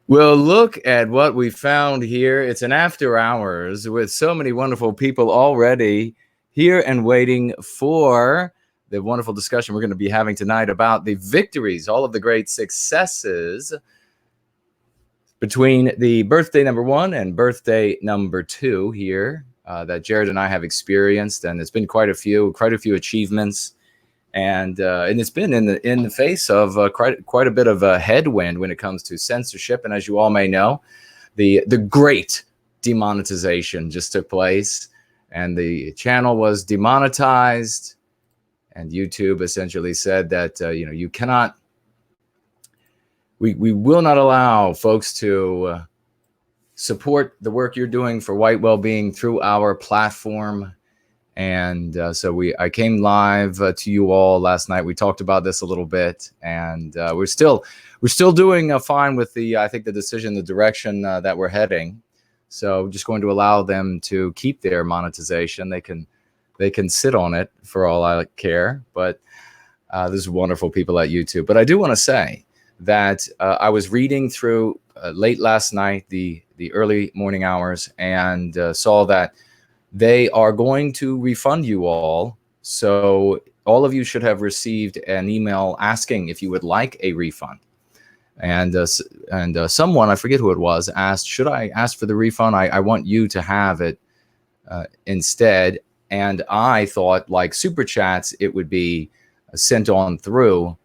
Well, look at what we found here. It's an after hours with so many wonderful people already here and waiting for the wonderful discussion we're going to be having tonight about the victories, all of the great successes between the birthday number 1 and birthday number 2 here that Jared and I have experienced. And it's been quite a few achievements. And it's been in the face of quite a bit of a headwind when it comes to censorship. And as you all may know, the great demonetization just took place, and the channel was demonetized. And YouTube essentially said that you cannot. We will not allow folks to support the work you're doing for White Wellbeing through our platform. And so I came live to you all last night. We talked about this a little bit, and we're still doing fine with I think the decision, the direction that we're heading. So just going to allow them to keep their monetization. They can sit on it for all I care. But there's wonderful people at YouTube. But I do want to say that I was reading through late last night, the early morning hours, and saw that they are going to refund you all. So all of you should have received an email asking if you would like a refund. And someone, I forget who it was, asked, should I ask for the refund? I want you to have it instead. And I thought, like Superchats, it would be sent on through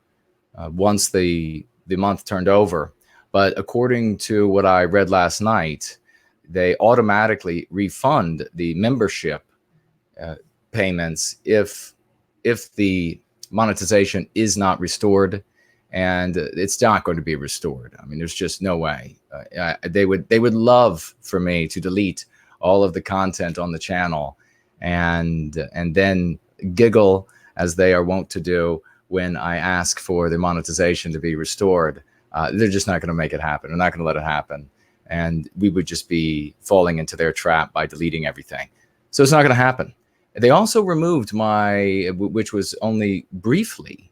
once the month turned over. But according to what I read last night, they automatically refund the membership payments if the monetization is not restored, and it's not going to be restored. I mean, there's just no way. They would love for me to delete all of the content on the channel and then giggle, as they are wont to do, when I ask for the monetization to be restored. They're just not going to make it happen. They're not going to let it happen. And we would just be falling into their trap by deleting everything. So it's not going to happen. They also removed which was only briefly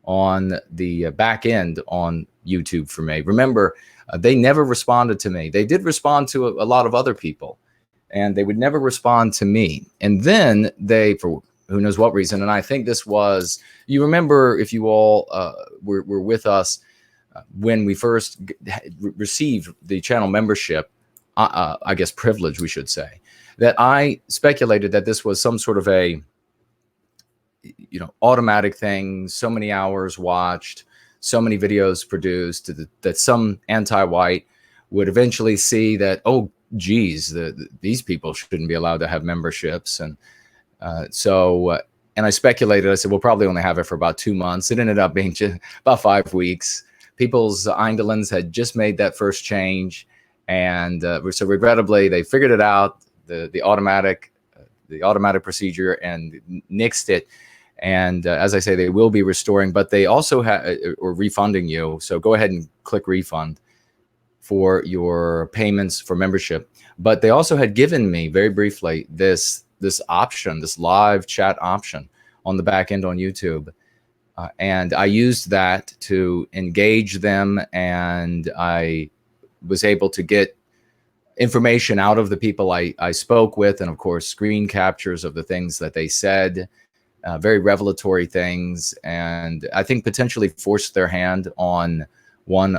on the back end on YouTube for me. Remember, they never responded to me. They did respond to a lot of other people, and they would never respond to me. And then they, for who knows what reason, and I think this was, you remember, if you all were with us, when we first received the channel membership, I guess privilege, we should say, that I speculated that this was some sort of a, automatic thing, so many hours watched, so many videos produced, that some anti-white would eventually see that, oh, geez, these people shouldn't be allowed to have memberships. And and I speculated, I said, we'll probably only have it for about 2 months. It ended up being just about 5 weeks. People's Eindolens had just made that first change, and so regrettably they figured it out, the automatic procedure, and nixed it. And as I say, they will be restoring, but they also or refunding you. So go ahead and click refund for your payments for membership. But they also had given me, very briefly, this option, this live chat option on the back end on YouTube. And I used that to engage them, and I was able to get information out of the people I spoke with, and of course screen captures of the things that they said, very revelatory things, and I think potentially forced their hand on what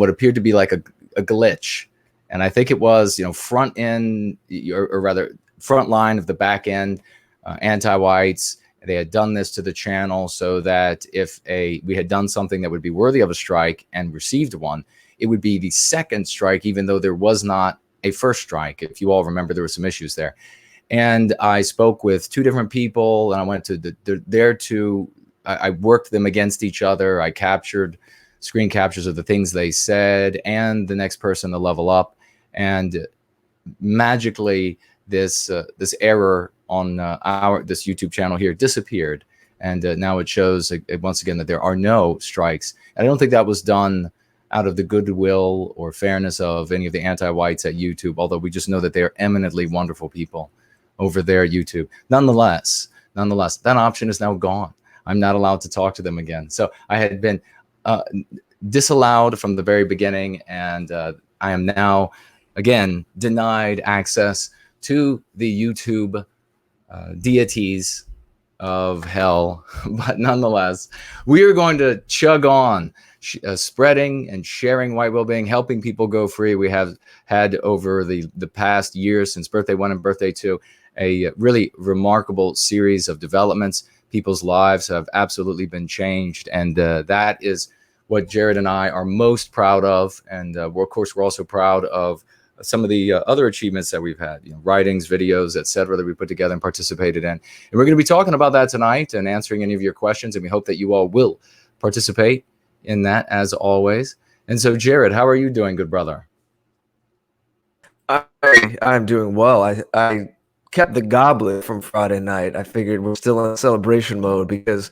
appeared to be like a glitch. And I think it was front end, or rather front line of the back end anti-whites. They had done this to the channel so that if we had done something that would be worthy of a strike and received one, it would be the second strike, even though there was not a first strike. If you all remember, there were some issues there. And I spoke with 2 different people, and I went to I worked them against each other. I captured screen captures of the things they said and the next person to level up. And magically, this error on this YouTube channel here disappeared, and now it shows once again that there are no strikes. And I don't think that was done out of the goodwill or fairness of any of the anti-whites at YouTube, although we just know that they are eminently wonderful people over there at YouTube. Nonetheless, that option is now gone. I'm not allowed to talk to them again. So I had been disallowed from the very beginning, and I am now again denied access to the YouTube deities of hell. But nonetheless, we are going to chug on, spreading and sharing white well-being, helping people go free. We have had over the past years since birthday 1 and birthday 2 a really remarkable series of developments. People's lives have absolutely been changed, and that is what Jared and I are most proud of. And of course, we're also proud of some of the other achievements that we've had, writings, videos, etc., that we put together and participated in. And we're going to be talking about that tonight and answering any of your questions. And we hope that you all will participate in that, as always. And so, Jared, how are you doing, good brother? I'm doing well. I kept the goblet from Friday night. I figured we're still in celebration mode because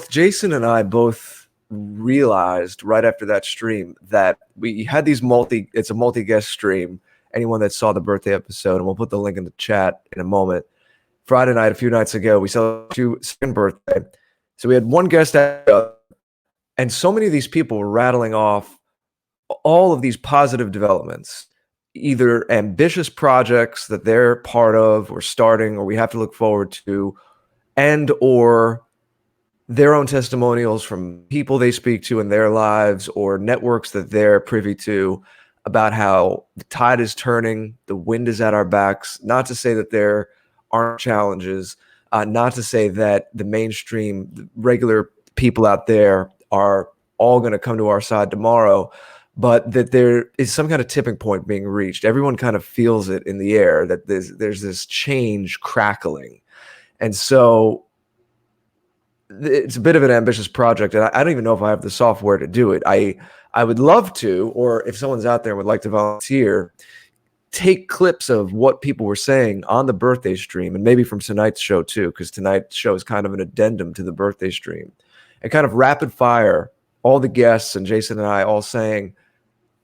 Jason and I both realized right after that stream that we had these it's a multi-guest stream. Anyone that saw the birthday episode, and we'll put the link in the chat in a moment. Friday night, a few nights ago, we celebrated second birthday. So we had one guest, and so many of these people were rattling off all of these positive developments, either ambitious projects that they're part of or starting or we have to look forward to, and or their own testimonials from people they speak to in their lives or networks that they're privy to about how the tide is turning, the wind is at our backs. Not to say that there aren't challenges, not to say that the mainstream, the regular people out there are all going to come to our side tomorrow, but that there is some kind of tipping point being reached. Everyone kind of feels it in the air that there's this change crackling. And so it's a bit of an ambitious project, and I don't even know if I have the software to do it. I would love to, or if someone's out there and would like to volunteer, take clips of what people were saying on the birthday stream, and maybe from tonight's show too, because tonight's show is kind of an addendum to the birthday stream, and kind of rapid fire all the guests and Jason and I all saying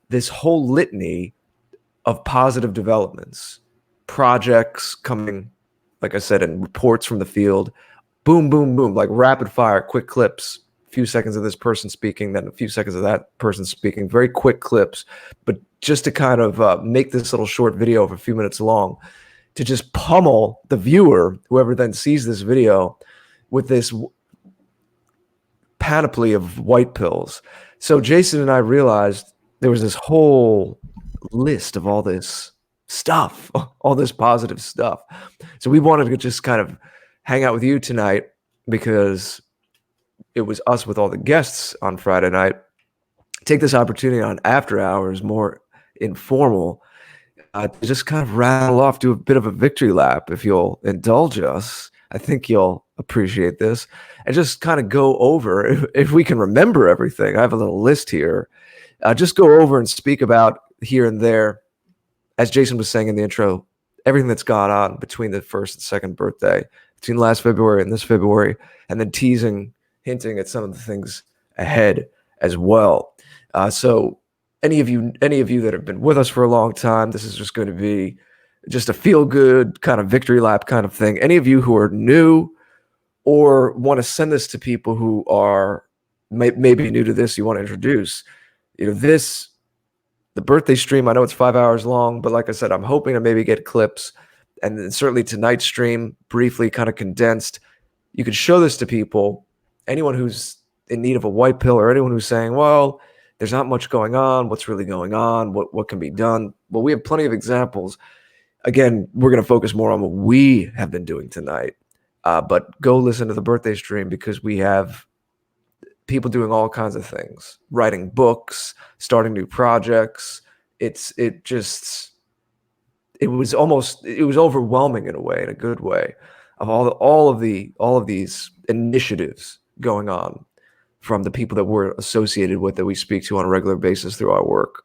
this whole litany of positive developments, projects coming, like I said, and reports from the field. Boom, boom, boom, like rapid fire, quick clips, a few seconds of this person speaking, then a few seconds of that person speaking, very quick clips, but just to kind of make this little short video of a few minutes long, to just pummel the viewer, whoever then sees this video, with this panoply of white pills. So Jason and I realized there was this whole list of all this stuff, all this positive stuff. So we wanted to just kind of hang out with you tonight because it was us with all the guests on Friday night. Take this opportunity on after hours, more informal, to just kind of rattle off, do a bit of a victory lap. If you'll indulge us, I think you'll appreciate this, and just kind of go over, if we can remember everything. I have a little list here. Just go over and speak about here and there, as Jason was saying in the intro, everything that's gone on between the first and second birthday, between last February and this February, and then hinting at some of the things ahead as well. So any of you that have been with us for a long time, this is just going to be just a feel-good kind of victory lap kind of thing. Any of you who are new or want to send this to people who are maybe new to this, you want to introduce, the birthday stream, I know it's 5 hours long, but like I said, I'm hoping to maybe get clips, and then certainly tonight's stream, briefly kind of condensed. You could show this to people, anyone who's in need of a white pill, or anyone who's saying, well, there's not much going on. What's really going on? What can be done? Well, we have plenty of examples. Again, we're going to focus more on what we have been doing tonight. But go listen to the birthday stream, because we have people doing all kinds of things, writing books, starting new projects. It was overwhelming in a way, in a good way, of all of these initiatives going on from the people that we're associated with, that we speak to on a regular basis through our work.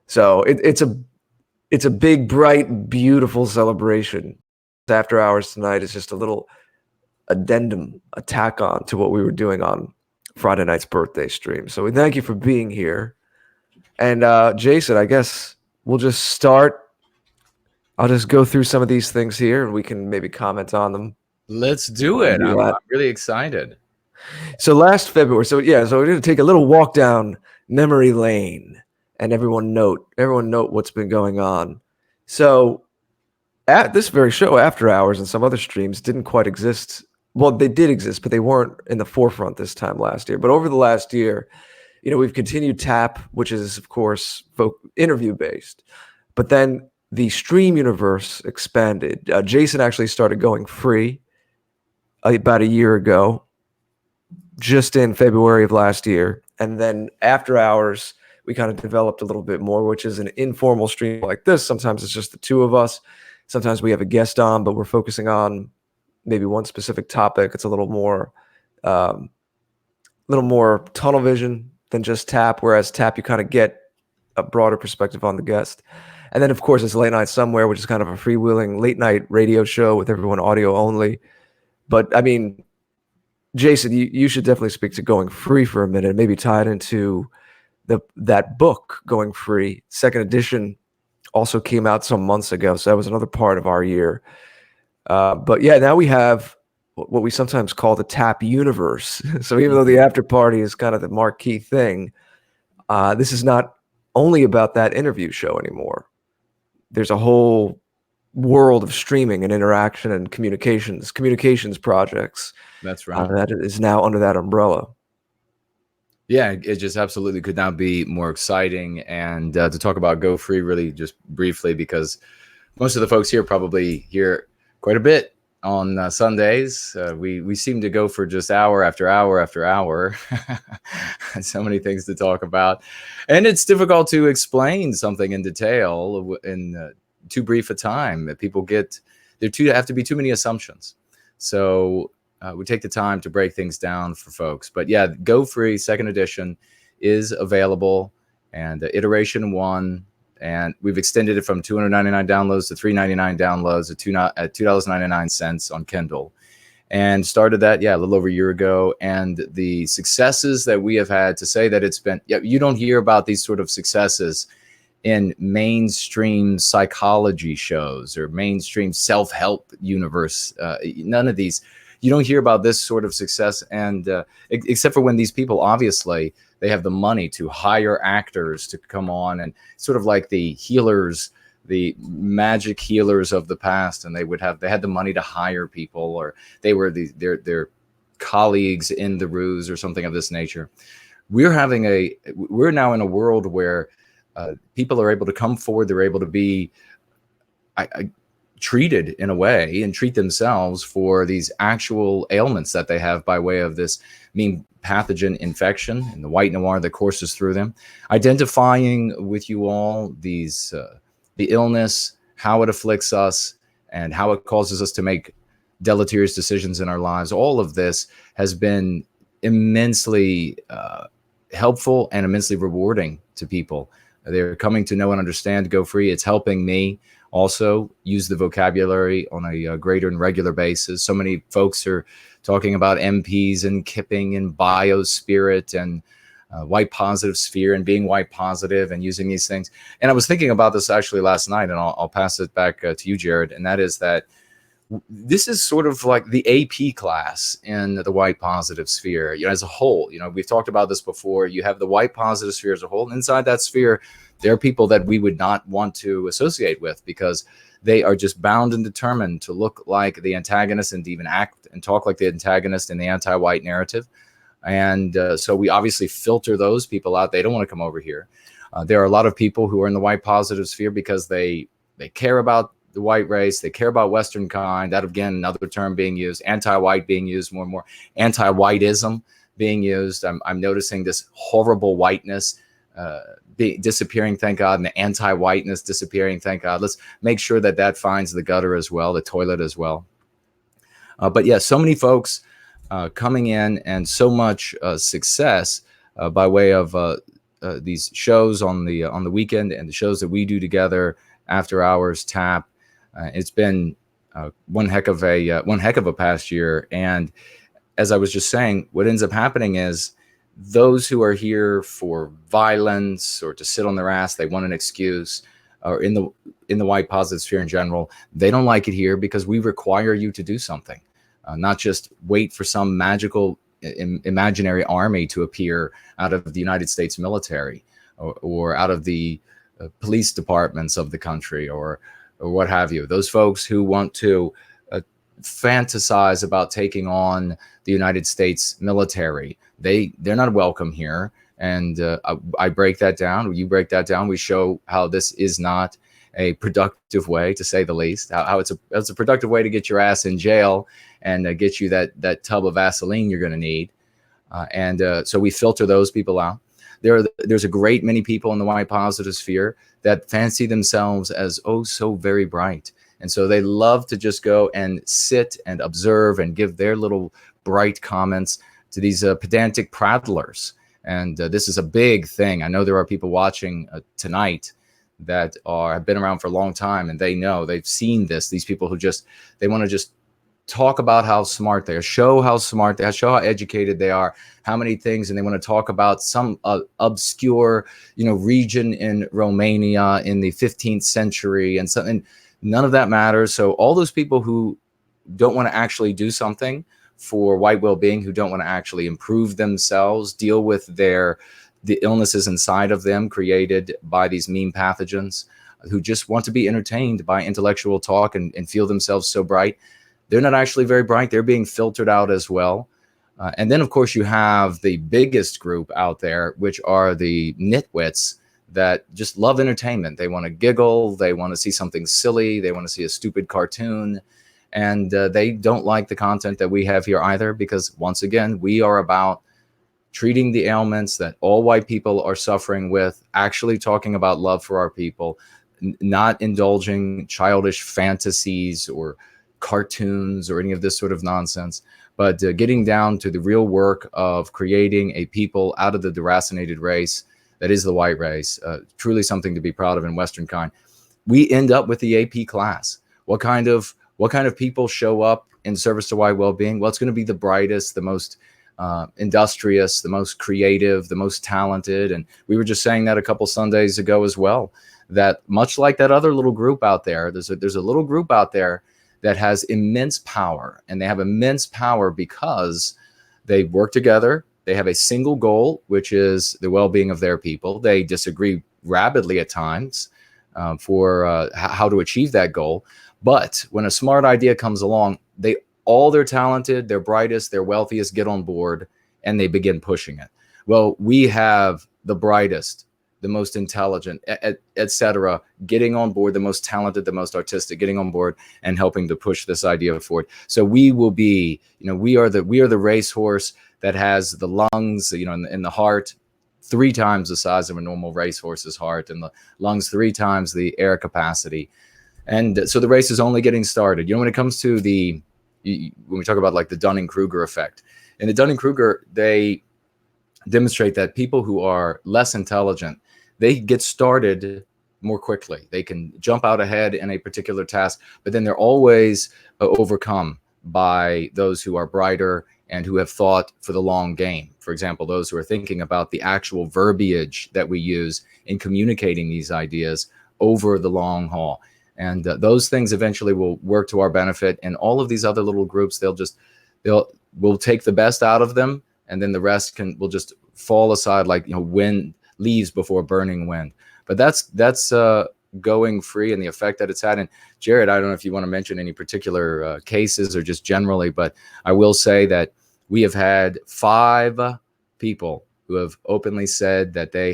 So it's a big, bright, beautiful celebration. After hours tonight is just a little addendum, a tack on to what we were doing on Friday night's birthday stream. So we thank you for being here. And Jason, I guess we'll just start. I'll just go through some of these things here, and we can maybe comment on them. Let's do it. I'm really excited. So last February, so we're going to take a little walk down memory lane, and everyone note what's been going on. So at this very show, After Hours and some other streams didn't quite exist. Well, they did exist, but they weren't in the forefront this time last year. But over the last year, we've continued Tap, which is, of course, interview based. But then the stream universe expanded. Jason actually started going free about a year ago, just in February of last year. And then After Hours, we kind of developed a little bit more, which is an informal stream like this. Sometimes it's just the two of us. Sometimes we have a guest on, but we're focusing on maybe one specific topic. It's a little more tunnel vision than just Tap, whereas Tap, you kind of get a broader perspective on the guest. And then, of course, it's Late Night Somewhere, which is kind of a freewheeling late night radio show with everyone audio only. But, I mean, Jason, you should definitely speak to Going Free for a minute, maybe tie it into that book, Going Free. Second edition also came out some months ago, so that was another part of our year. But yeah, now we have what we sometimes call the Tap universe. So even though the after party is kind of the marquee thing, this is not only about that interview show anymore. There's a whole world of streaming and interaction and communications projects. That's right. That is now under that umbrella. Yeah, it just absolutely could not be more exciting. And to talk about Go Free really just briefly, because most of the folks here probably hear quite a bit on Sundays. We seem to go for just hour after hour after hour. So many things to talk about. And it's difficult to explain something in detail in too brief a time. People have to be too many assumptions. So we take the time to break things down for folks. But yeah, Go Free second edition is available, and iteration 1, and we've extended it from 299 downloads to 399 downloads at $2.99 on Kindle, and started that a little over a year ago. And the successes that we have had, to say that it's been, you don't hear about these sort of successes in mainstream psychology shows or mainstream self-help universe. None of these. You don't hear about this sort of success, and except for when these people, obviously, they have the money to hire actors to come on, and sort of like the healers, the magic healers of the past, and they had the money to hire people, or they were their colleagues in the ruse or something of this nature. We're now in a world where people are able to come forward. They're able to be treated in a way and treat themselves for these actual ailments that they have by way of this mean pathogen infection and the white noir that courses through them, identifying with you all the illness, how it afflicts us, and how it causes us to make deleterious decisions in our lives. All of this has been immensely helpful and immensely rewarding to people. They're coming to know and understand Go Free. It's helping me also use the vocabulary on a greater and regular basis. So many folks are talking about MPs and kipping and biospirit and white positive sphere and being white positive and using these things. And I was thinking about this actually last night, and I'll pass it back to you, Jared. And that is that this is sort of like the AP class in the white positive sphere, as a whole. We've talked about this before. You have the white positive sphere as a whole, and inside that sphere, there are people that we would not want to associate with, because they are just bound and determined to look like the antagonist and even act and talk like the antagonist in the anti-white narrative. And so we obviously filter those people out. They don't want to come over here. There are a lot of people who are in the white positive sphere because they care about the white race. They care about Western kind. That, again, another term being used. Anti-white being used more and more. Anti-whiteism being used. I'm noticing this horrible whiteness disappearing, thank God, and the anti-whiteness disappearing, thank God. Let's make sure that finds the gutter as well, the toilet as well. But yeah, so many folks coming in, and so much success by way of these shows on the weekend, and the shows that we do together, After Hours, Tap. It's been one heck of a past year. And as I was just saying, what ends up happening is those who are here for violence or to sit on their ass, they want an excuse, or in the white positive sphere in general, they don't like it here because we require you to do something, not just wait for some magical imaginary army to appear out of the United States military, or out of the police departments of the country, or what have you. Those folks who want to fantasize about taking on the United States military, they're not welcome here. And I break that down. You break that down. We show how this is not a productive way, to say the least. How it's a productive way to get your ass in jail and get you that tub of Vaseline you're going to need. So we filter those people out. There's a great many people in the white positive sphere that fancy themselves as oh so very bright. And so they love to just go and sit and observe and give their little bright comments to these pedantic prattlers. And this is a big thing. I know there are people watching tonight that have been around for a long time, and they know, they've seen this. These people who they want to just talk about how smart they are, show how smart they are, show how educated they are, how many things, and they want to talk about some obscure, region in Romania in the 15th century and something. None of that matters. So all those people who don't want to actually do something for white well-being, who don't want to actually improve themselves, deal with the illnesses inside of them created by these meme pathogens, who just want to be entertained by intellectual talk and feel themselves so bright, they're not actually very bright. They're being filtered out as well. And then, of course, you have the biggest group out there, which are the nitwits that just love entertainment. They want to giggle. They want to see something silly. They want to see a stupid cartoon. And they don't like the content that we have here either, because once again, we are about treating the ailments that all white people are suffering with, actually talking about love for our people, not indulging childish fantasies or cartoons or any of this sort of nonsense, but getting down to the real work of creating a people out of the deracinated race that is the white race. Truly something to be proud of in Western kind. We end up with the AP class. What kind of people show up in service to white well-being? Well, it's going to be the brightest, the most industrious, the most creative, the most talented. And we were just saying that a couple Sundays ago as well, that much like that other little group out there, there's a little group out there that has immense power, and they have immense power because they work together. They have a single goal, which is the well-being of their people. They disagree rapidly at times for how to achieve that goal. But when a smart idea comes along, they're talented, they're brightest, they're wealthiest, get on board, and they begin pushing it. Well, we have the brightest, the most intelligent, etc., getting on board, the most talented, the most artistic, getting on board and helping to push this idea forward. So we will be, we are the racehorse that has the lungs, in the heart 3 times the size of a normal racehorse's heart, and the lungs 3 times the air capacity. And so the race is only getting started. When it comes to when we talk about like the Dunning-Kruger effect, in the Dunning-Kruger, they demonstrate that people who are less intelligent, they get started more quickly. They can jump out ahead in a particular task, but then they're always overcome by those who are brighter and who have thought for the long game. For example, those who are thinking about the actual verbiage that we use in communicating these ideas over the long haul. And those things eventually will work to our benefit. And all of these other little groups, we'll take the best out of them, and then the rest will just fall aside like wind, leaves before burning wind. But that's going free and the effect that it's had. And Jared, I don't know if you want to mention any particular cases or just generally, but I will say that we have had 5 people who have openly said that they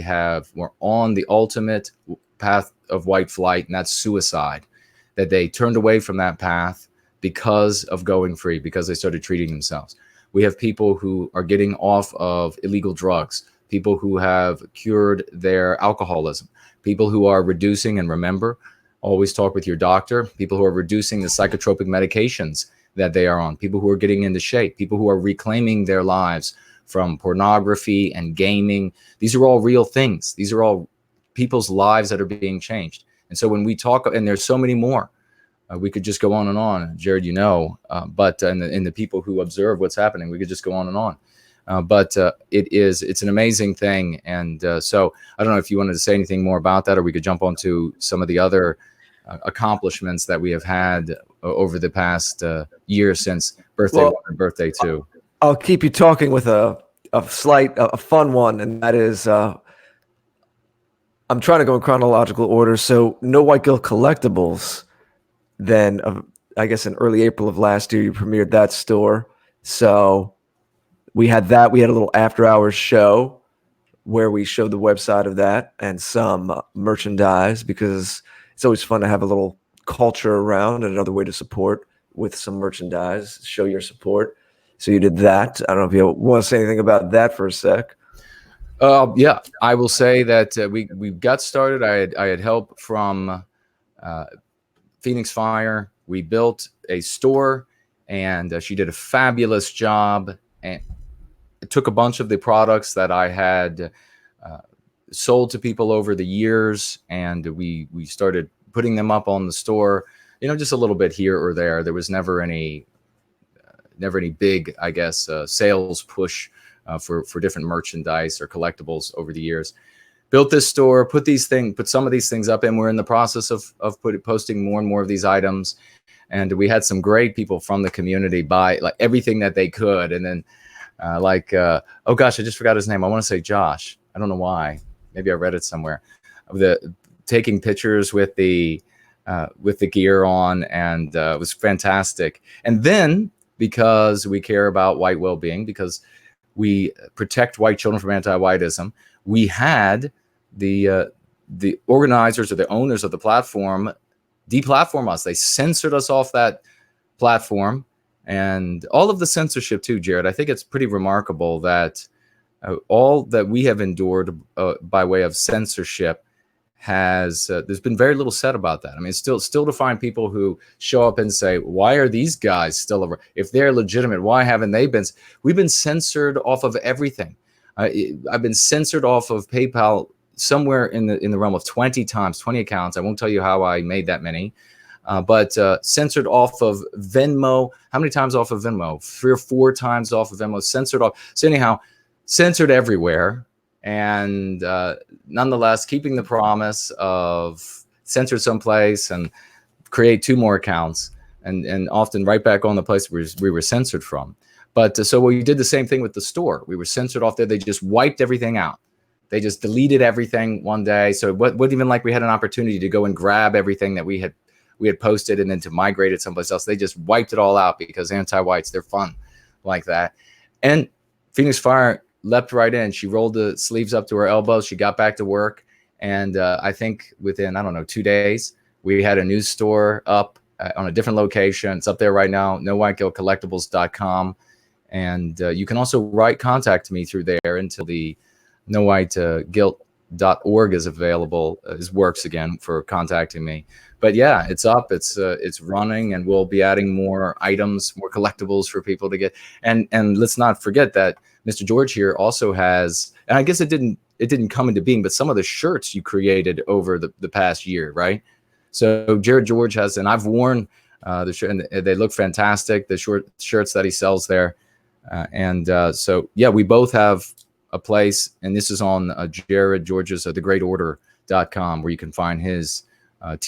were on the ultimate path of white flight, and that's suicide, that they turned away from that path because of going free, because they started treating themselves. We have people who are getting off of illegal drugs, people who have cured their alcoholism, people who are reducing, and remember, always talk with your doctor, people who are reducing the psychotropic medications that they are on, people who are getting into shape, people who are reclaiming their lives from pornography and gaming. These are all real things. These are all people's lives that are being changed. And so when we talk, and there's so many more, we could just go on and on, Jared, but in the people who observe what's happening, we could just go on and on. But it's an amazing thing. And so I don't know if you wanted to say anything more about that, or we could jump on to some of the other accomplishments that we have had over the past year since birthday 1 and birthday 2. I'll keep you talking with a fun one, and that is I'm trying to go in chronological order. So, No White Guilt Collectibles. Then, I guess in early April of last year, you premiered that store. So we had that. We had a little after-hours show where we showed the website of that and some merchandise, because it's always fun to have a little culture around and another way to support with some merchandise, show your support. So you did that. I don't know if you want to say anything about that for a sec. Yeah, I will say that we got started. I had help from Phoenix Fire. We built a store, and she did a fabulous job. And it took a bunch of the products that I had sold to people over the years, and we started putting them up on the store. Just a little bit here or there. There was never any big, I guess, sales push for different merchandise or collectibles over the years. Built this store, put some of these things up, and we're in the process of posting more and more of these items. And we had some great people from the community buy like everything that they could. And then oh gosh, I just forgot his name. I want to say Josh. I don't know why. Maybe I read it somewhere. Taking pictures with the gear on, and it was fantastic. And then, because we care about white well-being, because we protect white children from anti-whiteism, we had the organizers or the owners of the platform deplatform us. They censored us off that platform, and all of the censorship too, Jared. I think it's pretty remarkable that all that we have endured by way of censorship has there's been very little said about that. I mean, still to find people who show up and say, why are these guys still around? If they're legitimate, why haven't they been? We've been censored off of everything. I've been censored off of PayPal somewhere in the realm of 20 times, 20 accounts. I won't tell you how I made that many, but censored off of Venmo. How many times off of Venmo? 3 or 4 times off of Venmo. Censored off. So anyhow, censored everywhere. And nonetheless, keeping the promise of censored someplace and create 2 more accounts, and often right back on the place we were censored from. But so we did the same thing with the store. We were censored off there. They just wiped everything out. They just deleted everything one day. So it wasn't even like we had an opportunity to go and grab everything that we had posted and then to migrate it someplace else. They just wiped it all out because anti-whites, they're fun like that. And Phoenix Fire leapt right in. She rolled the sleeves up to her elbows. She got back to work. And I think within, 2 days, we had a new store up on a different location. It's up there right now, nowhiteguiltcollectibles.com. And you can also contact me through there until the nowhiteguilt.org is available. Works again for contacting me. But yeah, it's up. It's running, and we'll be adding more items, more collectibles for people to get. And let's not forget that Mr. George here also has, and I guess it didn't come into being, but some of the shirts you created over the past year, right? So Jared George has, and I've worn the shirt, and they look fantastic. The short shirts that he sells there, so yeah, we both have a place, and this is on Jared George's thegreatorder.com, where you can find his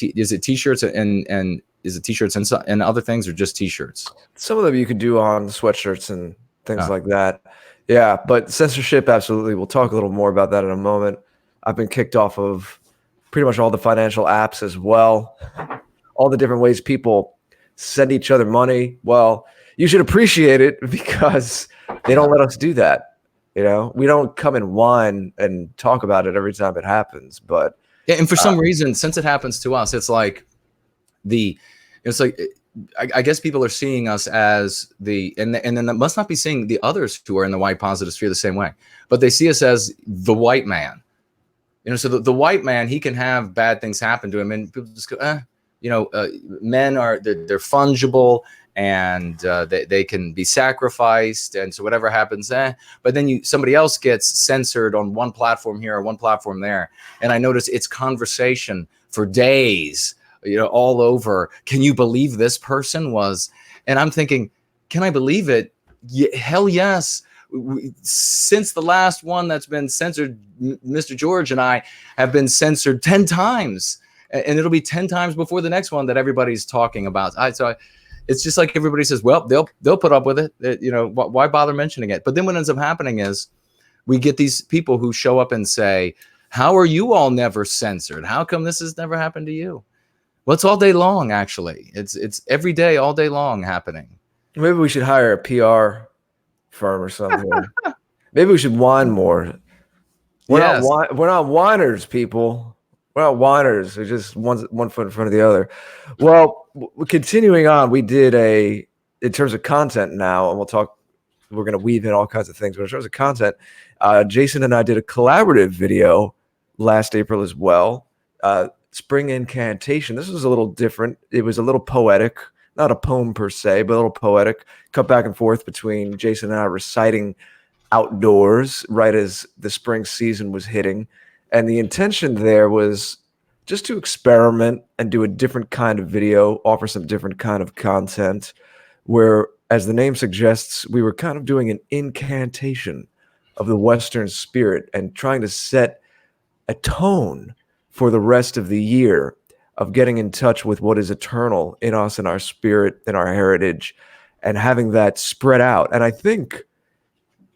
is it t-shirts and is it t-shirts and other things, or just t-shirts? Some of them you could do on sweatshirts and things like that. Yeah, but censorship, absolutely. We'll talk a little more about that in a moment. I've been kicked off of pretty much all the financial apps as well. All the different ways people send each other money. Well, you should appreciate it, because they don't let us do that. We don't come and whine and talk about it every time it happens. But yeah, and for some reason, since it happens to us, it's like I guess people are seeing us as and then that must not be seeing the others who are in the white positive sphere the same way, but they see us as the white man. So the white man, he can have bad things happen to him, and people just go, men they're fungible, and they can be sacrificed, and so whatever happens, But then somebody else gets censored on one platform here or one platform there, and I notice it's conversation for days, all over. Can you believe this person was? And I'm thinking, can I believe it? Hell yes. Since the last one that's been censored, Mr. George and I have been censored 10 times, and it'll be 10 times before the next one that everybody's talking about. it's just like everybody says, well, they'll put up with it. You know, why bother mentioning it? But then what ends up happening is we get these people who show up and say, how are you all never censored? How come this has never happened to you? Well, it's all day long, actually. It's every day, all day long happening. Maybe we should hire a PR firm or something. Maybe we should whine more. We're not whiners, people. We're not whiners. We're just one foot in front of the other. Well, continuing on, we did in terms of content now, and we're going to weave in all kinds of things. But in terms of content, Jason and I did a collaborative video last April as well. Spring Incantation. This was a little different. It was a little poetic, not a poem per se, but a little poetic, cut back and forth between Jason and I reciting outdoors right as the spring season was hitting. And the intention there was just to experiment and do a different kind of video, offer some different kind of content where, as the name suggests, we were kind of doing an incantation of the Western spirit and trying to set a tone for the rest of the year of getting in touch with what is eternal in us and our spirit and our heritage and having that spread out. And I think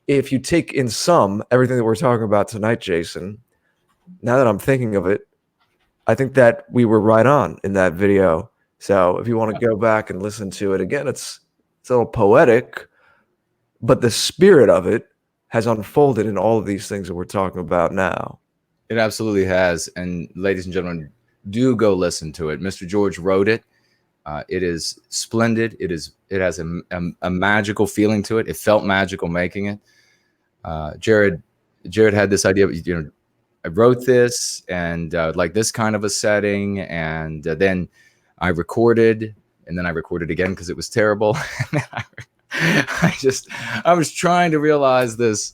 if you take in sum everything that we're talking about tonight, Jason, now that I'm thinking of it, I think that we were right on in that video. So if you want to go back and listen to it again, it's a little poetic, but the spirit of it has unfolded in all of these things that we're talking about now. It absolutely has. And ladies and gentlemen, do go listen to it. Mr. George wrote it. It is splendid. It has a magical feeling to it. It felt magical making it. Jared had this idea, you know, I wrote this and like this kind of a setting, and then I recorded, and then I recorded again because it was terrible. I was trying to realize this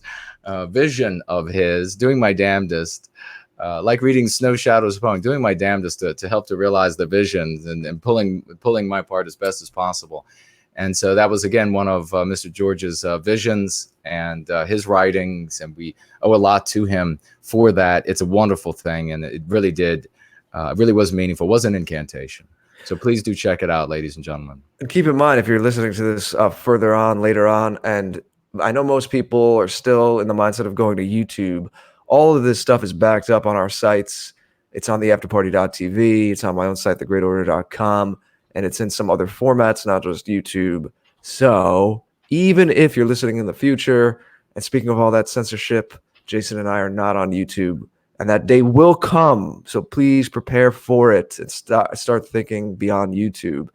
vision of his, doing my damnedest, like reading Snow Shadow's poem, doing my damnedest to help to realize the visions and pulling my part as best as possible. And so that was, again, one of Mr. George's visions and his writings, and we owe a lot to him for that. It's a wonderful thing, and it really really was meaningful. It was an incantation. So please do check it out, ladies and gentlemen. And keep in mind, if you're listening to this later on, and I know most people are still in the mindset of going to YouTube, all of this stuff is backed up on our sites. It's on the afterparty.tv. It's on my own site, thegreatorder.com. And it's in some other formats, not just YouTube. So even if you're listening in the future, and speaking of all that censorship, Jason and I are not on YouTube, and that day will come. So please prepare for it and start thinking beyond YouTube.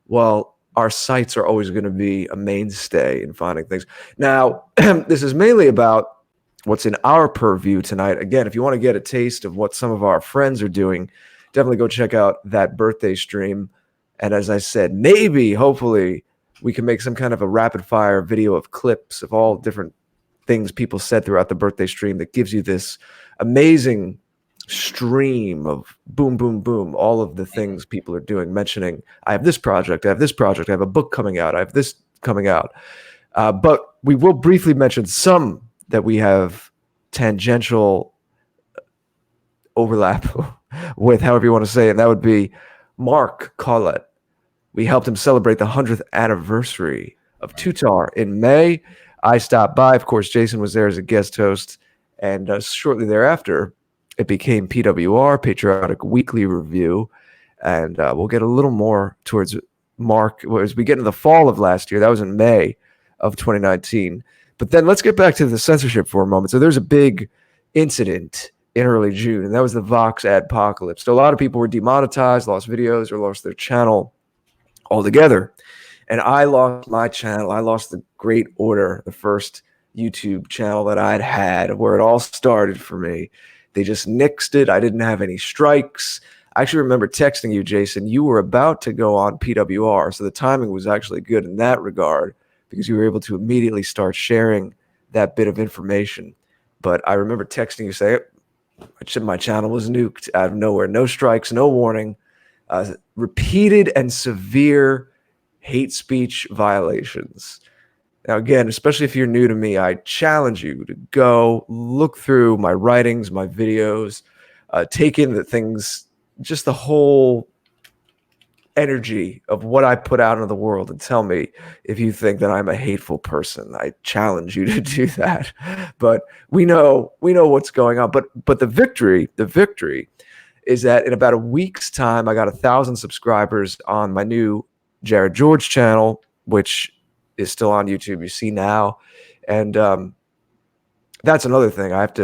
Well, our sites are always going to be a mainstay in finding things. Now, this is mainly about what's in our purview tonight. Again, if you want to get a taste of what some of our friends are doing, definitely go check out that birthday stream. And as I said, hopefully, we can make some kind of a rapid fire video of clips of all different things people said throughout the birthday stream that gives you this amazing stream of boom, boom, boom, all of the things people are doing, mentioning, I have this project, I have a book coming out, I have this coming out. But we will briefly mention some that we have tangential overlap with, however you want to say it. And that would be Mark Collett. We helped him celebrate the 100th anniversary of Tutar in May. I stopped by. Of course, Jason was there as a guest host. And shortly thereafter, it became PWR, Patriotic Weekly Review. And we'll get a little more towards Mark as we get into the fall of last year. That was in May of 2019. But then let's get back to the censorship for a moment. So there's a big incident in early June, and that was the Vox adpocalypse. So a lot of people were demonetized, lost videos, or lost their channel altogether. And I lost my channel. I lost the Great Order, the first YouTube channel that I'd had, where it all started for me. They just nixed it. I didn't have any strikes. I actually remember texting you, Jason. You were about to go on PWR, so the timing was actually good in that regard because you were able to immediately start sharing that bit of information. But I remember texting you saying, my channel was nuked out of nowhere. No strikes, no warning. Repeated and severe hate speech violations. Now, again, especially if you're new to me, I challenge you to go look through my writings, my videos, take in the things, just the whole energy of what I put out into the world and tell me if you think that I'm a hateful person. I challenge you to do that. But we know what's going on. But the victory is that in about a week's time, I got 1,000 subscribers on my new Jared George channel, which is still on YouTube. You see now, and that's another thing. I have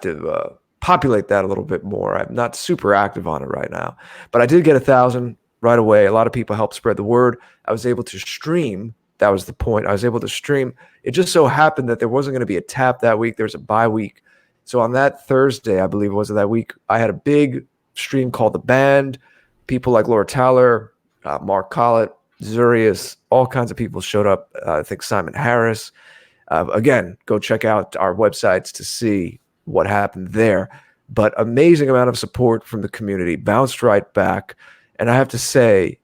to populate that a little bit more. I'm not super active on it right now, but I did get 1,000 right away. A lot of people helped spread the word. I was able to stream. That was the point. I was able to stream. It just so happened that there wasn't going to be a tap that week. There was a bye week. So on that Thursday, I believe it was that week, I had a big stream called The Band. People like Laura Tyler, Mark Collett, Zurius, all kinds of people showed up. I think Simon Harris. Again, go check out our websites to see what happened there. But amazing amount of support from the community, bounced right back. And I have to say,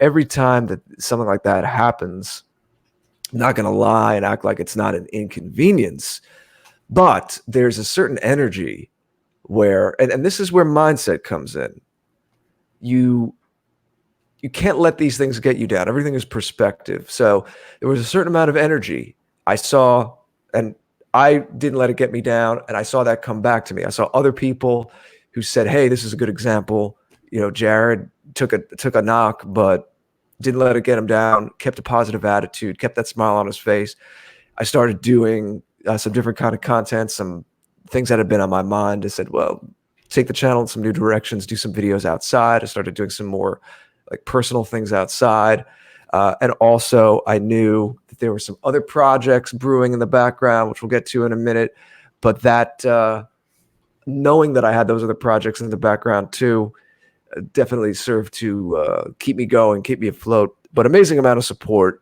every time that something like that happens, I'm not going to lie and act like it's not an inconvenience, but there's a certain energy where, and this is where mindset comes in. You can't let these things get you down. Everything is perspective. So there was a certain amount of energy I saw, and I didn't let it get me down, and I saw that come back to me. I saw other people who said, hey, this is a good example. Jared took a knock, but didn't let it get him down, kept a positive attitude, kept that smile on his face. I started doing some different kind of content, some things that had been on my mind. I said, well, take the channel in some new directions, do some videos outside. I started doing some more like personal things outside. And also I knew that there were some other projects brewing in the background, which we'll get to in a minute. But that knowing that I had those other projects in the background too, definitely served to keep me going, keep me afloat. But amazing amount of support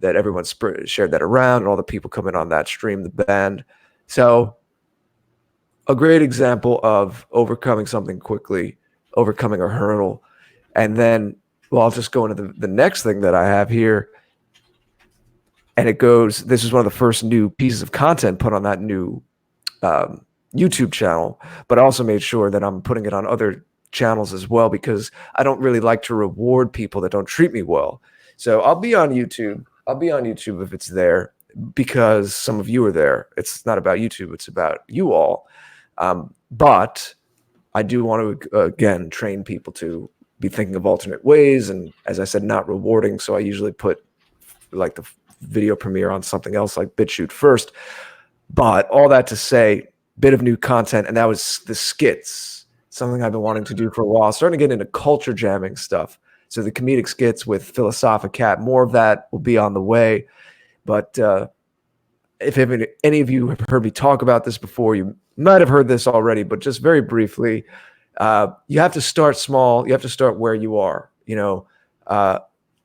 that everyone shared that around, and all the people coming on that stream, the band. So a great example of overcoming something quickly, overcoming a hurdle. And then, well, I'll just go into the next thing that I have here. And it goes, this is one of the first new pieces of content put on that new YouTube channel, but I also made sure that I'm putting it on other channels as well, because I don't really like to reward people that don't treat me well. So I'll be on YouTube. I'll be on YouTube if it's there, because some of you are there. It's not about YouTube. It's about you all. But I do want to, again, train people to be thinking of alternate ways. And as I said, not rewarding. So I usually put like the video premiere on something else like BitChute first. But all that to say, bit of new content. And that was the skits, something I've been wanting to do for a while, starting to get into culture jamming stuff. So the comedic skits with Philosophicat, more of that will be on the way. But if any of you have heard me talk about this before, you might have heard this already, but just very briefly, you have to start small. You have to start where you are.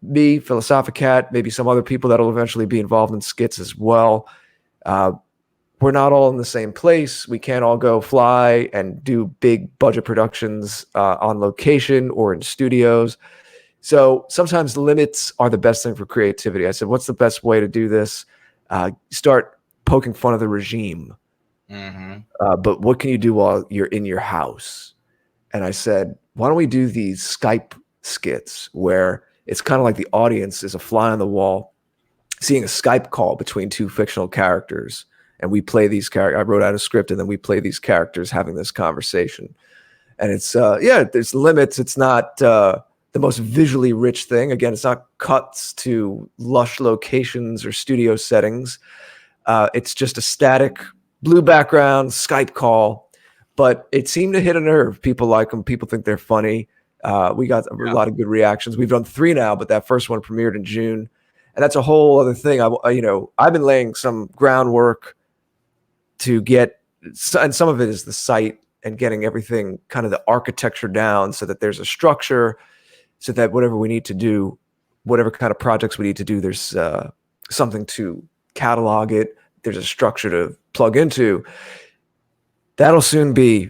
Me, Philosophicat, maybe some other people that will eventually be involved in skits as well. We're not all in the same place. We can't all go fly and do big budget productions on location or in studios. So sometimes limits are the best thing for creativity. I said, what's the best way to do this? Start poking fun of the regime. Mm-hmm. But what can you do while you're in your house? And I said, why don't we do these Skype skits where it's kind of like the audience is a fly on the wall, seeing a Skype call between two fictional characters. And we play these characters. I wrote out a script, and then we play these characters having this conversation. And it's, there's limits. It's not the most visually rich thing. Again, it's not cuts to lush locations or studio settings. It's just a static blue background Skype call, but it seemed to hit a nerve. People like them. People think they're funny. We got a lot of good reactions. We've done 3 now, but that first one premiered in June. And that's a whole other thing. I've been laying some groundwork to get, and some of it is the site and getting everything kind of the architecture down so that there's a structure, so that whatever we need to do, whatever kind of projects we need to do, there's something to catalog it. There's a structure to plug into. That'll soon be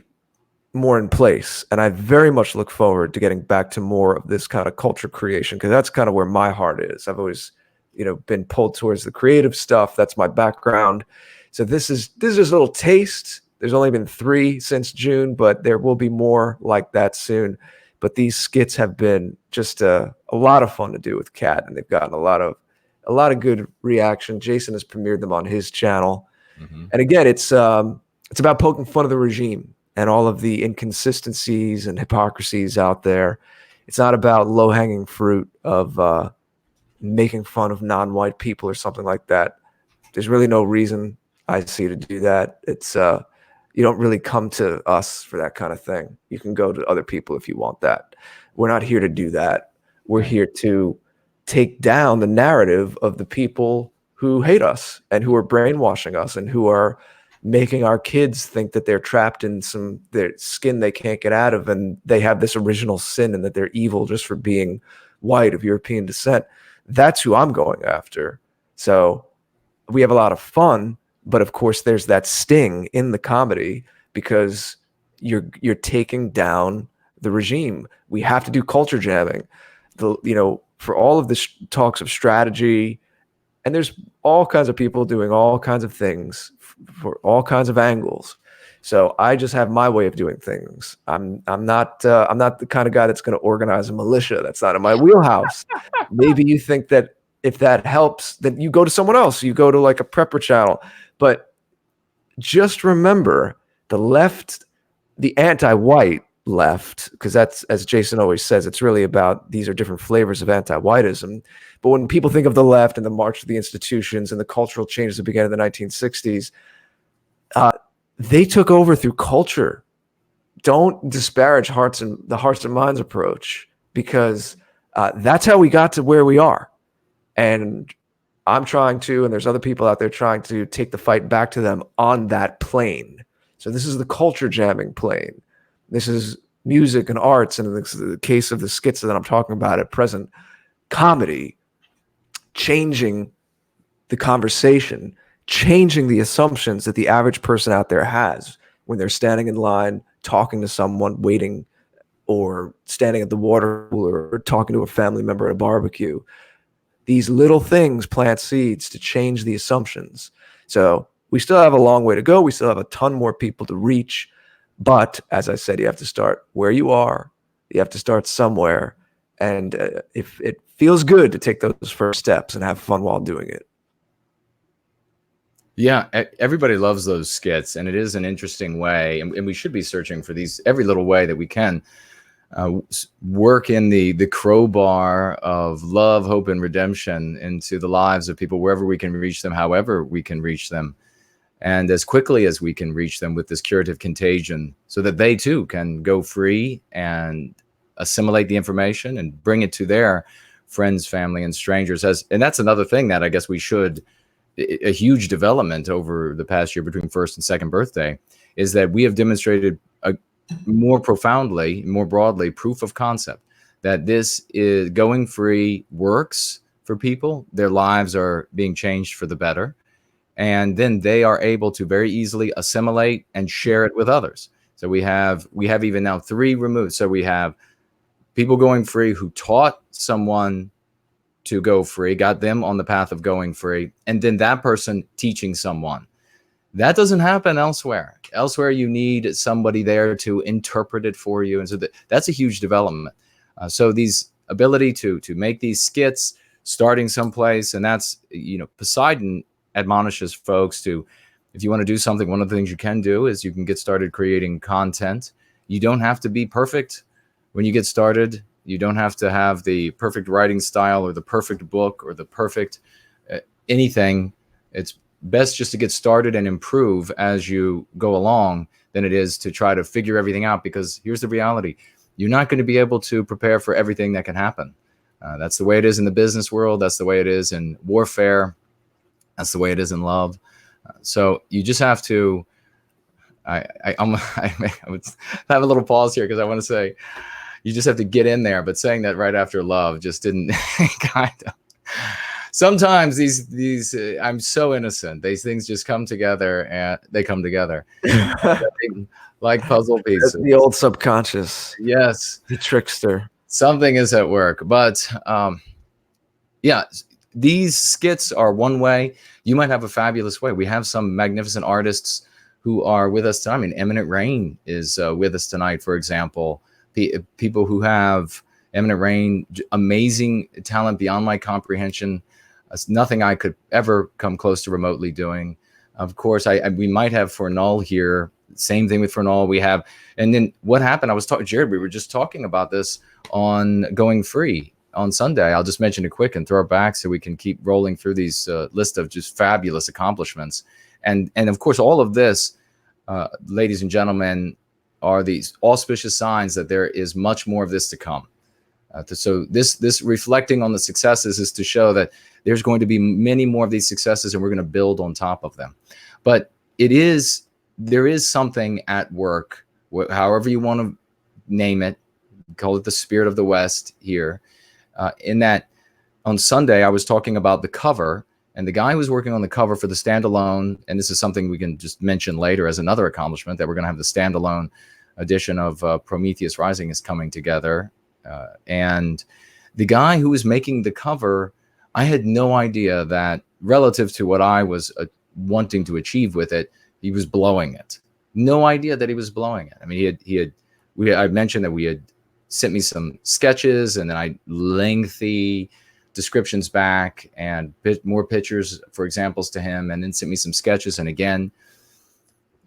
more in place. And I very much look forward to getting back to more of this kind of culture creation, because that's kind of where my heart is. I've always, been pulled towards the creative stuff. That's my background. So this is just a little taste. There's only been 3 since June, but there will be more like that soon. But these skits have been just a lot of fun to do with Kat, and they've gotten a lot of good reaction. Jason has premiered them on his channel. And again, it's about poking fun of the regime and all of the inconsistencies and hypocrisies out there. It's not about low-hanging fruit of making fun of non-white people or something like that. There's really no reason I see to do that. It's you don't really come to us for that kind of thing. You can go to other people if you want that. We're not here to do that. We're here to take down the narrative of the people who hate us and who are brainwashing us and who are making our kids think that they're trapped in their skin they can't get out of, and they have this original sin and that they're evil just for being white of European descent. That's who I'm going after. So we have a lot of fun, but of course there's that sting in the comedy because you're taking down the regime. We have to do culture jamming. For all of this talks of strategy, and there's all kinds of people doing all kinds of things for all kinds of angles. So I just have my way of doing things. I'm not the kind of guy that's going to organize a militia. That's not in my wheelhouse. Maybe you think that if that helps, then you go to someone else. You go to like a prepper channel. But just remember, the left, the anti-white left, because that's, as Jason always says, it's really about these are different flavors of anti-whiteism. But when people think of the left and the march to the institutions and the cultural changes that began in the 1960s, they took over through culture. Don't disparage the hearts and minds approach, because that's how we got to where we are. And I'm trying to, and there's other people out there trying to take the fight back to them on that plane. So this is the culture jamming plane. This is music and arts, and in the case of the skits that I'm talking about at present, comedy, changing the conversation, changing the assumptions that the average person out there has when they're standing in line, talking to someone, waiting, or standing at the water cooler, or talking to a family member at a barbecue. These little things plant seeds to change the assumptions. So we still have a long way to go. We still have a ton more people to reach. But as I said, you have to start where you are. You have to start somewhere. And if it feels good to take those first steps and have fun while doing it. Yeah, everybody loves those skits, and it is an interesting way. And we should be searching for these every little way that we can. Work in the crowbar of love, hope, and redemption into the lives of people wherever we can reach them, however we can reach them, and as quickly as we can reach them with this curative contagion, so that they too can go free and assimilate the information and bring it to their friends, family, and strangers. And that's another thing that I guess we should, a huge development over the past year between first and second birthday, is that we have demonstrated more profoundly, more broadly, proof of concept that this is going free works for people. Their lives are being changed for the better. And then they are able to very easily assimilate and share it with others. So we have even now 3 removed. So we have people going free who taught someone to go free, got them on the path of going free, and then that person teaching someone. That doesn't happen elsewhere. Elsewhere, you need somebody there to interpret it for you. And so that's a huge development. So these ability to make these skits starting someplace, and that's, Poseidon admonishes folks to, if you want to do something, one of the things you can do is you can get started creating content. You don't have to be perfect when you get started. You don't have to have the perfect writing style or the perfect book or the perfect anything. It's best just to get started and improve as you go along than it is to try to figure everything out, because here's the reality. You're not going to be able to prepare for everything that can happen. That's the way it is in the business world. That's the way it is in warfare. That's the way it is in love. So you just have to, I would have a little pause here because I want to say, you just have to get in there. But saying that right after love just didn't kind of. Sometimes these I'm so innocent. These things just come together, and they come together like puzzle pieces. The old subconscious. Yes, the trickster. Something is at work. But yeah, these skits are one way. You might have a fabulous way. We have some magnificent artists who are with us tonight. I mean, Eminent Rain is with us tonight, for example. people who have eminent range, amazing talent beyond my comprehension. It's nothing I could ever come close to remotely doing. Of course, we might have Fornull here. Same thing with Fornull. We have, and then what happened? I was talking, Jared. We were just talking about this on Going Free on Sunday. I'll just mention it quick and throw it back so we can keep rolling through these list of just fabulous accomplishments. And of course, all of this, ladies and gentlemen, are these auspicious signs that there is much more of this to come. So this reflecting on the successes is to show that there's going to be many more of these successes, and we're going to build on top of them. But there is something at work, however you want to name it, call it the spirit of the West here, in that on Sunday I was talking about the cover, and the guy who was working on the cover for the standalone, and this is something we can just mention later as another accomplishment, that we're going to have the standalone edition of Prometheus Rising is coming together. And the guy who was making the cover, I had no idea that relative to what I was wanting to achieve with it, he was blowing it. No idea that he was blowing it. I mean, I mentioned that we had sent me some sketches, and then I lengthy descriptions back and more pictures for examples to him, and then sent me some sketches. And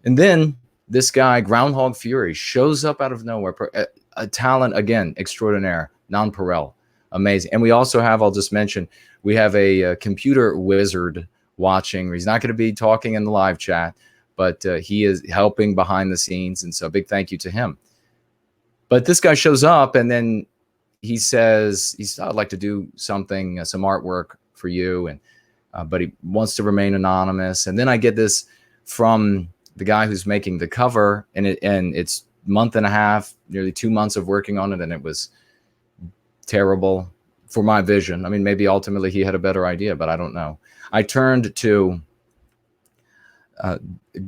then this guy, Groundhog Fury, shows up out of nowhere. A talent, again, extraordinaire, nonpareil, amazing. And we also have, I'll just mention, we have a computer wizard watching. He's not going to be talking in the live chat, but he is helping behind the scenes. And so big thank you to him. But this guy shows up, and then he says, I'd like to do something, some artwork for you. And but he wants to remain anonymous. And then I get this from the guy who's making the cover, and it's month and a half, nearly 2 months of working on it, and it was terrible for my vision. I mean, maybe ultimately he had a better idea, but I don't know. I turned to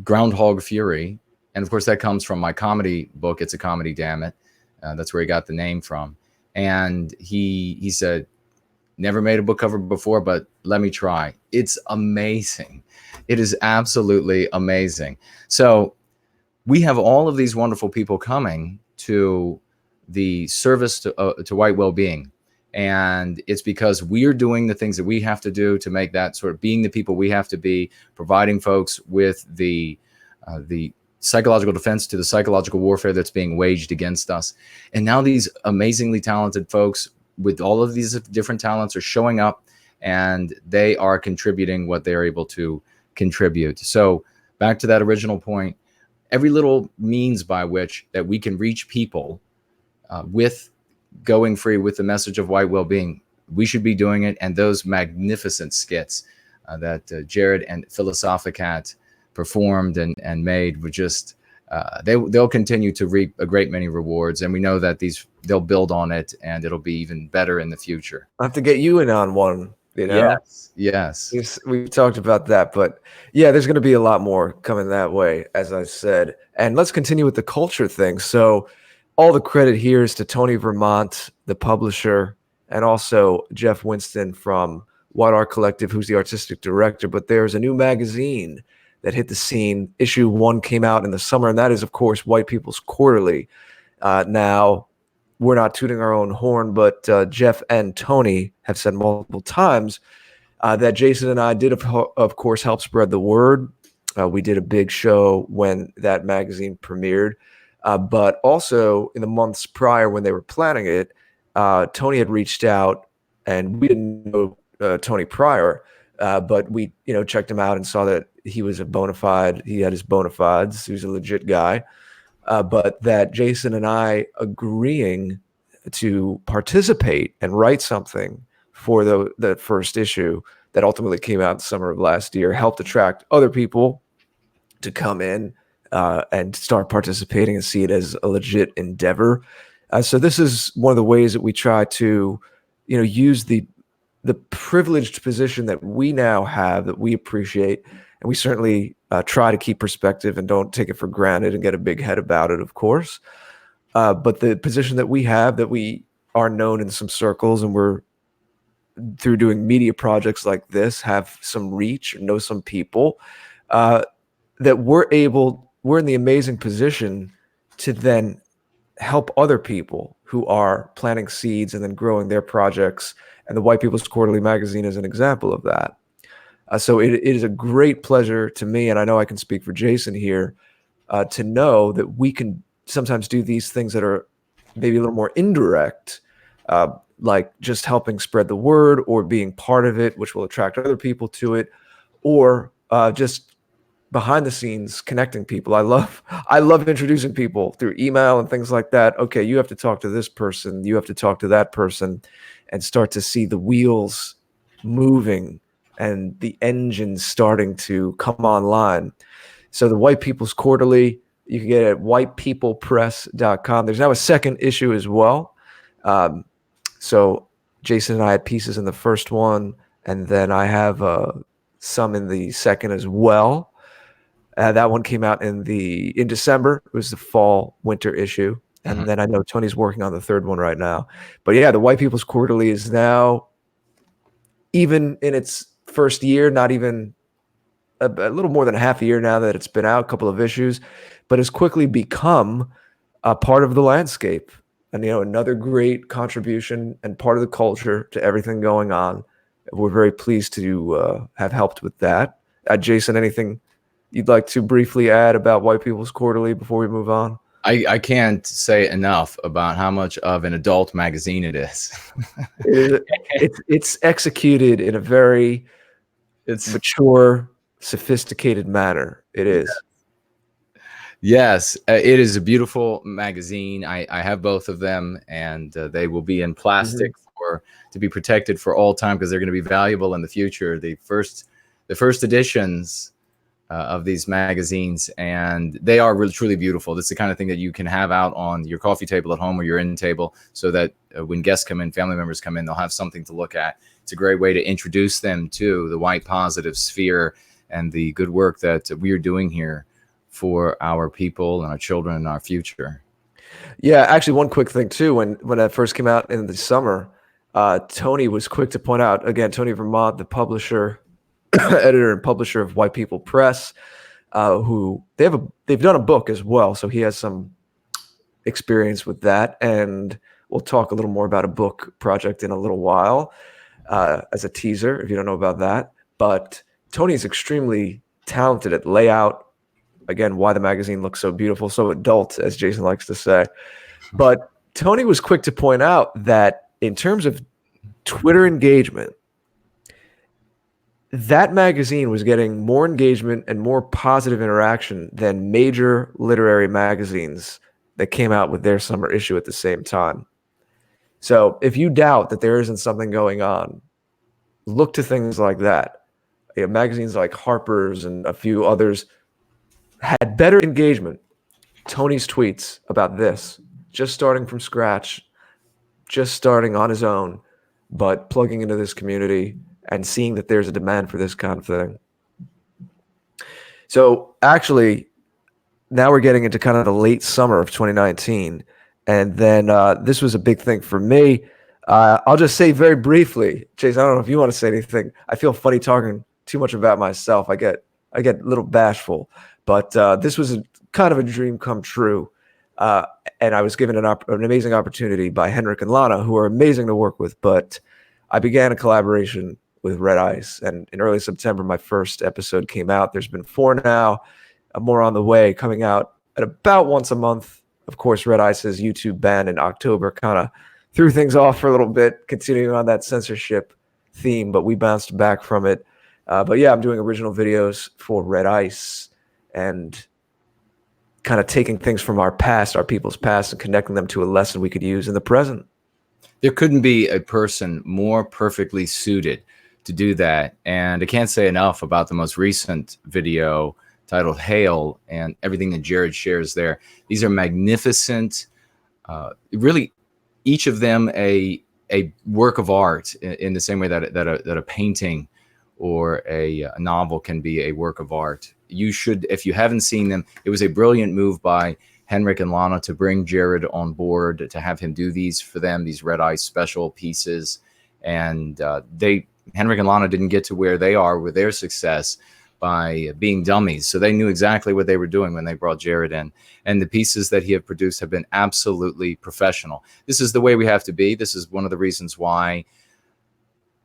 Groundhog Fury, and of course that comes from my comedy book, It's a Comedy, Damn It. That's where he got the name from. And he said, never made a book cover before, but let me try. It's amazing. It is absolutely amazing. So we have all of these wonderful people coming to the service to White Wellbeing. And it's because we are doing the things that we have to do to make that sort of being the people we have to be, providing folks with the psychological defense to the psychological warfare that's being waged against us. And now these amazingly talented folks with all of these different talents are showing up, and they are contributing what they're able to contribute. So back to that original point, every little means by which that we can reach people with Going Free, with the message of White Wellbeing, we should be doing it. And those magnificent skits that Jared and Philosophicat performed and made were just, they'll continue to reap a great many rewards. And we know that they'll build on it, and it'll be even better in the future. I have to get you in on one. You know? Yes. We've talked about that, but yeah, there's going to be a lot more coming that way, as I said. And let's continue with the culture thing. So all the credit here is to Tony Vermont, the publisher, and also Jeff Winston from White Art Collective, who's the artistic director. But there's a new magazine that hit the scene. Issue 1 came out in the summer, and that is, of course, White People's Quarterly. Now, we're not tooting our own horn, but Jeff and Tony have said multiple times that Jason and I did, of course, help spread the word. We did a big show when that magazine premiered. But also in the months prior when they were planning it, Tony had reached out, and we didn't know Tony prior, but we checked him out and saw that he was a bona fide. He had his bona fides. He was a legit guy. But that Jason and I agreeing to participate and write something for the first issue that ultimately came out in the summer of last year helped attract other people to come in and start participating and see it as a legit endeavor. So this is one of the ways that we try to, use the privileged position that we now have, that we appreciate, and we certainly try to keep perspective and don't take it for granted and get a big head about it, of course. But the position that we have, that we are known in some circles, and we're, through doing media projects like this, have some reach, know some people, that we're in the amazing position to then help other people who are planting seeds and then growing their projects. And the White People's Quarterly magazine is an example of that. So it is a great pleasure to me, and I know I can speak for Jason here, to know that we can sometimes do these things that are maybe a little more indirect, like just helping spread the word or being part of it, which will attract other people to it, or just behind the scenes connecting people. I love introducing people through email and things like that. Okay, you have to talk to this person, you have to talk to that person, and start to see the wheels moving and the engine starting to come online. So the White People's Quarterly, you can get it at whitepeoplepress.com. There's now a second issue as well. So Jason and I had pieces in the first one, and then I have some in the second as well. That one came out in December. It was the fall winter issue. And then I know Tony's working on the third one right now. But yeah, the White People's Quarterly is now, even in its first year, not even a little more than half a year now that it's been out, a couple of issues, but has quickly become a part of the landscape. And, another great contribution and part of the culture to everything going on. We're very pleased to have helped with that. Jason, anything you'd like to briefly add about White People's Quarterly before we move on? I can't say enough about how much of an adult magazine it is. It's executed in a very mature, sophisticated manner. It is. Yes, it is a beautiful magazine. I have both of them, and they will be in plastic to be protected for all time, because they're going to be valuable in the future. The first editions of these magazines, and they are really truly beautiful. This is the kind of thing that you can have out on your coffee table at home or your end table, so that when guests come in, family members come in, they'll have something to look at. It's a great way to introduce them to the white positive sphere and the good work that we are doing here for our people and our children and our future. Yeah, actually, one quick thing too. When that first came out in the summer, Tony was quick to point out, again, Tony Vermont, the publisher, editor and publisher of White People Press, who they've done a book as well, so he has some experience with that, and we'll talk a little more about a book project in a little while as a teaser, if you don't know about that. But Tony's extremely talented at layout. Again, why the magazine looks so beautiful, so adult, as Jason likes to say. But Tony was quick to point out that in terms of Twitter engagement, that magazine was getting more engagement and more positive interaction than major literary magazines that came out with their summer issue at the same time. So if you doubt that there isn't something going on, look to things like that. Magazines like Harper's and a few others had better engagement. Tony's tweets about this, just starting from scratch, just starting on his own, but plugging into this community and seeing that there's a demand for this kind of thing. So actually, now we're getting into kind of the late summer of 2019. And then this was a big thing for me. I'll just say very briefly, Jason, I don't know if you want to say anything. I feel funny talking too much about myself. I get a little bashful. But this was kind of a dream come true. And I was given an amazing opportunity by Henrik and Lana, who are amazing to work with. But I began a collaboration with Red Ice. And in early September, my first episode came out. There's been 4 now, more on the way, coming out at about once a month. Of course, Red Ice's YouTube ban in October kind of threw things off for a little bit, continuing on that censorship theme, but we bounced back from it. But yeah, I'm doing original videos for Red Ice and kind of taking things from our past, our people's past, and connecting them to a lesson we could use in the present. There couldn't be a person more perfectly suited to do that. And I can't say enough about the most recent video titled Hail and everything that Jared shares there. These are magnificent, really each of them a work of art in the same way that a painting or a novel can be a work of art. You should, if you haven't seen them, it was a brilliant move by Henrik and Lana to bring Jared on board, to have him do these for them, these Red Ice special pieces. And Henrik and Lana didn't get to where they are with their success by being dummies. So they knew exactly what they were doing when they brought Jared in. And the pieces that he have produced have been absolutely professional. This is the way we have to be. This is one of the reasons why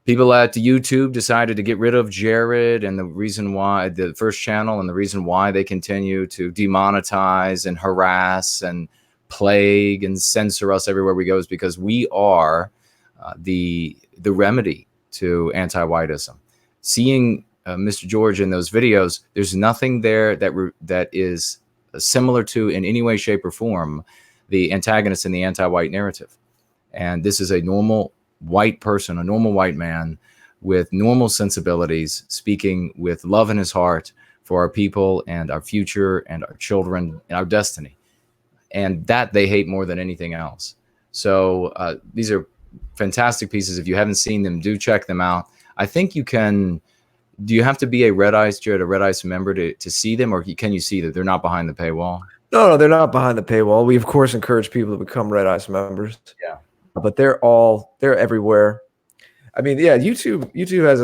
people at YouTube decided to get rid of Jared, and the reason why the first channel, and the reason why they continue to demonetize and harass and plague and censor us everywhere we go is because we are the remedy to anti-whiteism. Seeing Mr. George in those videos, there's nothing there that is similar to, in any way, shape, or form, the antagonist in the anti-white narrative. And this is a normal white person, a normal white man with normal sensibilities, speaking with love in his heart for our people and our future and our children and our destiny. And that they hate more than anything else. So these are fantastic pieces. If you haven't seen them, do check them out. I think you can. Do you have to be a Red Ice, Jared, a Red Ice member to see them, or can you see that they're not behind the paywall? No, they're not behind the paywall. We of course encourage people to become Red Ice members. Yeah, but they're everywhere. I mean, yeah, YouTube has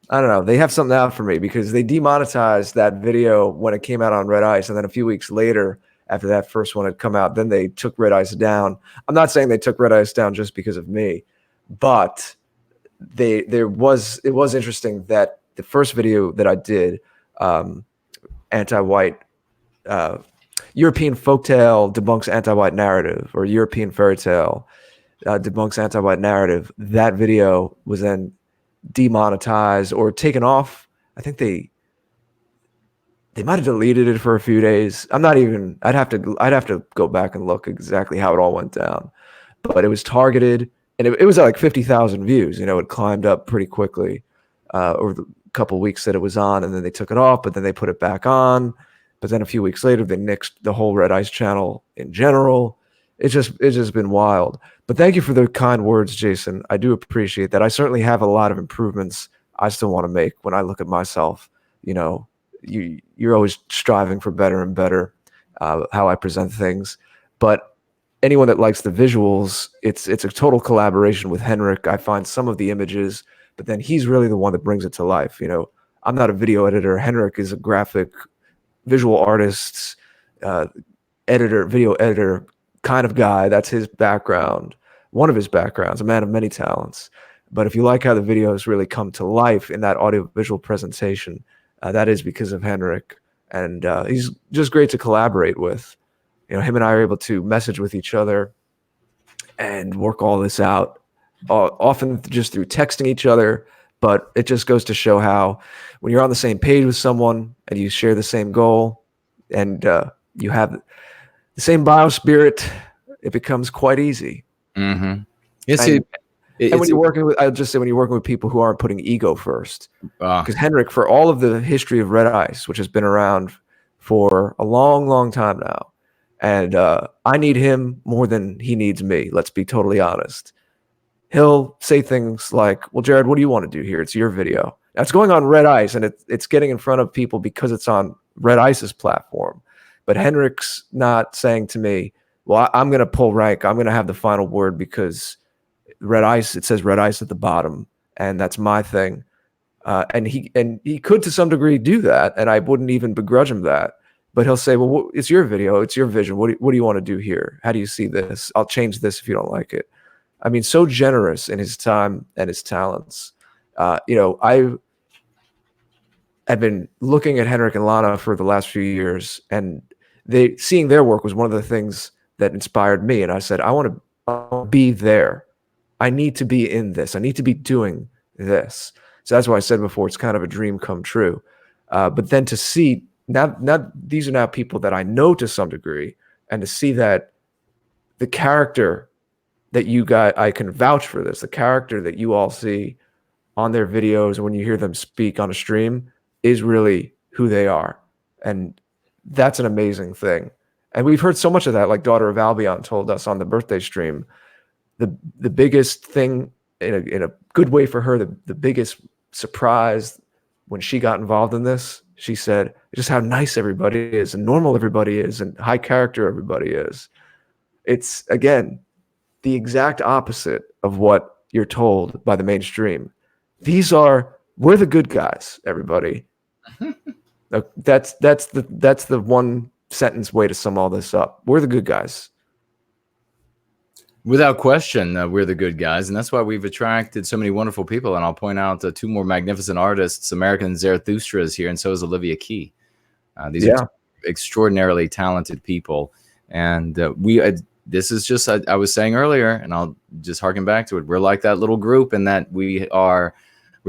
I don't know, they have something out for me because they demonetized that video when it came out on Red Ice, and then a few weeks later, after that first one had come out, then they took Red Ice down. I'm not saying they took Red Ice down just because of me, but it was interesting that the first video that I did, anti-white European folktale debunks anti-white narrative, or European fairy tale debunks anti-white narrative, that video was then demonetized or taken off. I think they might have deleted it for a few days. I'd have to go back and look exactly how it all went down. But it was targeted, and it was at like 50,000 views. You know, it climbed up pretty quickly over the couple weeks that it was on, and then they took it off, but then they put it back on. But then a few weeks later, they nixed the whole Red Ice channel in general. It's just been wild. But thank you for the kind words, Jason. I do appreciate that. I certainly have a lot of improvements I still want to make when I look at myself. You know, you're always striving for better and better, how I present things. But anyone that likes the visuals, it's a total collaboration with Henrik. I find some of the images, but then he's really the one that brings it to life. You know, I'm not a video editor. Henrik is a graphic visual artist, video editor kind of guy. That's his background, one of his backgrounds, a man of many talents. But if you like how the videos really come to life in that audio-visual presentation, that is because of Henrik. And he's just great to collaborate with. You know, him and I are able to message with each other and work all this out, often just through texting each other. But it just goes to show how when you're on the same page with someone and you share the same goal and you have the same biospirit, it becomes quite easy. Mm-hmm. And when you're working with, I'll just say, when you're working with people who aren't putting ego first, because Henrik, for all of the history of Red Ice, which has been around for a long, long time now, and I need him more than he needs me. Let's be totally honest. He'll say things like, well, Jared, what do you want to do here? It's your video. Now, it's going on Red Ice, and it's getting in front of people because it's on Red Ice's platform. But Henrik's not saying to me, well, I'm going to pull rank. I'm going to have the final word because Red Ice, it says Red Ice at the bottom, and that's my thing. And he could to some degree do that, and I wouldn't even begrudge him that. But he'll say, well, it's your video. It's your vision. What do you want to do here? How do you see this? I'll change this if you don't like it. I mean, so generous in his time and his talents. You know, I've been looking at Henrik and Lana for the last few years, and seeing their work was one of the things that inspired me. And I said, I want to be there. I need to be in this. I need to be doing this. So that's why I said before, it's kind of a dream come true. But then to see now these are now people that I know to some degree, and to see that the character that you got, I can vouch for this, the character that you all see on their videos and when you hear them speak on a stream is really who they are. And that's an amazing thing. And we've heard so much of that, like Daughter of Albion told us on the birthday stream. The biggest thing, in a good way for her, the biggest surprise when she got involved in this, she said, just how nice everybody is and normal everybody is and high character everybody is. It's, again, the exact opposite of what you're told by the mainstream. We're the good guys, everybody. That's the one sentence way to sum all this up. We're the good guys. Without question, we're the good guys, and that's why we've attracted so many wonderful people. And I'll point out two more magnificent artists. American Zarathustra is here, and so is Olivia Key. These are extraordinarily talented people, and this is just I was saying earlier, and I'll just harken back to it. We're like that little group, and that we're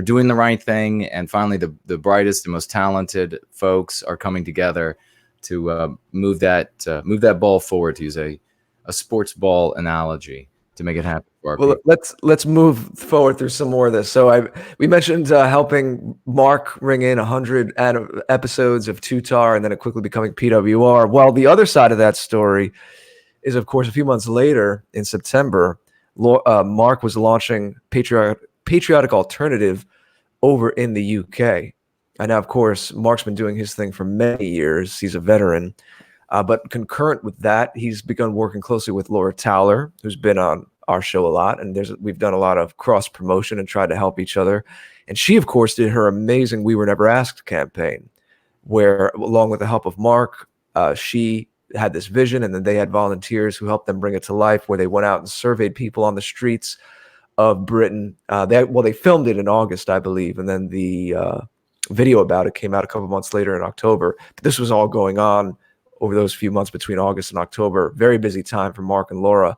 doing the right thing, and finally the brightest and most talented folks are coming together to move that ball forward, to use a sports ball analogy, to make it happen for our people. Let's move forward through some more of this. So we mentioned helping Mark ring in 100 episodes of Tutar, and then it quickly becoming PWR. Well, the other side of that story is, of course, a few months later in September, Mark was launching Patriotic Alternative over in the UK. And now, of course, Mark's been doing his thing for many years. He's a veteran. But concurrent with that, he's begun working closely with Laura Towler, who's been on our show a lot. And we've done a lot of cross promotion and tried to help each other. And she, of course, did her amazing We Were Never Asked campaign, where, along with the help of Mark, she had this vision, and then they had volunteers who helped them bring it to life, where they went out and surveyed people on the streets of Britain. They filmed it in August, I believe, and then the video about it came out a couple months later in October. But this was all going on over those few months between August and October. Very busy time for Mark and Laura.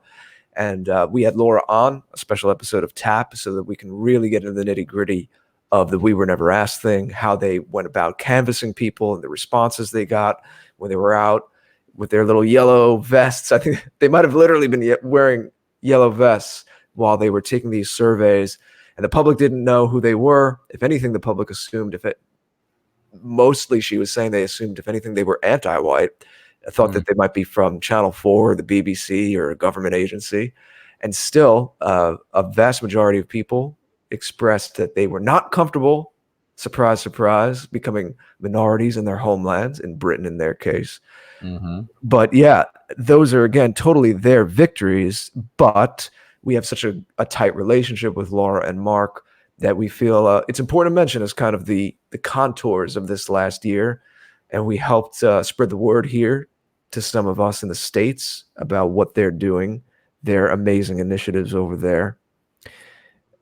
And we had Laura on a special episode of TAP so that we can really get into the nitty gritty of the We Were Never Asked thing, how they went about canvassing people and the responses they got when they were out with their little yellow vests. I think they might have literally been wearing yellow vests while they were taking these surveys. And the public didn't know who they were. If anything, the public assumed mostly she was saying they assumed, if anything, they were anti-white. I thought that they might be from Channel 4 or the BBC or a government agency. And still, a vast majority of people expressed that they were not comfortable, surprise, surprise, becoming minorities in their homelands, in Britain in their case. Mm-hmm. But yeah, those are, again, totally their victories. But we have such a tight relationship with Laura and Mark that we feel it's important to mention as kind of the contours of this last year. And we helped spread the word here to some of us in the States about what they're doing, their amazing initiatives over there.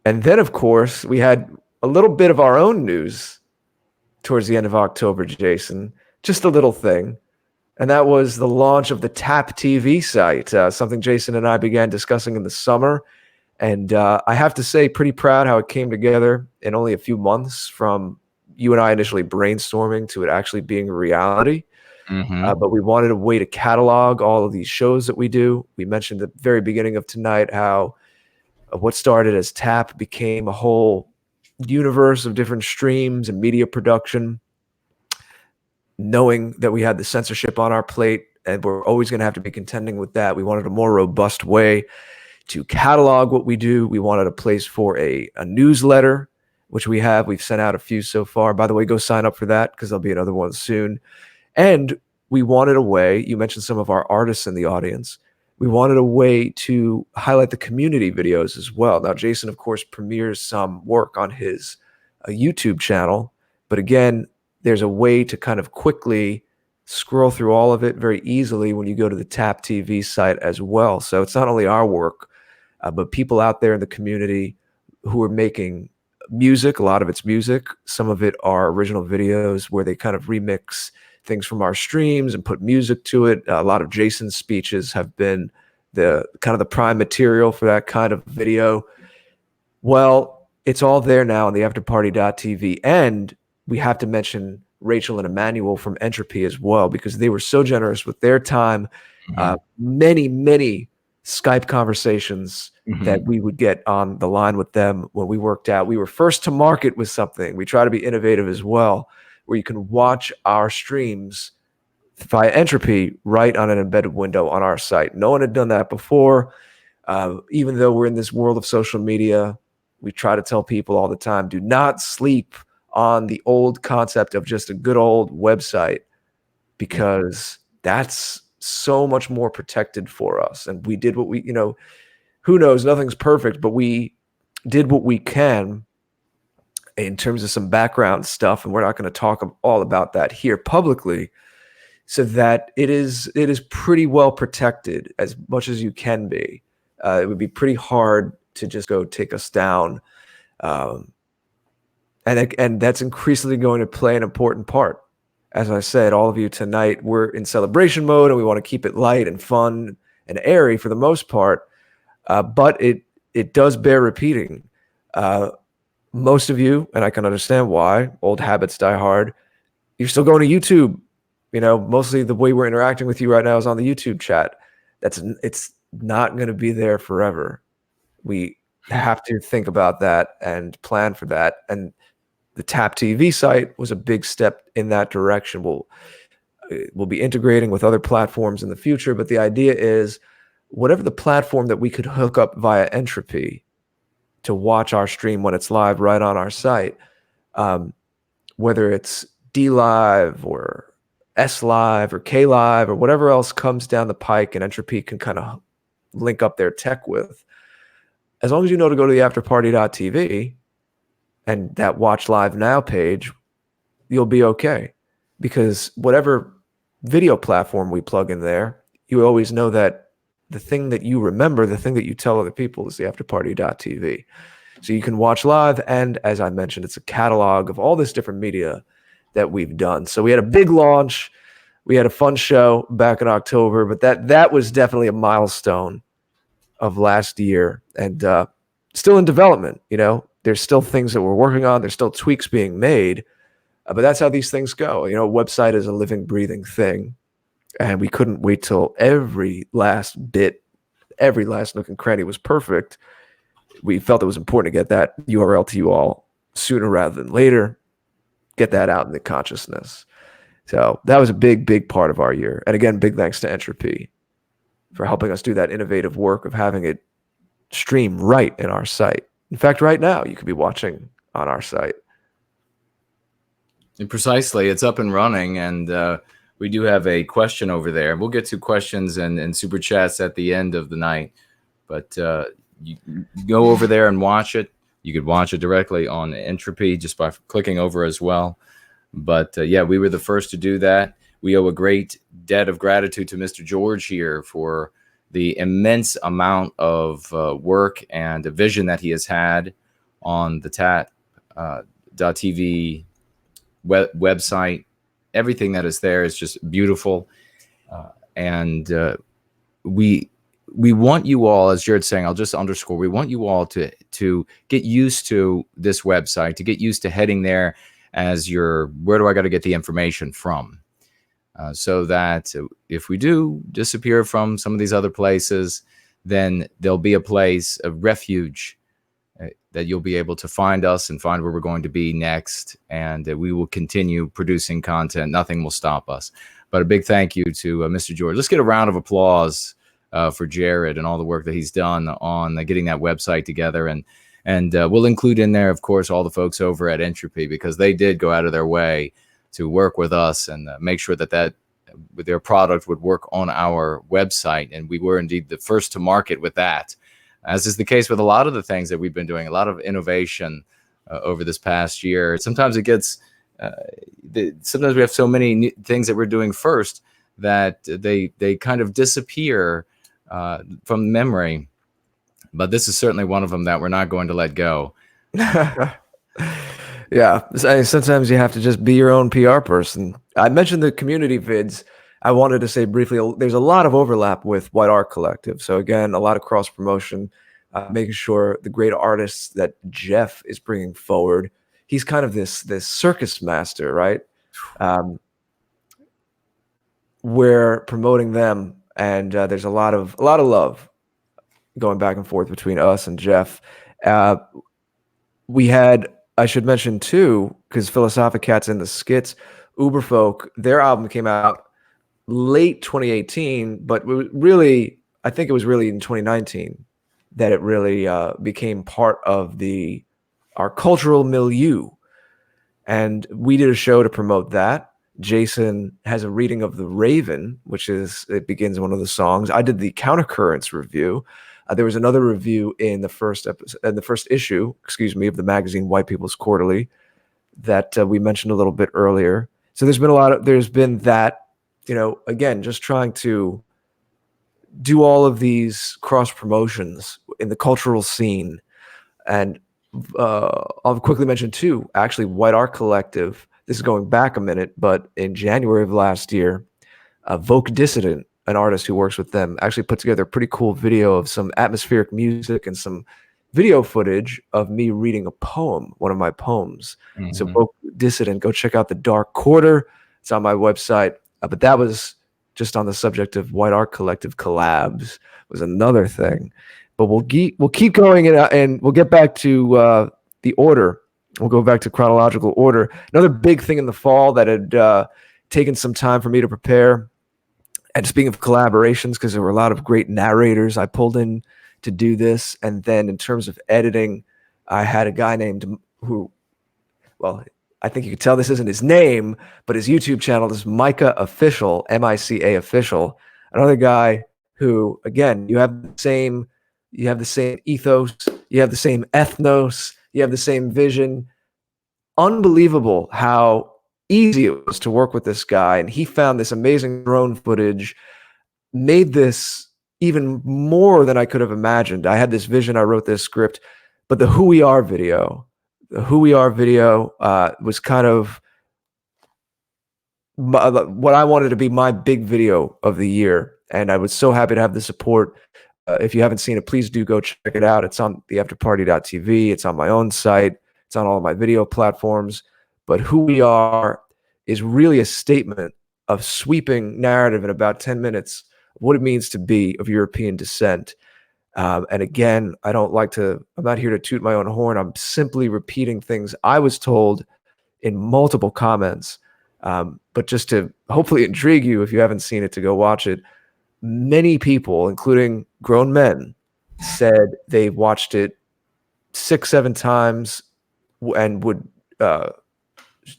And then, of course, we had a little bit of our own news towards the end of October, Jason, just a little thing. And that was the launch of the TAP TV site, something Jason and I began discussing in the summer. And I have to say, pretty proud how it came together in only a few months, from you and I initially brainstorming to it actually being a reality. Mm-hmm. But we wanted a way to catalog all of these shows that we do. We mentioned at the very beginning of tonight how what started as TAP became a whole universe of different streams and media production, knowing that we had the censorship on our plate and we're always going to have to be contending with that. We wanted a more robust way to catalog what we do. We wanted a place for a newsletter, which we have. We've sent out a few so far. By the way, go sign up for that because there'll be another one soon. And we wanted a way, you mentioned some of our artists in the audience, we wanted a way to highlight the community videos as well. Now, Jason, of course, premieres some work on his YouTube channel. But again, there's a way to kind of quickly scroll through all of it very easily when you go to the TAP TV site as well. So it's not only our work, but people out there in the community who are making music. A lot of it's music. Some of it are original videos where they kind of remix things from our streams and put music to it. A lot of Jason's speeches have been the kind of the prime material for that kind of video. Well, it's all there now on the afterparty.tv. And we have to mention Rachel and Emmanuel from Entropy as well, because they were so generous with their time. Mm-hmm. Many Skype conversations that we would get on the line with them when we worked out. We were first to market with something. We try to be innovative as well, where you can watch our streams via Entropy right on an embedded window on our site. No one had done that before. Even though we're in this world of social media, we try to tell people all the time, do not sleep on the old concept of just a good old website, because that's so much more protected for us. And we did what we, who knows, nothing's perfect, but we did what we can in terms of some background stuff, and we're not going to talk all about that here publicly, so that it is pretty well protected as much as you can be. It would be pretty hard to just go take us down. And that's increasingly going to play an important part. As I said, all of you tonight, we're in celebration mode, and we want to keep it light and fun and airy for the most part. But it does bear repeating. Most of you, and I can understand why, old habits die hard. You're still going to YouTube. Mostly the way we're interacting with you right now is on the YouTube chat. It's not going to be there forever. We have to think about that and plan for that. And the Tap TV site was a big step in that direction. We'll be integrating with other platforms in the future, but the idea is whatever the platform that we could hook up via Entropy to watch our stream when it's live right on our site, whether it's D Live or S Live or K Live or whatever else comes down the pike and Entropy can kind of link up their tech with, as long as you know to go to the afterparty.tv and that watch live now page, you'll be okay. Because whatever video platform we plug in there, you always know that the thing that you remember, the thing that you tell other people is the afterparty.tv. So you can watch live. And as I mentioned, it's a catalog of all this different media that we've done. So we had a big launch. We had a fun show back in October, but that was definitely a milestone of last year, and still in development. There's still things that we're working on. There's still tweaks being made, but that's how these things go. Website is a living, breathing thing, and we couldn't wait till every last bit, every last nook and cranny was perfect. We felt it was important to get that URL to you all sooner rather than later, get that out in the consciousness. So that was a big, big part of our year. And again, big thanks to Entropy for helping us do that innovative work of having it stream right in our site. In fact, right now, you could be watching on our site. And precisely. It's up and running, and we do have a question over there. We'll get to questions and super chats at the end of the night, but you go over there and watch it. You could watch it directly on Entropy just by clicking over as well. But yeah, we were the first to do that. We owe a great debt of gratitude to Mr. George here for the immense amount of work and vision that he has had on the TAT.TV website. Everything that is there is just beautiful. And we want you all, as Jared's saying, I'll just underscore, we want you all to get used to this website, to get used to heading there as where do I got to get the information from? So that if we do disappear from some of these other places, then there'll be a place, a refuge, that you'll be able to find us and find where we're going to be next. And we will continue producing content. Nothing will stop us. But a big thank you to Mr. George. Let's get a round of applause for Jared and all the work that he's done on getting that website together. And we'll include in there, of course, all the folks over at Entropy, because they did go out of their way to work with us and make sure that their product would work on our website. And we were indeed the first to market with that, as is the case with a lot of the things that we've been doing, a lot of innovation over this past year. Sometimes it gets, sometimes we have so many new things that we're doing first that they kind of disappear from memory. But this is certainly one of them that we're not going to let go. Yeah, sometimes you have to just be your own PR person. I mentioned the community vids. I wanted to say briefly, there's a lot of overlap with White Art Collective. So again, a lot of cross promotion, making sure the great artists that Jeff is bringing forward. He's kind of this circus master, right? We're promoting them, and there's a lot of love going back and forth between us and Jeff. We had, I should mention too, because Philosophicat's in the skits, Uberfolk, their album came out late 2018, but really, I think it was really in 2019 that it really became part of our cultural milieu. And we did a show to promote that. Jason has a reading of The Raven, it begins one of the songs. I did the Countercurrents review. There was another review in the first issue, of the magazine White People's Quarterly that we mentioned a little bit earlier. So there's been that, again, just trying to do all of these cross promotions in the cultural scene. And I'll quickly mention too, actually, White Art Collective. This is going back a minute, but in January of last year, Vogue Dissident, an artist who works with them, actually put together a pretty cool video of some atmospheric music and some video footage of me reading a poem, one of my poems. Mm-hmm. So Vogue Dissident, go check out The Dark Quarter. It's on my website. But that was just on the subject of White Art Collective collabs, was another thing. But we'll keep going, and we'll get back to the order. We'll go back to chronological order. Another big thing in the fall that had taken some time for me to prepare. And speaking of collaborations, because there were a lot of great narrators I pulled in to do this. And then in terms of editing, I had a guy named I think you could tell this isn't his name, but his YouTube channel is Micah Official, M-I-C-A Official. Another guy who, again, you have the same ethos, you have the same ethnos, you have the same vision. Unbelievable how easy it was to work with this guy. And he found this amazing drone footage, made this even more than I could have imagined. I had this vision, I wrote this script, but the Who We Are video was kind of what I wanted to be my big video of the year. And I was so happy to have the support. If you haven't seen it, please do go check it out. It's on theafterparty.tv. It's on my own site. It's on all of my video platforms. But Who We Are is really a statement of sweeping narrative in about 10 minutes of what it means to be of European descent. And again, I'm not here to toot my own horn. I'm simply repeating things I was told in multiple comments. But just to hopefully intrigue you, if you haven't seen it, to go watch it. Many people, including grown men, said they watched it 6-7 times and would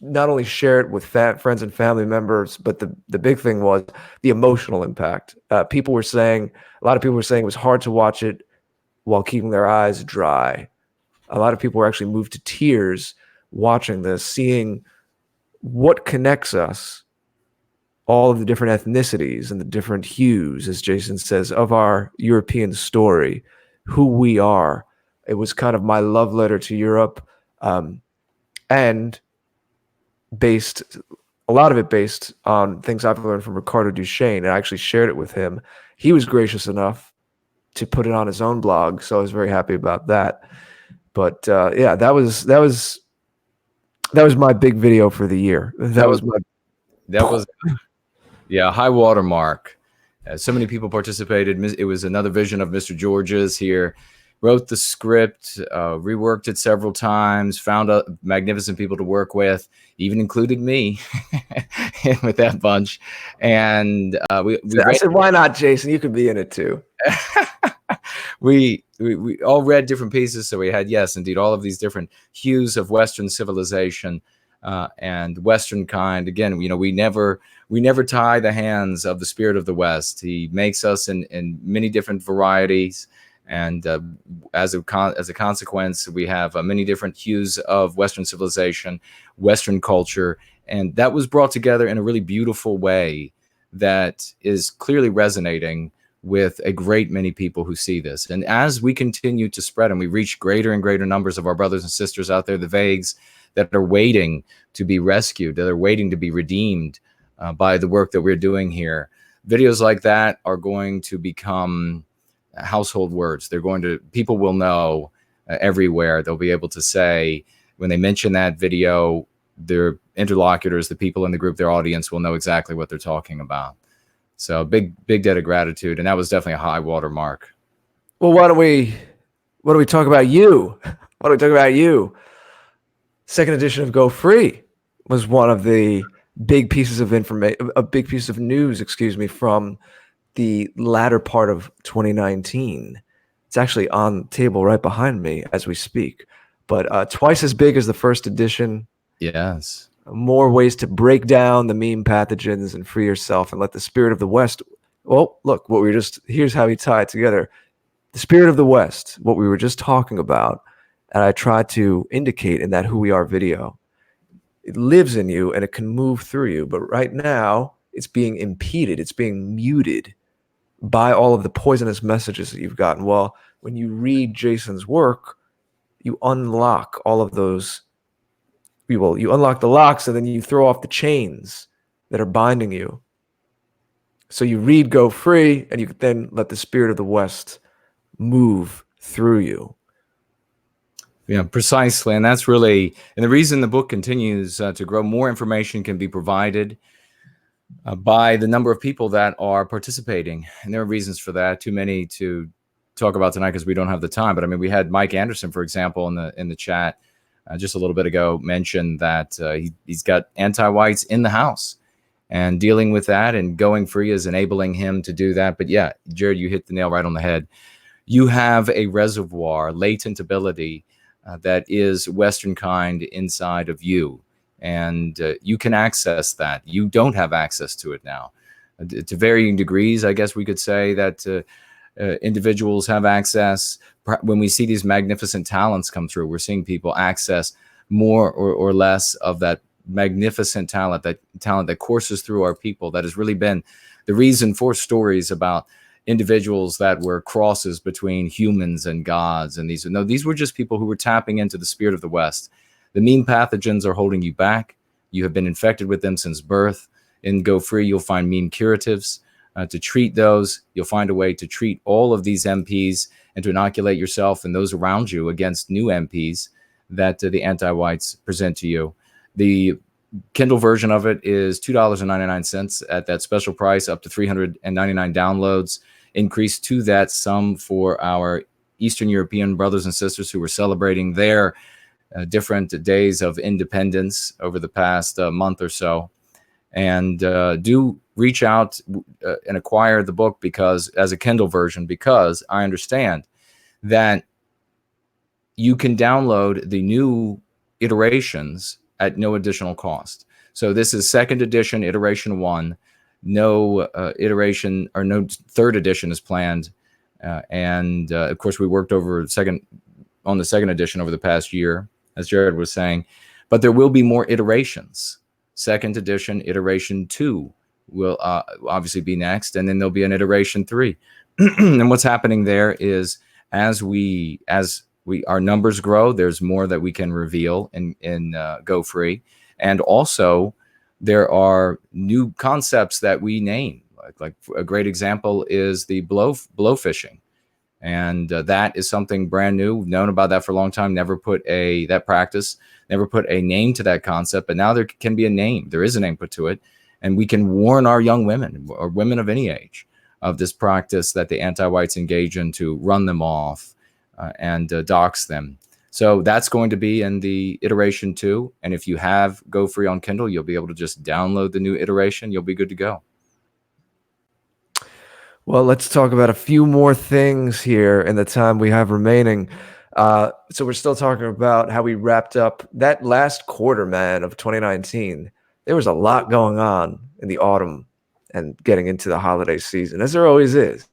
not only share it with friends and family members, but the big thing was the emotional impact. A lot of people were saying it was hard to watch it while keeping their eyes dry. A lot of people were actually moved to tears watching this, seeing what connects us, all of the different ethnicities and the different hues, as Jason says, of our European story, who we are. It was kind of my love letter to Europe, and a lot of it based on things I've learned from Ricardo Duchesne. I actually shared it with him. He was gracious enough to put it on his own blog, so I was very happy about that. But that was my big video for the year. That was high water mark. So many people participated. It was another vision of Mr. George's here. Wrote the script, reworked it several times, found magnificent people to work with, even included me with that bunch. And I said, why not, Jason? You could be in it too. we all read different pieces. So we had, yes, indeed, all of these different hues of Western civilization and Western kind. Again, we never tie the hands of the spirit of the West. He makes us in many different varieties. And as a consequence, we have many different hues of Western civilization, Western culture, and that was brought together in a really beautiful way that is clearly resonating with a great many people who see this. And as we continue to spread and we reach greater and greater numbers of our brothers and sisters out there, the Vagues, that are waiting to be rescued, that are waiting to be redeemed by the work that we're doing here, videos like that are going to become household words. People will know everywhere. They'll be able to say, when they mention that video, their interlocutors, the people in the group, their audience will know exactly what they're talking about. So big debt of gratitude. And that was definitely a high water mark. Well, why don't we talk about you? Why don't we talk about you? Second edition of Go Free was one of the big pieces of news, from the latter part of 2019. It's actually on the table right behind me as we speak, but twice as big as the first edition. Yes. More ways to break down the meme pathogens and free yourself and let the spirit of the West. Well, look, here's how we tie it together. The spirit of the West, what we were just talking about, and I tried to indicate in that Who We Are video, it lives in you and it can move through you. But right now, it's being impeded, it's being muted by all of the poisonous messages that you've gotten. Well, when you read Jason's work, you unlock all of those. You unlock the locks, and then you throw off the chains that are binding you. So you read Go Free, and you then let the spirit of the West move through you. Yeah, precisely. And that's really, and the reason the book continues to grow, more information can be provided by the number of people that are participating. And there are reasons for that, too many to talk about tonight because we don't have the time. But I mean, we had Mike Anderson, for example, in the chat just a little bit ago, mentioned that he's got anti-whites in the house, and dealing with that and going free is enabling him to do that. But yeah, Jared, you hit the nail right on the head. You have a reservoir, latent ability that is Western kind inside of you. And you can access that. You don't have access to it now. To varying degrees, I guess we could say that individuals have access. When we see these magnificent talents come through, we're seeing people access more or less of that magnificent talent that courses through our people. That has really been the reason for stories about individuals that were crosses between humans and gods. And these were just people who were tapping into the spirit of the West. The mean pathogens are holding you back. You have been infected with them since birth. In Go Free, you'll find mean curatives to treat those. You'll find a way to treat all of these MPs and to inoculate yourself and those around you against new MPs that the anti-whites present to you. The Kindle version of it is $2.99 at that special price, up to 399 downloads. Increase to that sum for our Eastern European brothers and sisters who were celebrating their different days of independence over the past month or so. And do reach out and acquire the book as a Kindle version, because I understand that you can download the new iterations at no additional cost. So this is second edition, iteration 1. No iteration or no third edition is planned. And of course, we worked on the second edition over the past year, as Jared was saying, but there will be more iterations. Second edition, iteration 2 will obviously be next, and then there'll be an iteration 3. And what's happening there is as our numbers grow, there's more that we can reveal in Go Free, and also there are new concepts that we name. Like a great example is the blow fishing. And that is something brand new. We've known about that for a long time. Never put a name to that concept, but now there can be a name. There is a name put to it, and we can warn our young women or women of any age of this practice that the anti-whites engage in to run them off and dox them. So that's going to be in the iteration 2. And if you have Go Free on Kindle, you'll be able to just download the new iteration. You'll be good to go. Well, let's talk about a few more things here in the time we have remaining. So we're still talking about how we wrapped up that last quarter, man, of 2019. There was a lot going on in the autumn and getting into the holiday season, as there always is.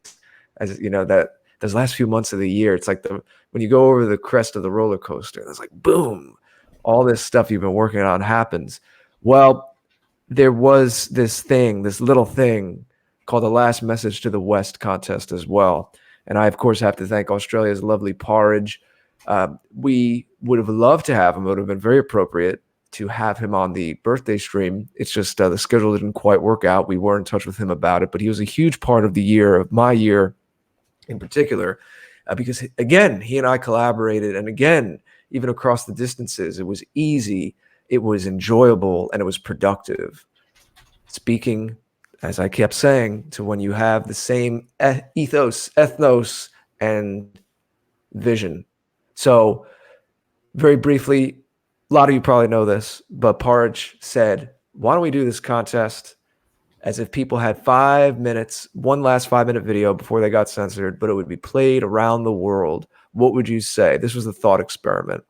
As you know, that those last few months of the year, it's like when you go over the crest of the roller coaster, it's like, boom, all this stuff you've been working on happens. Well, there was this little thing called the Last Message to the West contest as well. And I, of course, have to thank Australia's lovely Porridge. We would have loved to have him. It would have been very appropriate to have him on the birthday stream. It's just the schedule didn't quite work out. We were in touch with him about it, but he was a huge part of my year in particular, because, again, he and I collaborated. And again, even across the distances, it was easy, it was enjoyable, and it was productive. Speaking, as I kept saying, to when you have the same ethnos, and vision. So very briefly, a lot of you probably know this, but Porridge said, why don't we do this contest as if people had 5 minutes, one last 5-minute video before they got censored, but it would be played around the world. What would you say? This was the thought experiment.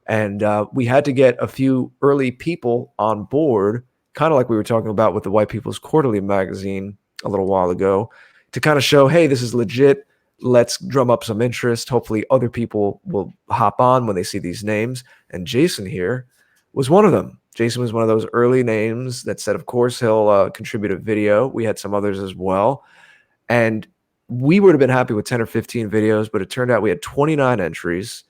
And we had to get a few early people on board, kind of like we were talking about with the White People's Quarterly magazine a little while ago, to kind of show, hey, this is legit. let's drum up some interest. Hopefully other people will hop on when they see these names. And Jason here was one of them. Jason was one of those early names that said, of course, he'll contribute a video. We had some others as well. And we would have been happy with 10 or 15 videos, but it turned out we had 29 entries.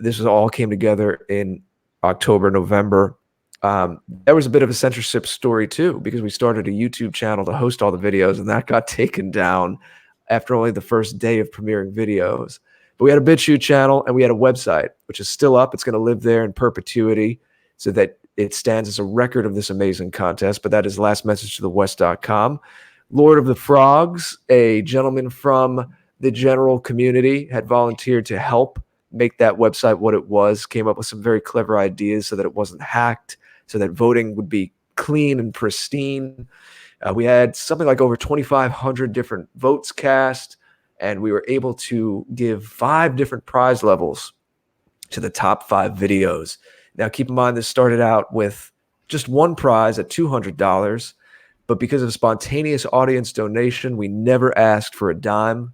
This all came together in October, November. There was a bit of a censorship story too, because we started a YouTube channel to host all the videos, and that got taken down after only the first day of premiering videos. But we had a BitChute channel and we had a website, which is still up. It's going to live there in perpetuity so that it stands as a record of this amazing contest. But that is lastmessagetothewest.com. Lord of the Frogs, a gentleman from the general community, had volunteered to help make that website what it was, came up with some very clever ideas so that it wasn't hacked, so that voting would be clean and pristine. We had something like over 2,500 different votes cast, and we were able to give 5 different prize levels to the top 5 videos. Now, keep in mind, this started out with just one prize at $200, but because of spontaneous audience donation, we never asked for a dime,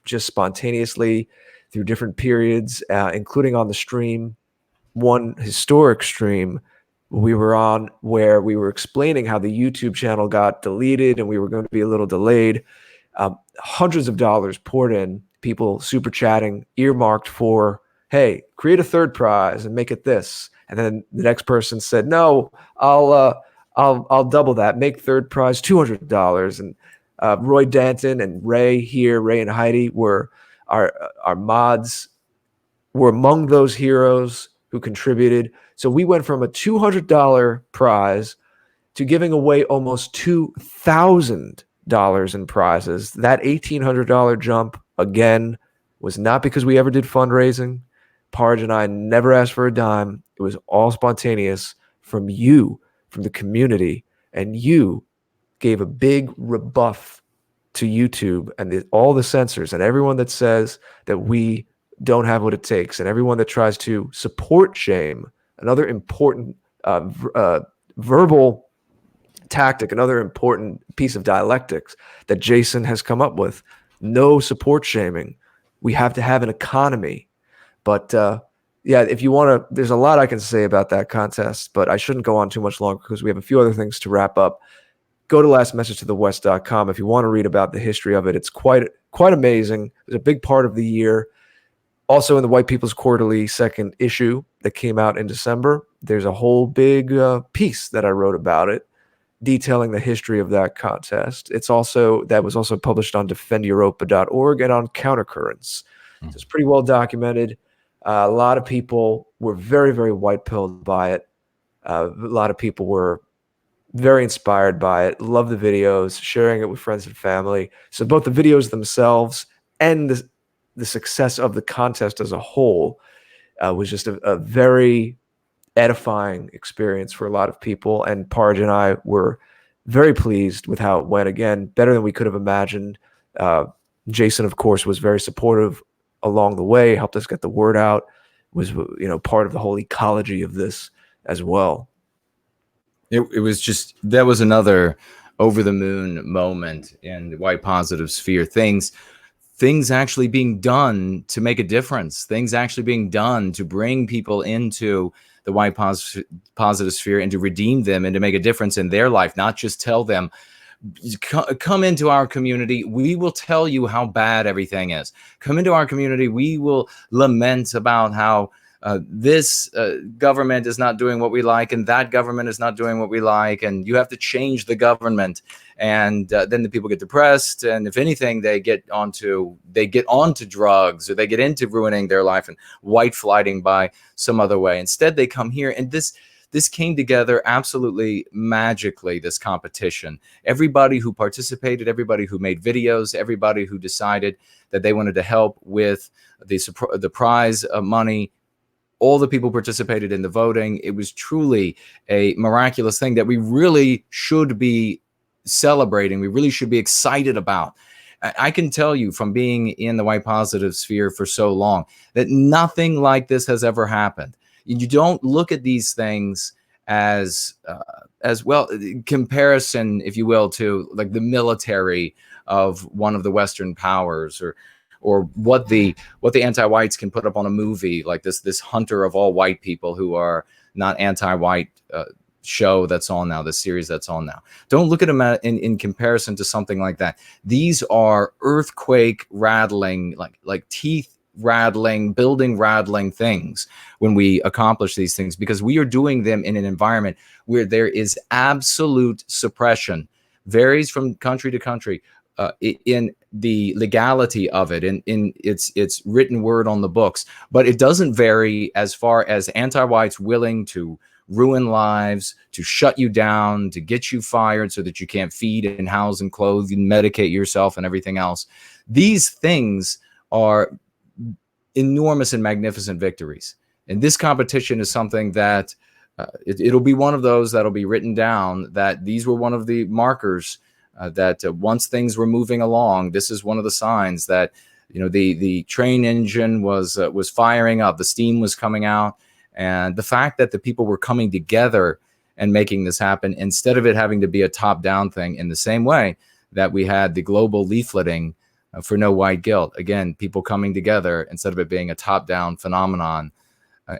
just spontaneously through different periods, including on the stream. One historic stream we were on where we were explaining how the YouTube channel got deleted and we were going to be a little delayed. Hundreds of dollars poured in, people super chatting, earmarked for, hey, create a third prize and make it this. And then the next person said, no, I'll double that, make third prize $200. And Roy Danton and Ray and Heidi were our mods, were among those heroes who contributed. So we went from a $200 prize to giving away almost $2,000 in prizes. That $1,800 jump, again, was not because we ever did fundraising. Parge and I never asked for a dime. It was all spontaneous from you, from the community, and you gave a big rebuff to YouTube and all the censors and everyone that says that we don't have what it takes, and everyone that tries to support shame, another important verbal tactic, another important piece of dialectics that Jason has come up with. No support shaming. We have to have an economy. But yeah, if you want to, there's a lot I can say about that contest, but I shouldn't go on too much longer because we have a few other things to wrap up. Go to lastmessagetothewest.com if you want to read about the history of it. It's quite amazing. It's a big part of the year. Also, in the White People's Quarterly second issue that came out in December, there's a whole big piece that I wrote about it, detailing the history of that contest. That was also published on defendeuropa.org and on Countercurrents. So it's pretty well documented. A lot of people were very, very white-pilled by it. A lot of people were very inspired by it, love the videos, sharing it with friends and family. So both the videos themselves and the success of the contest as a whole was just a very edifying experience for a lot of people. And Parge and I were very pleased with how it went. Again, better than we could have imagined. Jason, of course, was very supportive along the way, helped us get the word out, was part of the whole ecology of this as well. It was just, that was another over the moon moment in the white positive sphere. Things actually being done to make a difference. Things actually being done to bring people into the white positive sphere and to redeem them and to make a difference in their life, not just tell them, come into our community. We will tell you how bad everything is. Come into our community. We will lament about how this government is not doing what we like, and that government is not doing what we like, and you have to change the government. And then the people get depressed, and if anything, they get onto drugs, or they get into ruining their life and white flighting by some other way. Instead, they come here, and this came together absolutely magically, this competition. Everybody who participated, everybody who made videos, everybody who decided that they wanted to help with the prize money, all the people participated in the voting. It was truly a miraculous thing that we really should be celebrating. We really should be excited about. I can tell you from being in the white positive sphere for so long that nothing like this has ever happened. You don't look at these things as well, comparison, if you will, to like the military of one of the Western powers, or what the anti-whites can put up on a movie like this hunter of all white people who are not anti-white show that's on now, the series that's on now. Don't look at them in comparison to something like that. These are earthquake rattling, like teeth rattling, building rattling things when we accomplish these things, because we are doing them in an environment where there is absolute suppression, varies from country to country, in the legality of it, in its written word on the books, but it doesn't vary as far as anti-whites willing to ruin lives, to shut you down, to get you fired so that you can't feed and house and clothe and medicate yourself and everything else. These things are enormous and magnificent victories. And this competition is something that it'll be one of those that'll be written down, that these were one of the markers that once things were moving along, this is one of the signs that, you know, the train engine was firing up, the steam was coming out. And the fact that the people were coming together and making this happen, instead of it having to be a top-down thing, in the same way that we had the global leafleting for no white guilt. Again, people coming together instead of it being a top-down phenomenon,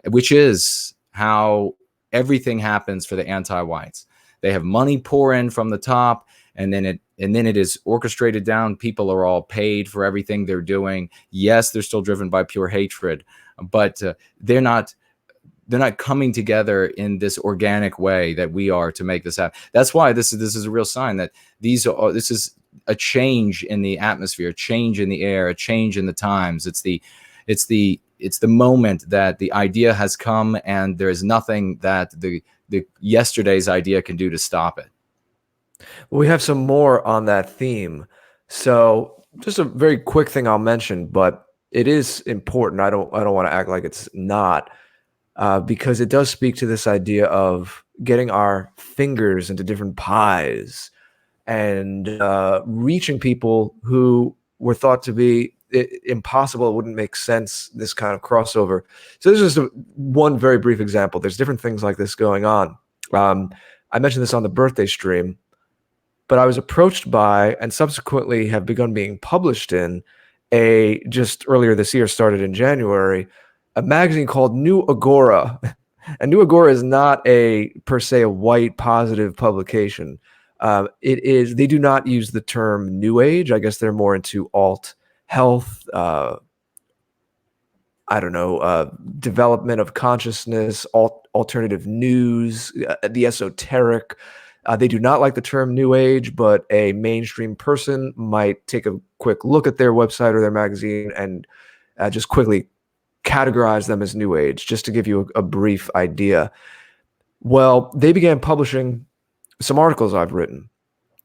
which is how everything happens for the anti-whites. They have money pour in from the top, and then it is orchestrated down. People are all paid for everything they're doing. Yes, they're still driven by pure hatred, but they're not coming together in this organic way that we are to make this happen. That's why this is a real sign that this is a change in the atmosphere, a change in the air, a change in the times. It's the moment that the idea has come, and there is nothing that the yesterday's idea can do to stop it. Well, we have some more on that theme. So just a very quick thing I'll mention, but it is important. I don't want to act like it's not. Because it does speak to this idea of getting our fingers into different pies and reaching people who were thought to be impossible. It wouldn't make sense, this kind of crossover. So this is just one very brief example. There's different things like this going on. I mentioned this on the birthday stream, but I was approached by, and subsequently have begun being published in, just earlier this year, started in January, a magazine called New Agora. And New Agora is not per se a white positive publication. They do not use the term New Age. I guess they're more into alt health, development of consciousness, alternative news, the esoteric. They do not like the term New Age, but a mainstream person might take a quick look at their website or their magazine and just quickly categorize them as New Age, just to give you a brief idea. Well, they began publishing some articles I've written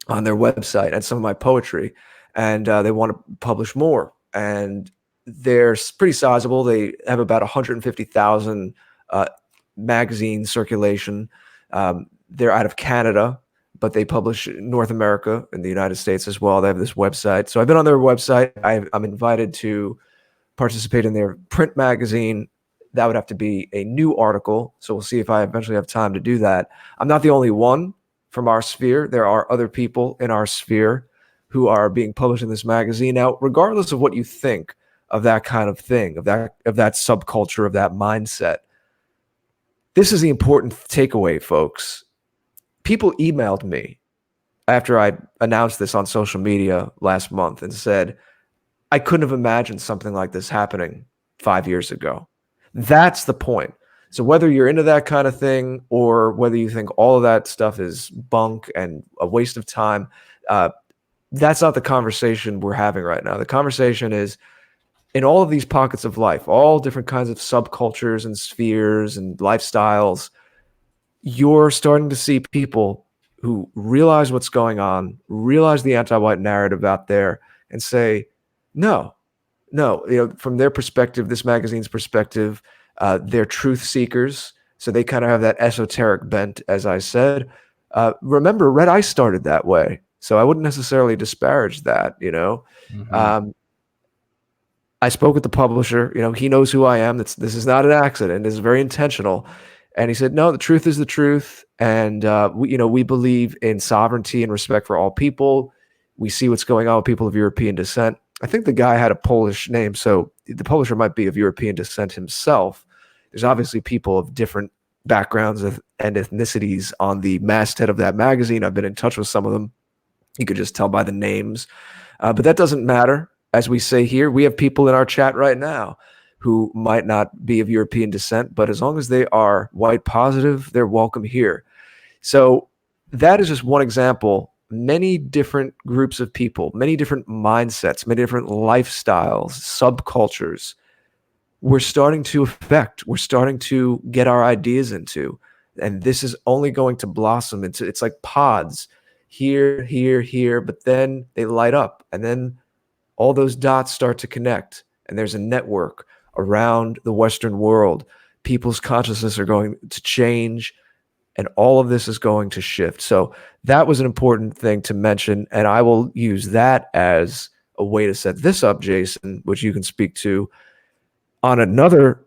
on their website and some of my poetry, and they want to publish more. And they're pretty sizable. They have about 150,000 magazine circulation. They're out of Canada, but they publish in North America and the United States as well. They have this website. So I've been on their website. I'm invited to participate in their print magazine. That would have to be a new article. So we'll see if I eventually have time to do that. I'm not the only one from our sphere. There are other people in our sphere who are being published in this magazine. Now, regardless of what you think of that kind of thing, of that subculture, of that mindset, this is the important takeaway, folks. People emailed me after I announced this on social media last month and said, I couldn't have imagined something like this happening 5 years ago. That's the point. So whether you're into that kind of thing or whether you think all of that stuff is bunk and a waste of time, that's not the conversation we're having right now. The conversation is, in all of these pockets of life, all different kinds of subcultures and spheres and lifestyles, you're starting to see people who realize what's going on, realize the anti-white narrative out there, and say, no, from their perspective, this magazine's perspective, they're truth seekers. So they kind of have that esoteric bent, as I said. Remember, Red Ice started that way. So I wouldn't necessarily disparage that, Mm-hmm. I spoke with the publisher. He knows who I am. This is not an accident. This is very intentional. And he said, no, the truth is the truth. And, we believe in sovereignty and respect for all people. We see what's going on with people of European descent. I think the guy had a Polish name, so the publisher might be of European descent himself. There's obviously people of different backgrounds and ethnicities on the masthead of that magazine. I've been in touch with some of them. You could just tell by the names. But that doesn't matter. As we say here, we have people in our chat right now who might not be of European descent, but as long as they are white positive, they're welcome here. So that is just one example. Many different groups of people, many different mindsets, many different lifestyles, subcultures, we're starting to affect, we're starting to get our ideas into. And this is only going to blossom into, it's like pods here, here, here, but then they light up. And then all those dots start to connect. And there's a network around the Western world. People's consciousness are going to change, and all of this is going to shift. So that was an important thing to mention. And I will use that as a way to set this up, Jason, which you can speak to on another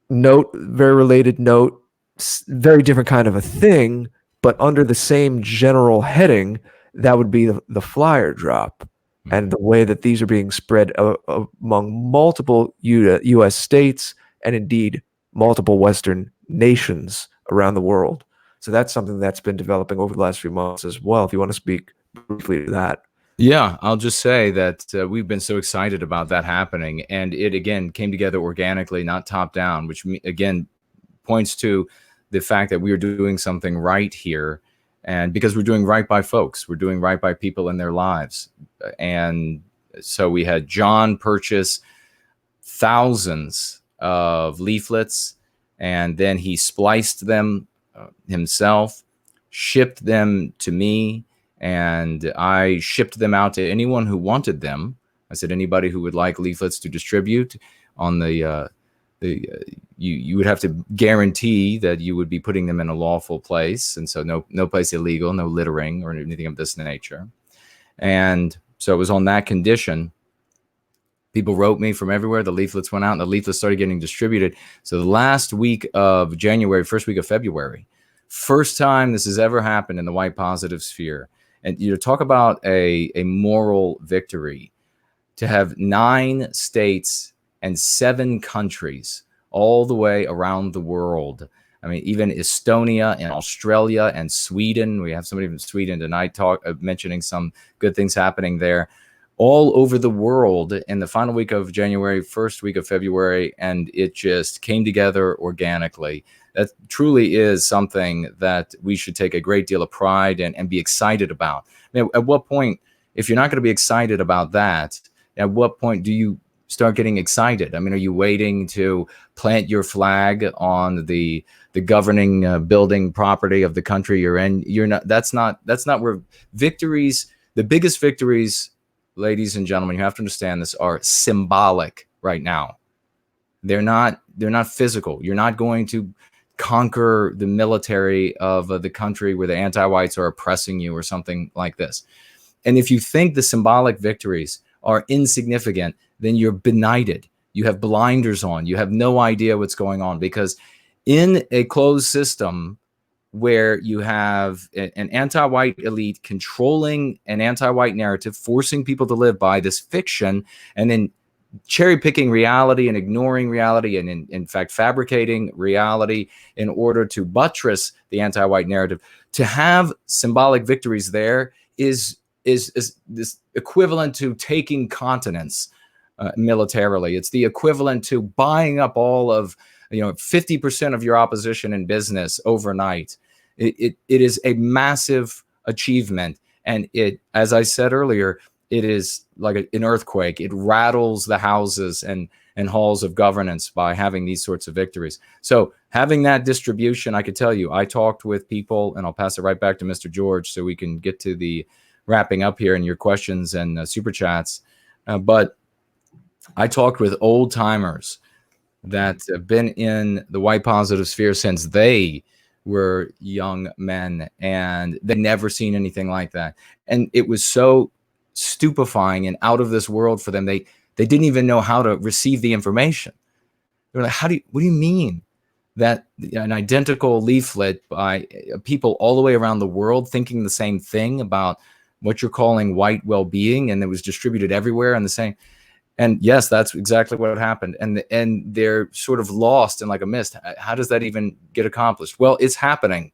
note, very related note, very different kind of a thing, but under the same general heading. That would be the flyer drop and the way that these are being spread among multiple U.S. states and indeed multiple Western nations around the world. So that's something that's been developing over the last few months as well, if you want to speak briefly to that. Yeah, I'll just say that we've been so excited about that happening. And it, again, came together organically, not top down, which, again, points to the fact that we are doing something right here. And because we're doing right by folks, we're doing right by people in their lives. And so we had John purchase thousands of leaflets, and then he spliced them himself, shipped them to me, and I shipped them out to anyone who wanted them. I said, anybody who would like leaflets to distribute on you would have to guarantee that you would be putting them in a lawful place. And so no place illegal, no littering or anything of this nature. And so it was on that condition. People wrote me from everywhere. The leaflets went out and the leaflets started getting distributed. So the last week of January, first week of February, first time this has ever happened in the white positive sphere. And you talk about a moral victory, to have 9 states and 7 countries all the way around the world. I mean, even Estonia and Australia and Sweden. We have somebody from Sweden tonight mentioning some good things happening there. All over the world in the final week of January, first week of February, and it just came together organically. That truly is something that we should take a great deal of pride in and be excited about. Now, at what point, if you're not going to be excited about that, at what point do you start getting excited? I mean, are you waiting to plant your flag on the governing building property of the country you're in? You're not. That's not where victories, the biggest victories, ladies and gentlemen, you have to understand this, are symbolic right now. They're not physical. You're not going to conquer the military of the country where the anti-whites are oppressing you or something like this. And if you think the symbolic victories are insignificant, then you're benighted. You have blinders on. You have no idea what's going on, because in a closed system where you have an anti-white elite controlling an anti-white narrative, forcing people to live by this fiction, and then cherry-picking reality and ignoring reality, and in fact fabricating reality in order to buttress the anti-white narrative, to have symbolic victories there is this equivalent to taking continents militarily. It's the equivalent to buying up all of 50% of your opposition in business overnight. It is a massive achievement, and it, as I said earlier, it is like an earthquake. It rattles the houses and halls of governance by having these sorts of victories. So having that distribution, I could tell you, I talked with people, and I'll pass it right back to Mr. George so we can get to the wrapping up here and your questions and super chats. But I talked with old timers that have been in the white positive sphere since they were young men, and they'd never seen anything like that. And it was so stupefying and out of this world for them. They didn't even know how to receive the information. They were like, what do you mean that an identical leaflet by people all the way around the world thinking the same thing about what you're calling white well-being, and it was distributed everywhere and the same. And yes, that's exactly what happened. And they're sort of lost in like a mist. How does that even get accomplished? Well, it's happening.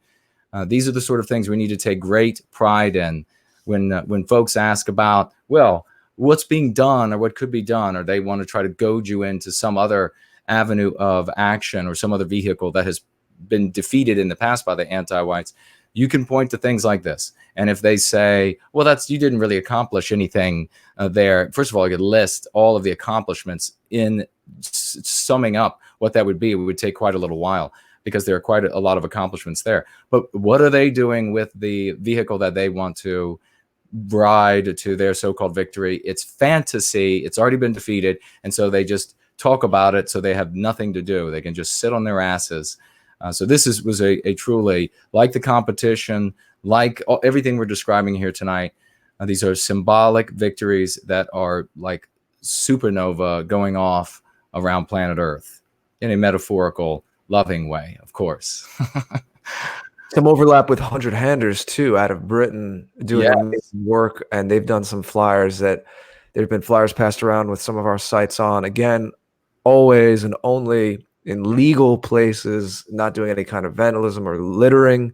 These are the sort of things we need to take great pride in. When folks ask about, well, what's being done or what could be done, or they want to try to goad you into some other avenue of action or some other vehicle that has been defeated in the past by the anti-whites, you can point to things like this. And if they say, well, you didn't really accomplish anything there, first of all, you could list all of the accomplishments in summing up what that would be. It would take quite a little while because there are quite a lot of accomplishments there. But what are they doing with the vehicle that they want to ride to their so-called victory? It's fantasy. It's already been defeated. And so they just talk about it, so they have nothing to do. They can just sit on their asses. So this was a truly, like the competition, like everything we're describing here tonight, these are symbolic victories that are like supernova going off around planet Earth in a metaphorical, loving way, of course. Some overlap with 100 Handers too, out of Britain, doing amazing work, and they've done some flyers that there have been flyers passed around with some of our sites on. Again, always and only in legal places, not doing any kind of vandalism or littering.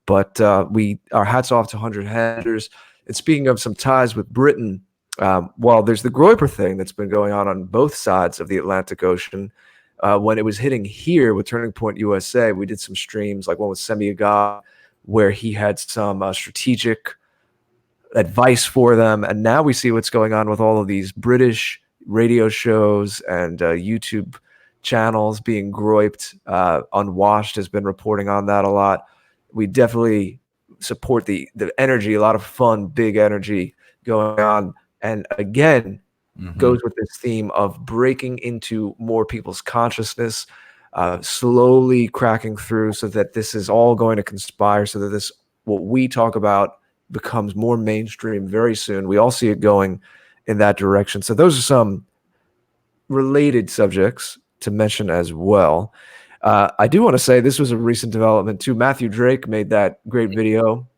But our hats off to 100 Handers. And speaking of some ties with Britain, well, there's the Groyper thing that's been going on both sides of the Atlantic Ocean. When it was hitting here with Turning Point USA, we did some streams, like one with Semi Agora, where he had some strategic advice for them. And now we see what's going on with all of these British radio shows and YouTube channels being groyped. Unwashed has been reporting on that a lot. We definitely support the energy, a lot of fun, big energy going on. And again, goes with this theme of breaking into more people's consciousness, slowly cracking through, so that this is all going to conspire, so that this, what we talk about, becomes more mainstream very soon. We all see it going in that direction. So those are some related subjects to mention as well. I do want to say this was a recent development too. Matthew Drake made that great video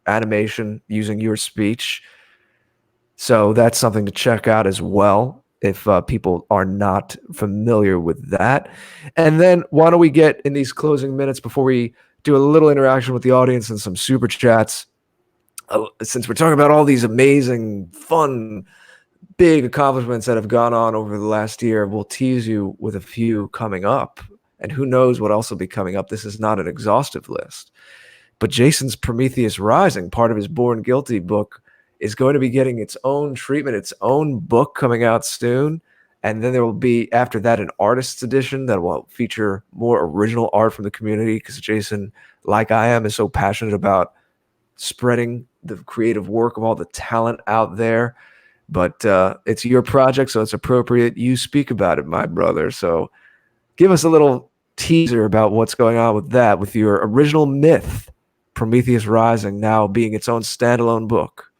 animation using your speech. So that's something to check out as well, if people are not familiar with that. And then why don't we get in these closing minutes, before we do a little interaction with the audience and some super chats, since we're talking about all these amazing, fun, big accomplishments that have gone on over the last year, we'll tease you with a few coming up. And who knows what else will be coming up. This is not an exhaustive list. But Jason's Prometheus Rising, part of his Born Guilty book, is going to be getting its own treatment, its own book coming out soon. And then there will be, after that, an artist's edition that will feature more original art from the community, because Jason, like I am, is so passionate about spreading the creative work of all the talent out there. But it's your project, so it's appropriate you speak about it, my brother. So give us a little teaser about what's going on with that, with your original myth, Prometheus Rising, now being its own standalone book.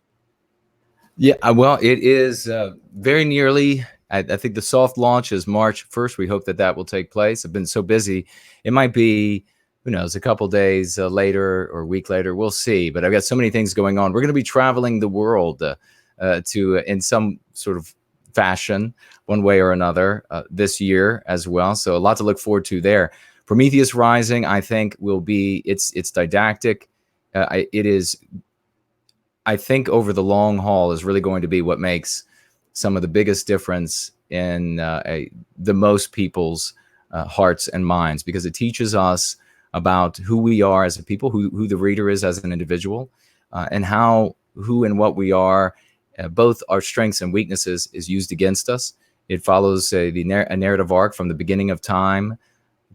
Yeah, well, it is very nearly. I think the soft launch is March 1st. We hope that will take place. I've been so busy. It might be, who knows, a couple days later or a week later. We'll see. But I've got so many things going on. We're going to be traveling the world in some sort of fashion, one way or another, this year as well. So a lot to look forward to there. Prometheus Rising, I think, will be, it's didactic. It is, I think, over the long haul, is really going to be what makes some of the biggest difference in the most people's hearts and minds, because it teaches us about who we are as a people, who the reader is as an individual, and how who and what we are, both our strengths and weaknesses, is used against us. It follows a narrative arc from the beginning of time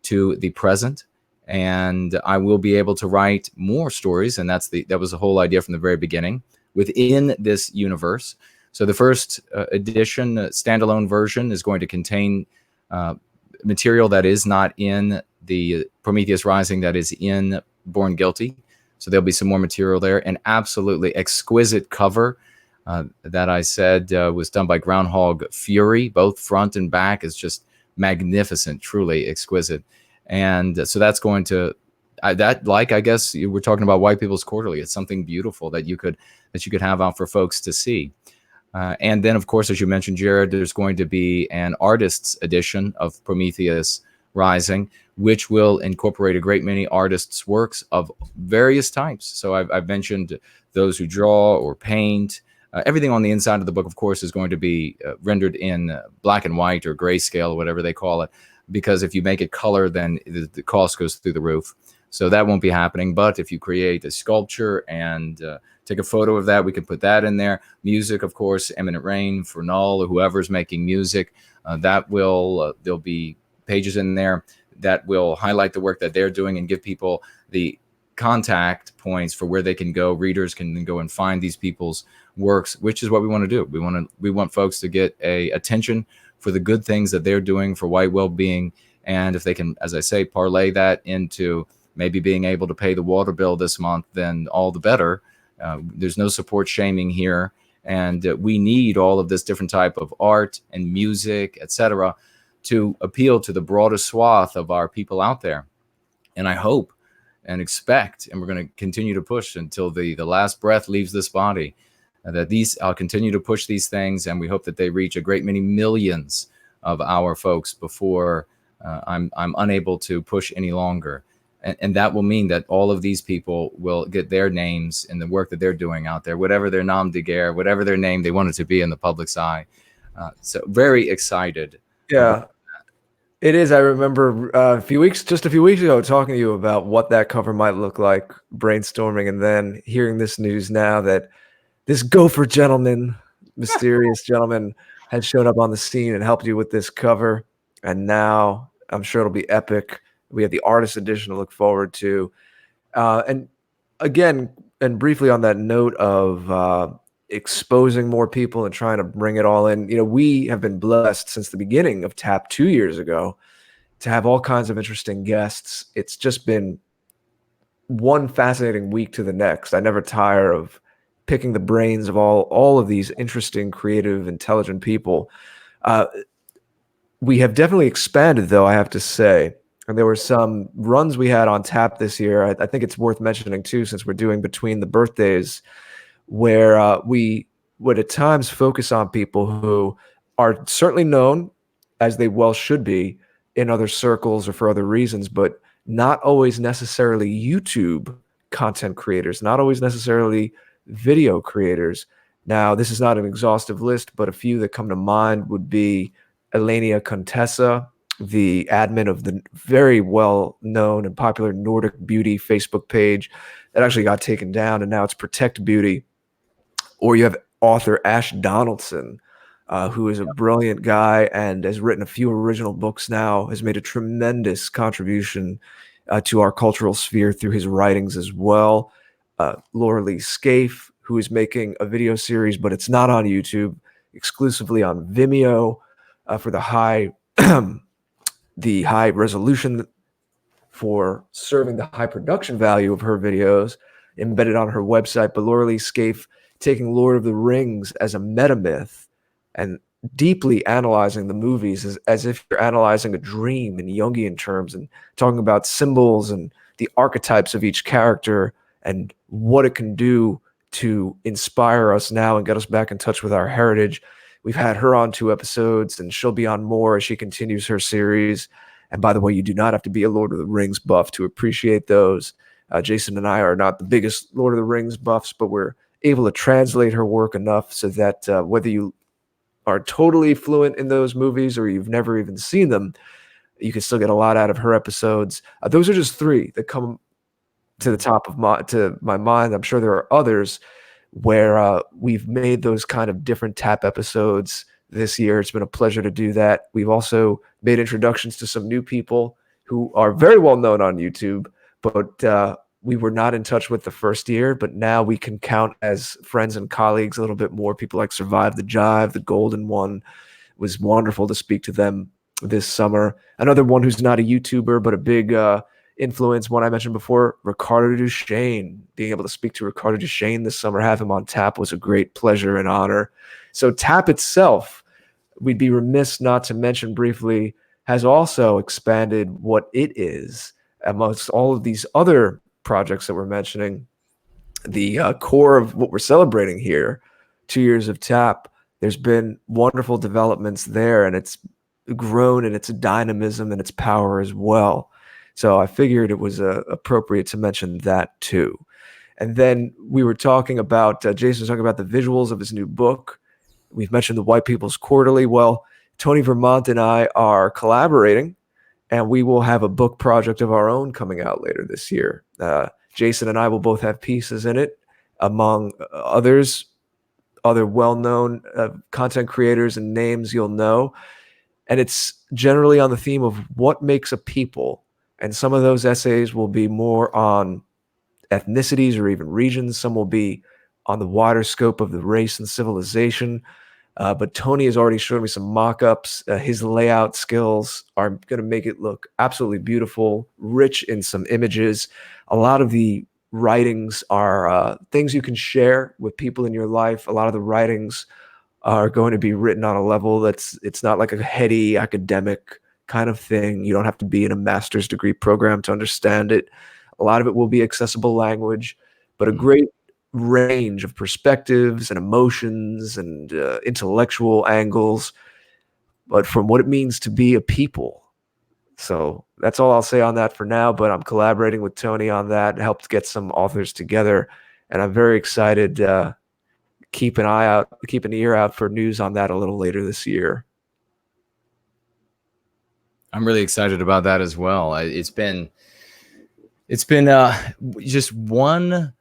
to the present. And I will be able to write more stories, and that was the whole idea from the very beginning, within this universe. So the first edition, standalone version, is going to contain material that is not in the Prometheus Rising, that is in Born Guilty. So there'll be some more material there. An absolutely exquisite cover that I said was done by Groundhog Fury. Both front and back is just magnificent, truly exquisite. And so that's going to I guess we're talking about White People's Quarterly. It's something beautiful that you could have out for folks to see. And then, of course, as you mentioned, Jared, there's going to be an artist's edition of Prometheus Rising, which will incorporate a great many artists' works of various types. So I've mentioned those who draw or paint. Everything on the inside of the book, of course, is going to be rendered in black and white or grayscale, or whatever they call it, because if you make it color, then the cost goes through the roof. So that won't be happening. But if you create a sculpture and take a photo of that, we can put that in there. Music, of course, Eminent Rain for Null or whoever's making music, there'll be pages in there that will highlight the work that they're doing and give people the contact points for where they can go. Readers can go and find these people's works, which is what we want to do. We want folks to get a attention for the good things that they're doing for white well-being. And if they can, as I say, parlay that into maybe being able to pay the water bill this month, then all the better. There's no support shaming here. And we need all of this different type of art and music, etc., to appeal to the broadest swath of our people out there. And I hope and expect, and we're going to continue to push until the last breath leaves this body, that I'll continue to push these things, and we hope that they reach a great many millions of our folks before I'm unable to push any longer. And that will mean that all of these people will get their names in the work that they're doing out there, whatever their nom de guerre, whatever their name they want it to be in the public's eye. So very excited. Yeah, it is. I remember just a few weeks ago talking to you about what that cover might look like, brainstorming, and then hearing this news now that this gopher gentleman, mysterious gentleman, had showed up on the scene and helped you with this cover. And now I'm sure it'll be epic. We have the artist edition to look forward to. And again, and briefly on that note of exposing more people and trying to bring it all in, we have been blessed since the beginning of TAP 2 years ago to have all kinds of interesting guests. It's just been one fascinating week to the next. I never tire of picking the brains of all of these interesting, creative, intelligent people. We have definitely expanded, though, I have to say. And there were some runs we had on tap this year. I think it's worth mentioning, too, since we're doing between the birthdays, where we would at times focus on people who are certainly known, as they well should be, in other circles or for other reasons, but not always necessarily YouTube content creators, not always necessarily video creators. Now, this is not an exhaustive list, but a few that come to mind would be Elenia Contessa, the admin of the very well-known and popular Nordic Beauty Facebook page that actually got taken down, and now it's Protect Beauty. Or you have author Ash Donaldson, who is a brilliant guy and has written a few original books now, has made a tremendous contribution to our cultural sphere through his writings as well. Laura Lee Scaife, who is making a video series, but it's not on YouTube, exclusively on Vimeo for the high resolution, for serving the high production value of her videos embedded on her website. But Laura Lee Scaife taking Lord of the Rings as a meta myth and deeply analyzing the movies as if you're analyzing a dream in Jungian terms, and talking about symbols and the archetypes of each character and what it can do to inspire us now and get us back in touch with our heritage. We've had her on 2 episodes, and she'll be on more as she continues her series. And by the way, you do not have to be a Lord of the Rings buff to appreciate those. Jason and I are not the biggest Lord of the Rings buffs, but we're able to translate her work enough so that whether you are totally fluent in those movies or you've never even seen them, you can still get a lot out of her episodes. Those are just 3 that come to the top of my mind. I'm sure there are others where we've made those kind of different tap episodes this year. It's been a pleasure to do that. We've also made introductions to some new people who are very well known on YouTube, but we were not in touch with the first year, but now we can count as friends and colleagues a little bit more. People like Survive the Jive, the Golden One. It was wonderful to speak to them this summer. Another one who's not a YouTuber, but a big influence, one I mentioned before, Ricardo Duchesne. Being able to speak to Ricardo Duchesne this summer, have him on tap, was a great pleasure and honor. So tap itself, we'd be remiss not to mention briefly, has also expanded what it is. amongst all of these other projects that we're mentioning, the core of what we're celebrating here, 2 years of TAP, there's been wonderful developments there, and it's grown in its dynamism and its power as well. So I figured it was appropriate to mention that too. And then we were talking about, Jason was talking about the visuals of his new book. We've mentioned the White People's Quarterly. Well, Tony Vermont and I are collaborating, and we will have a book project of our own coming out later this year. Jason and I will both have pieces in it, among others, other well-known content creators and names you'll know. And it's generally on the theme of what makes a people. And some of those essays will be more on ethnicities or even regions. Some will be on the wider scope of the race and civilization. But Tony has already shown me some mock-ups. His layout skills are going to make it look absolutely beautiful, rich in some images. A lot of the writings are things you can share with people in your life. A lot of the writings are going to be written on a level it's not like a heady academic kind of thing. You don't have to be in a master's degree program to understand it. A lot of it will be accessible language, but a great range of perspectives and emotions and intellectual angles, but from what it means to be a people. So that's all I'll say on that for now, but I'm collaborating with Tony on that, helped get some authors together, and I'm very excited. Keep an ear out for news on that a little later this year. I'm really excited about that as well. It's been just one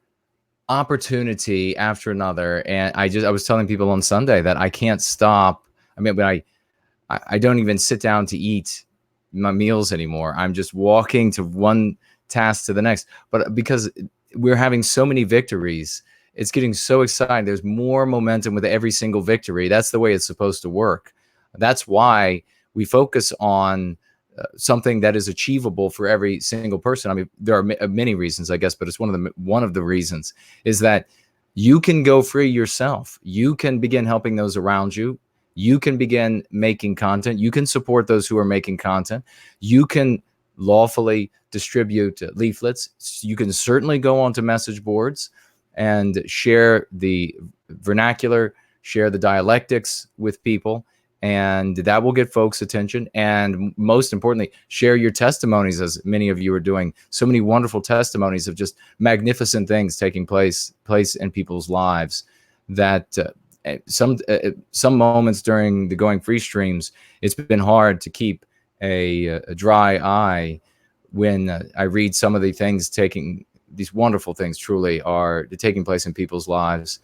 opportunity after another, and I was telling people on Sunday that I can't stop. I mean, but I don't even sit down to eat my meals anymore. I'm just walking to one task to the next. But because we're having so many victories, it's getting so exciting. There's more momentum with every single victory. That's the way it's supposed to work. That's why we focus on something that is achievable for every single person. I mean, there are many reasons, I guess, but it's one of the reasons is that you can go free yourself. You can begin helping those around you. You can begin making content. You can support those who are making content. You can lawfully distribute leaflets. You can certainly go onto message boards and share the vernacular, share the dialectics with people, and that will get folks' attention. And most importantly, share your testimonies, as many of you are doing. So many wonderful testimonies of just magnificent things taking place in people's lives. That some moments during the Going Free streams, it's been hard to keep a dry eye when I read some of the things these wonderful things truly are taking place in people's lives.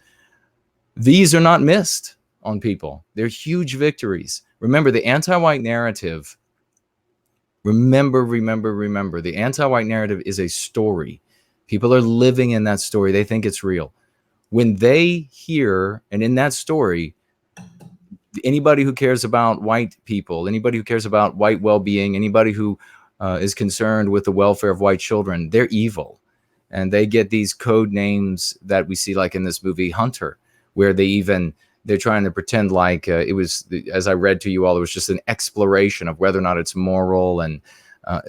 These are not missed on people. They're huge victories. Remember the anti-white narrative. Remember, the anti-white narrative is a story. People are living in that story. They think it's real. When they hear, and in that story, anybody who cares about white people, anybody who cares about white well-being, anybody who is concerned with the welfare of white children, they're evil. And they get these code names that we see, like in this movie Hunter, where they're trying to pretend like it was, as I read to you all, it was just an exploration of whether or not it's moral, and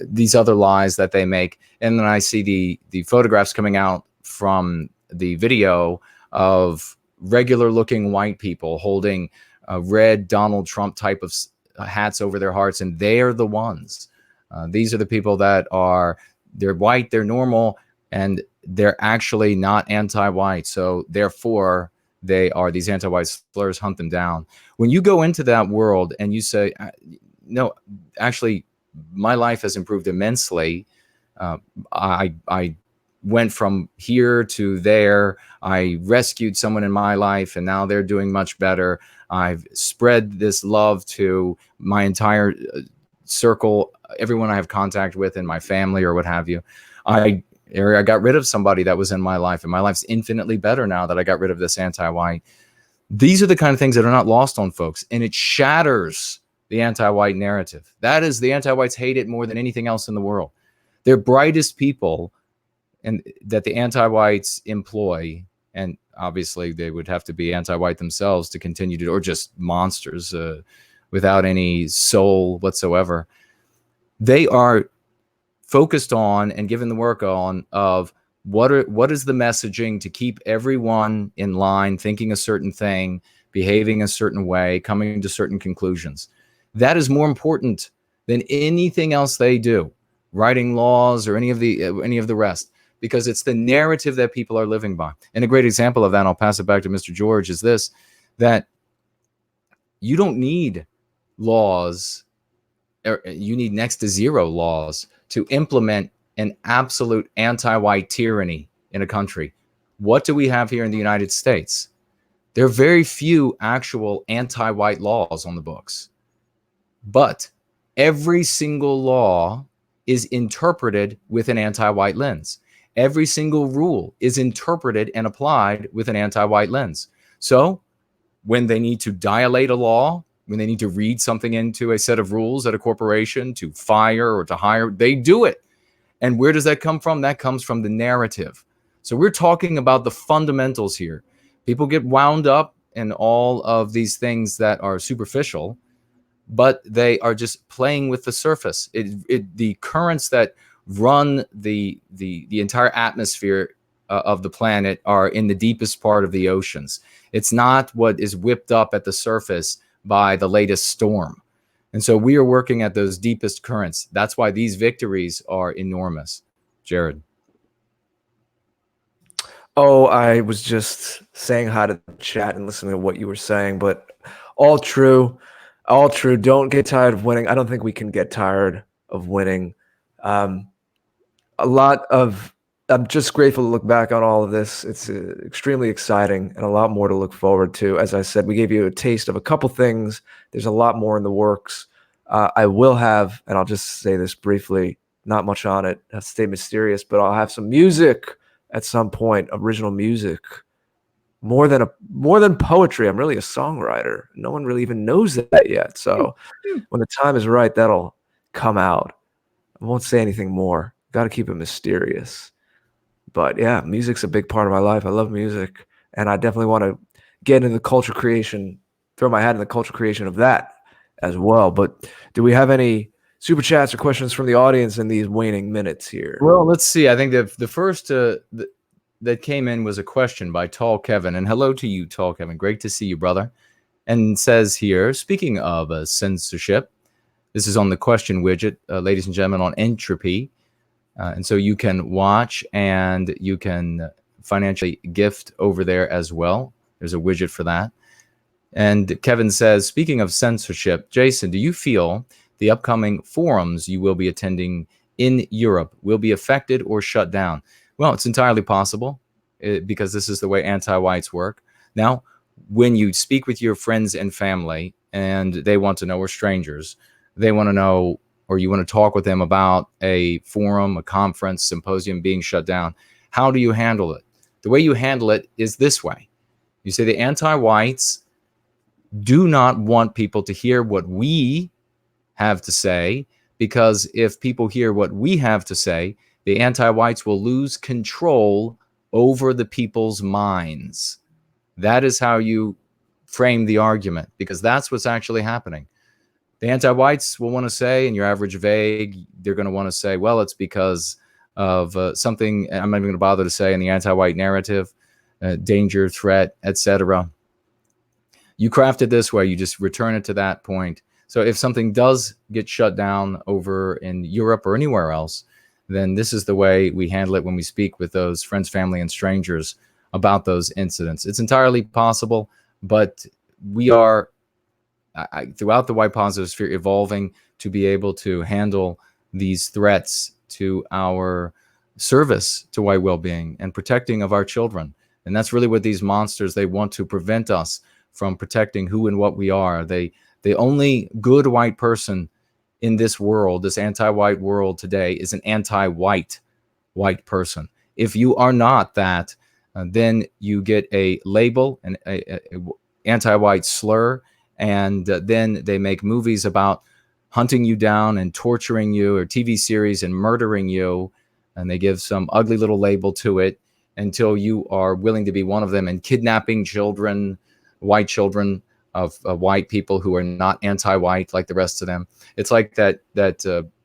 these other lies that they make. And then I see the photographs coming out from the video of regular looking white people holding red Donald Trump type of hats over their hearts, and they're the ones. These are the people that they're white, they're normal, and they're actually not anti-white. So therefore, these anti-white slurs hunt them down. When you go into that world and you say, no, actually, my life has improved immensely. I went from here to there. I rescued someone in my life, and now they're doing much better. I've spread this love to my entire circle, everyone I have contact with in my family or what have you. I got rid of somebody that was in my life, and my life's infinitely better now that I got rid of this anti-white. These are the kind of things that are not lost on folks, and it shatters the anti-white narrative. That is, the anti-whites hate it more than anything else in the world. They're brightest people, and that the anti-whites employ, and obviously they would have to be anti-white themselves to continue to, or just monsters without any soul whatsoever. They are focused on and given the work on of what is the messaging to keep everyone in line, thinking a certain thing, behaving a certain way, coming to certain conclusions. That is more important than anything else they do, writing laws or any of the rest, because it's the narrative that people are living by. And a great example of that, and I'll pass it back to Mr. George, is this, that you don't need laws, or you need next to zero laws to implement an absolute anti-white tyranny in a country. What do we have here in the United States? There are very few actual anti-white laws on the books, but every single law is interpreted with an anti-white lens. Every single rule is interpreted and applied with an anti-white lens. So when they need to dilate a law, when they need to read something into a set of rules at a corporation to fire or to hire, they do it. And where does that come from? That comes from the narrative. So we're talking about the fundamentals here. People get wound up in all of these things that are superficial, but they are just playing with the surface. The currents that run the entire atmosphere of the planet are in the deepest part of the oceans. It's not what is whipped up at the surface by the latest storm. And so we are working at those deepest currents. That's why these victories are enormous. Jared. Oh, I was just saying hi to the chat and listening to what you were saying, but all true. All true. Don't get tired of winning. I don't think we can get tired of winning. I'm just grateful to look back on all of this. It's extremely exciting and a lot more to look forward to. As I said, we gave you a taste of a couple things. There's a lot more in the works. I will have, and I'll just say this briefly, not much on it, I'll stay mysterious, but I'll have some music at some point, original music. More than poetry. I'm really a songwriter. No one really even knows that yet. So when the time is right, that'll come out. I won't say anything more. Got to keep it mysterious. But yeah, music's a big part of my life. I love music, and I definitely want to get into the culture creation, throw my hat in the culture creation of that as well. But do we have any super chats or questions from the audience in these waning minutes here? Well, let's see. I think the first that came in was a question by Tall Kevin. And hello to you, Tall Kevin. Great to see you, brother. And says here, speaking of censorship, this is on the question widget, ladies and gentlemen, on entropy. And so you can watch and you can financially gift over there as well. There's a widget for that. And Kevin says, speaking of censorship, Jason, do you feel the upcoming forums you will be attending in Europe will be affected or shut down? Well, it's entirely possible because this is the way anti-whites work. Now, when you speak with your friends and family and they want to know, or strangers, they want to know, or you want to talk with them about a forum, a conference, symposium being shut down, how do you handle it? The way you handle it is this way. You say the anti-whites do not want people to hear what we have to say, because if people hear what we have to say, the anti-whites will lose control over the people's minds. That is how you frame the argument, because that's what's actually happening. The anti-whites will want to say, in your average vague, they're going to want to say, well, it's because of something I'm not even going to bother to say in the anti-white narrative, danger, threat, etc. You craft it this way, you just return it to that point. So if something does get shut down over in Europe or anywhere else, then this is the way we handle it when we speak with those friends, family, and strangers about those incidents. It's entirely possible, but we are, throughout the white positive sphere, evolving to be able to handle these threats to our service to white well-being and protecting of our children. And that's really what these monsters, they want to prevent us from protecting who and what we are. The only good white person in this world, this anti-white world today, is an anti-white white person. If you are not that, then you get a label, an anti-white slur, and then they make movies about hunting you down and torturing you, or TV series and murdering you, and they give some ugly little label to it until you are willing to be one of them, and kidnapping children, white children of white people who are not anti-white like the rest of them. It's like that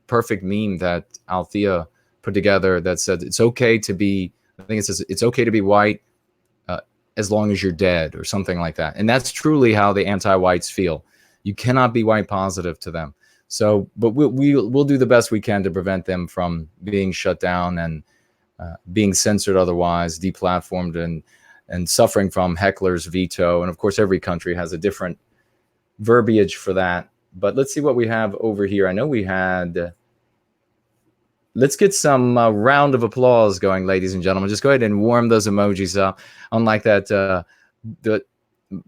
perfect meme that Althea put together that said it's okay to be, I think it says it's okay to be white as long as you're dead, or something like that. And that's truly how the anti-whites feel. You cannot be white positive to them. So, but we'll do the best we can to prevent them from being shut down and being censored otherwise, deplatformed, and suffering from heckler's veto. And of course, every country has a different verbiage for that. But let's see what we have over here. I know we had... Let's get some round of applause going, ladies and gentlemen. Just go ahead and warm those emojis up. Unlike that,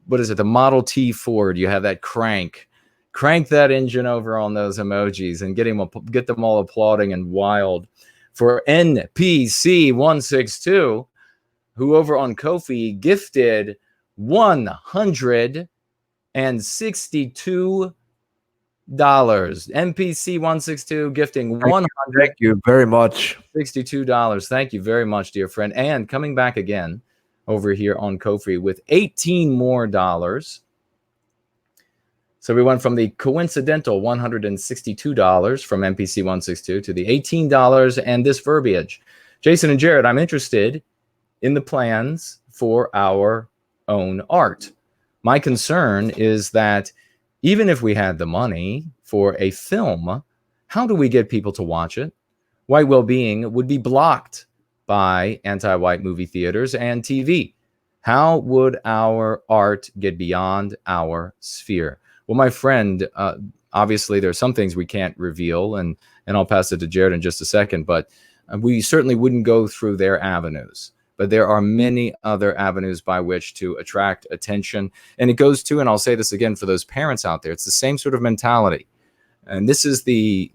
what is it? The Model T Ford. You have that crank that engine over on those emojis and get them all applauding and wild for NPC 162, who over on Ko-fi gifted $162. NPC 162 gifting $100. Thank you very much. $62. Thank you very much, dear friend. And coming back again over here on Ko-fi with $18 more. So we went from the coincidental $162 from NPC 162 to the $18 and this verbiage. Jason and Jared, I'm interested in the plans for our own art. My concern is that even if we had the money for a film, how do we get people to watch it? White Wellbeing would be blocked by anti-white movie theaters and TV. How would our art get beyond our sphere? Well, my friend, obviously there are some things we can't reveal, and I'll pass it to Jared in just a second, but we certainly wouldn't go through their avenues. But there are many other avenues by which to attract attention. And it goes to, and I'll say this again for those parents out there, it's the same sort of mentality. And this is the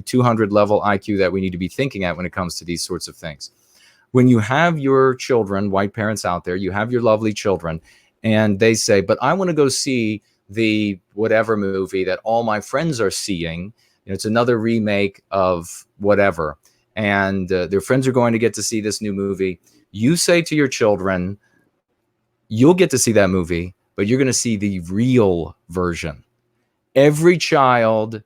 200 level IQ that we need to be thinking at when it comes to these sorts of things. When you have your children, white parents out there, you have your lovely children, and they say, but I want to go see the whatever movie that all my friends are seeing. It's another remake of whatever. And their friends are going to get to see this new movie. You say to your children, you'll get to see that movie, but you're going to see the real version. Every child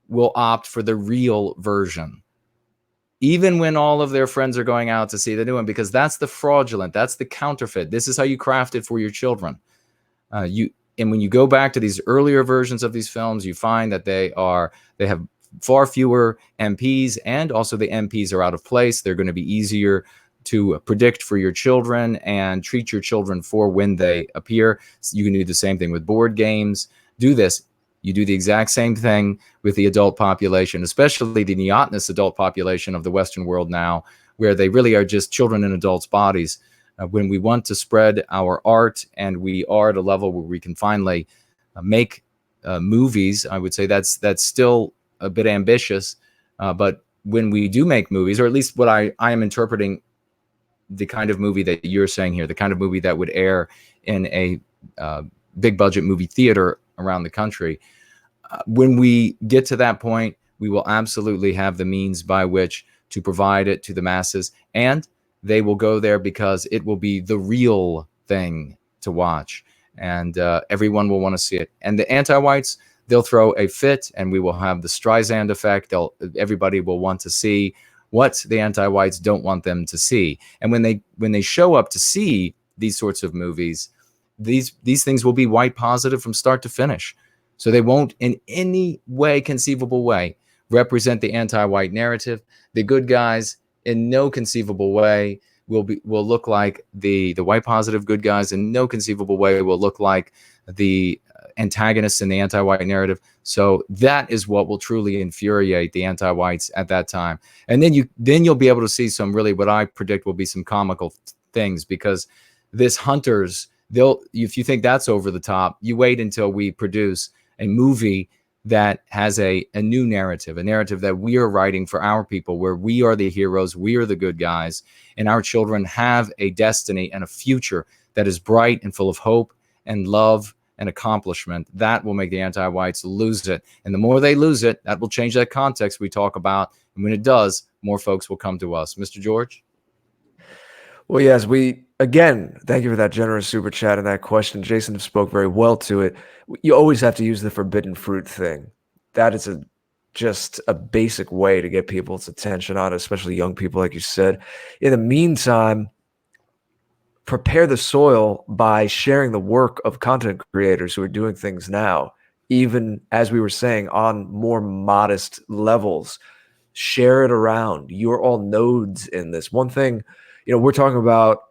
will opt for the real version, even when all of their friends are going out to see the new one, because that's the fraudulent, that's the counterfeit. This is how you craft it for your children. And when you go back to these earlier versions of these films, you find that they have far fewer MPs, and also the MPs are out of place. They're going to be easier to predict for your children and treat your children for when they appear. So you can do the same thing with board games. Do this. You do the exact same thing with the adult population, especially the neotenous adult population of the Western world now, where they really are just children in adults' bodies. When we want to spread our art, and we are at a level where we can finally make movies, I would say that's still a bit ambitious. But when we do make movies, or at least what I am interpreting the kind of movie that you're saying here, the kind of movie that would air in a big budget movie theater around the country. When we get to that point, we will absolutely have the means by which to provide it to the masses, and they will go there because it will be the real thing to watch, and everyone will want to see it. And the anti-whites, they'll throw a fit, and we will have the Streisand effect. Everybody will want to see what the anti-whites don't want them to see. And when they show up to see these sorts of movies, these things will be white positive from start to finish. So they won't in any way, conceivable way, represent the anti-white narrative. The good guys in no conceivable way will look like the white positive good guys. In no conceivable way will look like the antagonists in the anti-white narrative. So that is what will truly infuriate the anti-whites at that time. And then you'll be able to see some really, what I predict will be some comical things, because this Hunters, if you think that's over the top, you wait until we produce a movie that has a new narrative, a narrative that we are writing for our people, where we are the heroes, we are the good guys, and our children have a destiny and a future that is bright and full of hope and love and accomplishment. That will make the anti-whites lose it. And the more they lose it, that will change that context we talk about. And when it does, more folks will come to us. Mr. George? Well, yes, again, thank you for that generous super chat and that question. Jason spoke very well to it. You always have to use the forbidden fruit thing. That is just a basic way to get people's attention on it, especially young people, like you said. In the meantime, prepare the soil by sharing the work of content creators who are doing things now, even as we were saying, on more modest levels. Share it around. You're all nodes in this. One thing, we're talking about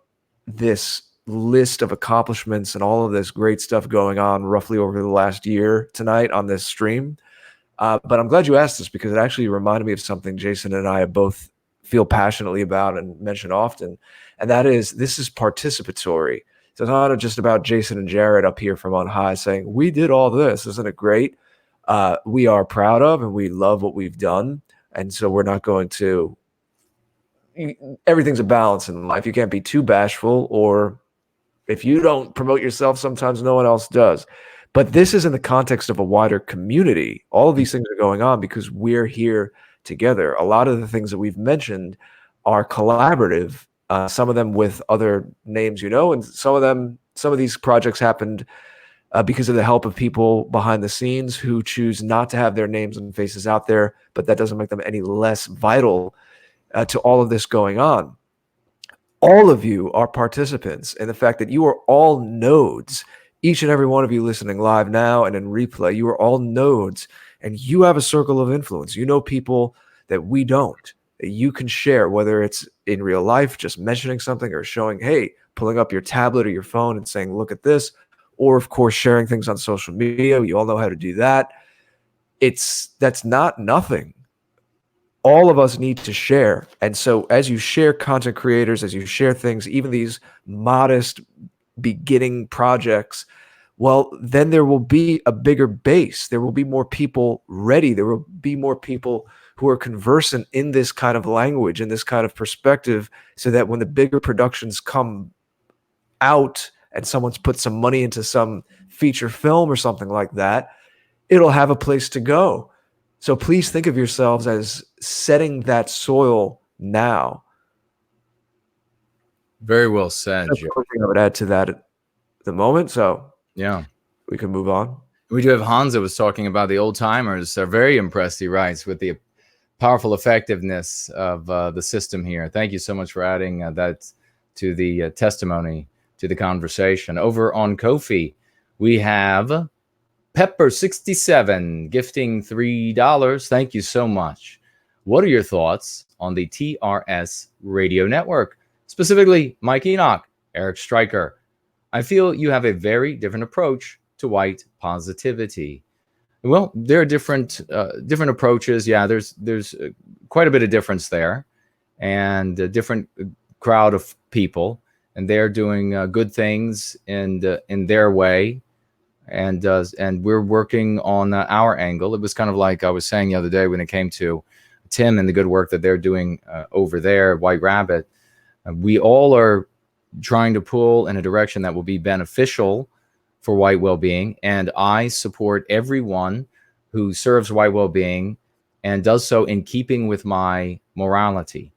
this list of accomplishments and all of this great stuff going on roughly over the last year tonight on this stream. But I'm glad you asked this, because it actually reminded me of something Jason and I both feel passionately about and mention often. And that is, this is participatory. So it's not just about Jason and Jared up here from on high saying, we did all this, isn't it great? We are proud of and we love what we've done. And so we're not going to, everything's a balance in life. You can't be too bashful, or if you don't promote yourself, sometimes no one else does. But this is in the context of a wider community. All of these things are going on because we're here together. A lot of the things that we've mentioned are collaborative, some of them with other names, and some of these projects happened because of the help of people behind the scenes who choose not to have their names and faces out there, but that doesn't make them any less vital to all of this going on. All of you are participants in the fact that you are all nodes. Each and every one of you listening live now and in replay, you are all nodes, and you have a circle of influence. You know people that we don't. You can share, whether it's in real life, just mentioning something, or showing, hey, pulling up your tablet or your phone and saying, look at this, or of course, sharing things on social media. You all know how to do that. That's not nothing. All of us need to share. And so as you share content creators, as you share things, even these modest beginning projects, well, then there will be a bigger base. There will be more people ready. There will be more people who are conversant in this kind of language, in this kind of perspective, so that when the bigger productions come out and someone's put some money into some feature film or something like that, it'll have a place to go. So please think of yourselves as setting that soil now. Very well said. That's one thing I would add to that at the moment. So yeah, we can move on. We do have Hans that was talking about the old timers are very impressed, he writes, with the powerful effectiveness of the system here. Thank you so much for adding that to the testimony, to the conversation. Over on Ko-fi, we have Pepper67 gifting $3. Thank you so much. What are your thoughts on the TRS radio network? Specifically, Mike Enoch, Eric Stryker. I feel you have a very different approach to white positivity. Well, there are different approaches. Yeah, there's quite a bit of difference there, and a different crowd of people, and they're doing good things in their way. And we're working on our angle. It was kind of like I was saying the other day when it came to Tim and the good work that they're doing over there, White Rabbit. We all are trying to pull in a direction that will be beneficial for White Wellbeing, and I support everyone who serves White Wellbeing and does so in keeping with my morality.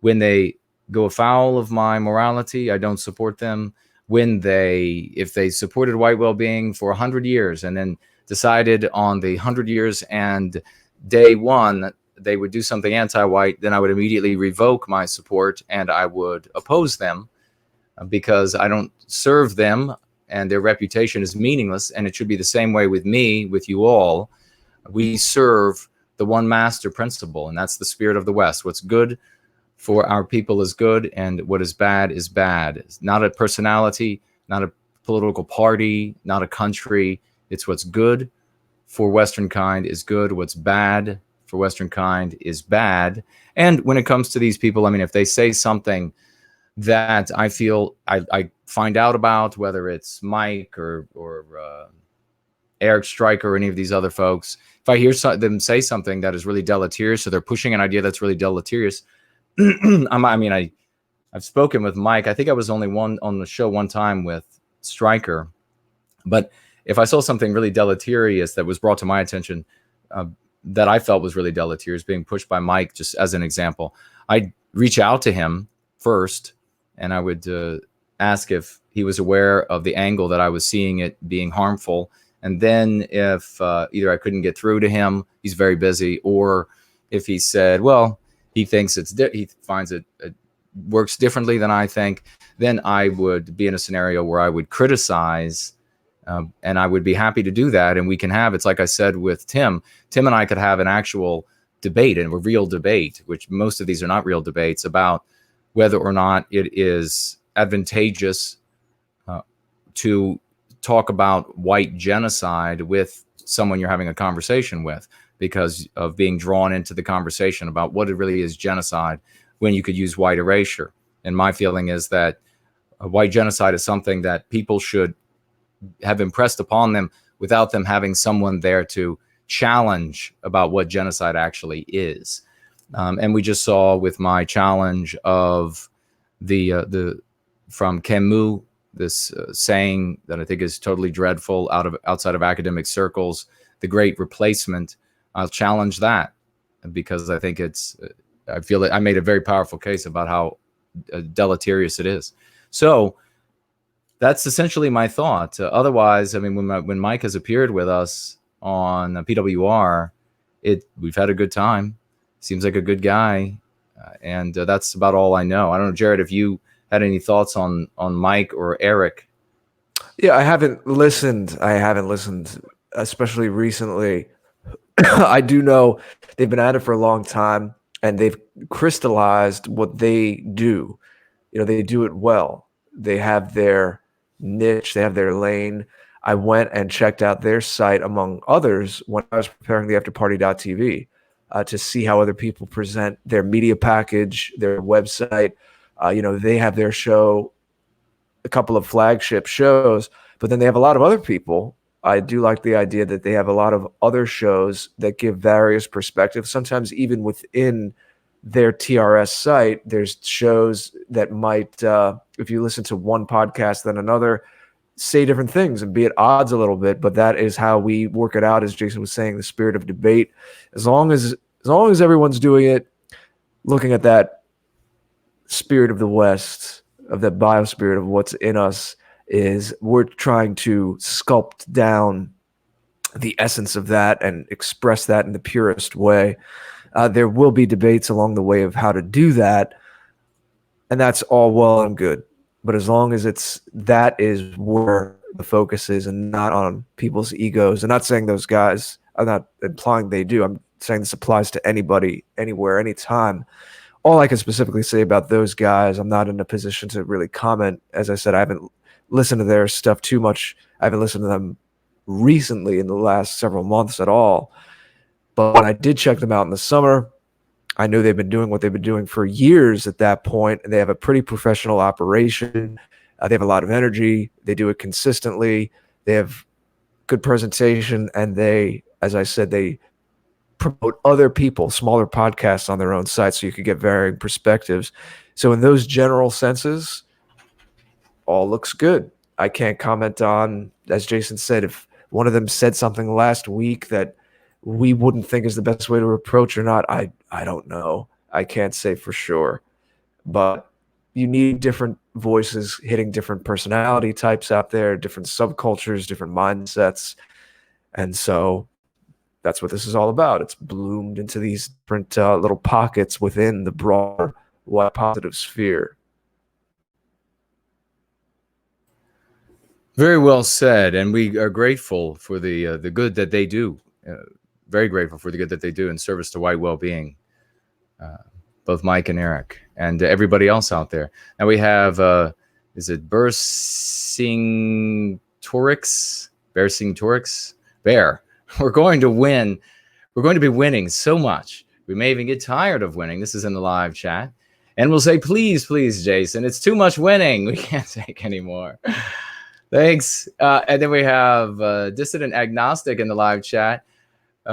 When they go afoul of my morality, I don't support them. If they supported White Wellbeing for 100 years and then decided on the 100 years and day one they would do something anti-white, then I would immediately revoke my support and I would oppose them, because I don't serve them and their reputation is meaningless. And it should be the same way with me, with you all. We serve the one master principle, and that's the spirit of the West. What's good for our people is good, and what is bad is bad. It's not a personality, not a political party, not a country. It's what's good for Western kind is good. What's bad for Western kind is bad. And when it comes to these people, I mean, if they say something that I feel I find out about, whether it's Mike or Eric Stryker or any of these other folks, if I hear them say something that is really deleterious, so they're pushing an idea that's really deleterious, I've spoken with Mike. I think I was only on the show one time with Stryker, but if I saw something really deleterious that was brought to my attention that I felt was really deleterious being pushed by Mike, just as an example, I'd reach out to him first and I would ask if he was aware of the angle that I was seeing it being harmful, And then if either I couldn't get through to him, he's very busy, or if he said, well, he thinks he finds it works differently than I think, then I would be in a scenario where I would criticize, and I would be happy to do that. And we can have, it's like I said with Tim and I could have an actual debate, and a real debate, which most of these are not real debates, about whether or not it is advantageous to talk about white genocide with someone you're having a conversation with, because of being drawn into the conversation about what it really is genocide when you could use white erasure. And my feeling is that white genocide is something that people should have impressed upon them without them having someone there to challenge about what genocide actually is. And we just saw with my challenge of the from Camus, this saying that I think is totally dreadful outside of academic circles, the Great Replacement. I'll challenge that because I think I feel that I made a very powerful case about how deleterious it is. So that's essentially my thought. Otherwise, I mean, when Mike has appeared with us on PWR, we've had a good time. Seems like a good guy, and that's about all I know. I don't know, Jared, if you had any thoughts on Mike or Eric. Yeah, I haven't listened, especially recently. I do know they've been at it for a long time, and they've crystallized what they do. You know, they do it well. They have their niche, they have their lane. I went and checked out their site, among others, when I was preparing the afterparty.tv to see how other people present their media package, their website. They have their show, a couple of flagship shows, but then they have a lot of other people. I do like the idea that they have a lot of other shows that give various perspectives. Sometimes even within their TRS site, there's shows that might, if you listen to one podcast then another, say different things and be at odds a little bit. But that is how we work it out, as Jason was saying, the spirit of debate. As long as everyone's doing it, looking at that spirit of the West, of that biospirit of what's in us, is we're trying to sculpt down the essence of that and express that in the purest way. There will be debates along the way of how to do that, and that's all well and good. But as long as that is where the focus is and not on people's egos, I'm not saying those guys, I'm not implying they do. I'm saying this applies to anybody, anywhere, anytime. All I can specifically say about those guys, I'm not in a position to really comment. As I said, I haven't listened to their stuff too much. I haven't listened to them recently in the last several months at all. But when I did check them out in the summer, I knew they've been doing what they've been doing for years at that point, and they have a pretty professional operation. They have a lot of energy. They do it consistently. They have good presentation, and they, as I said, they promote other people, smaller podcasts on their own site, so you could get varying perspectives. So in those general senses, all looks good. I can't comment on, as Jason said, if one of them said something last week that we wouldn't think is the best way to approach or not. I don't know. I can't say for sure. But you need different voices hitting different personality types out there, different subcultures, different mindsets. And so that's what this is all about. It's bloomed into these different little pockets within the broader white positive sphere. Very well said, and we are grateful for the good that they do. Very grateful for the good that they do in service to white well-being. Both Mike and Eric, and everybody else out there. Now we have, is it Bear? We're going to win. We're going to be winning so much. We may even get tired of winning. This is in the live chat. And we'll say, please, please, Jason, it's too much winning. We can't take any more. Thanks. And then we have Dissident Agnostic in the live chat.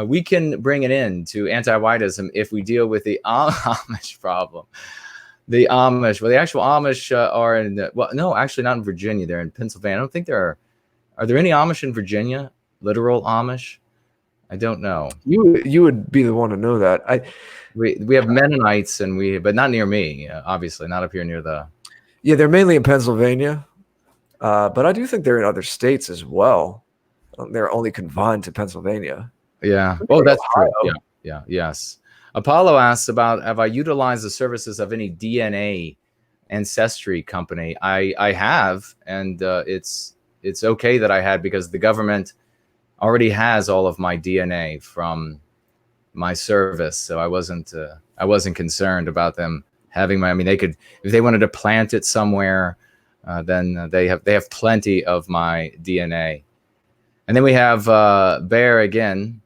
We can bring an end to anti-whiteism if we deal with the Amish problem. The Amish, well, the actual Amish are in, no, actually not in Virginia. They're in Pennsylvania. I don't think are there any Amish in Virginia? Literal Amish? I don't know. You would be the one to know that. We have Mennonites, but not near me, obviously, not up here near the. Yeah, they're mainly in Pennsylvania, but I do think they're in other states as well. they're only confined to Pennsylvania. Yeah. Oh, that's true. Yeah. Yeah. Yes. Apollo asks about, have I utilized the services of any DNA ancestry company? I have, and it's okay that I had, because the government already has all of my DNA from my service, so I wasn't concerned about them having my. I mean, they could, if they wanted to plant it somewhere, then they have plenty of my DNA. And then we have Bear again.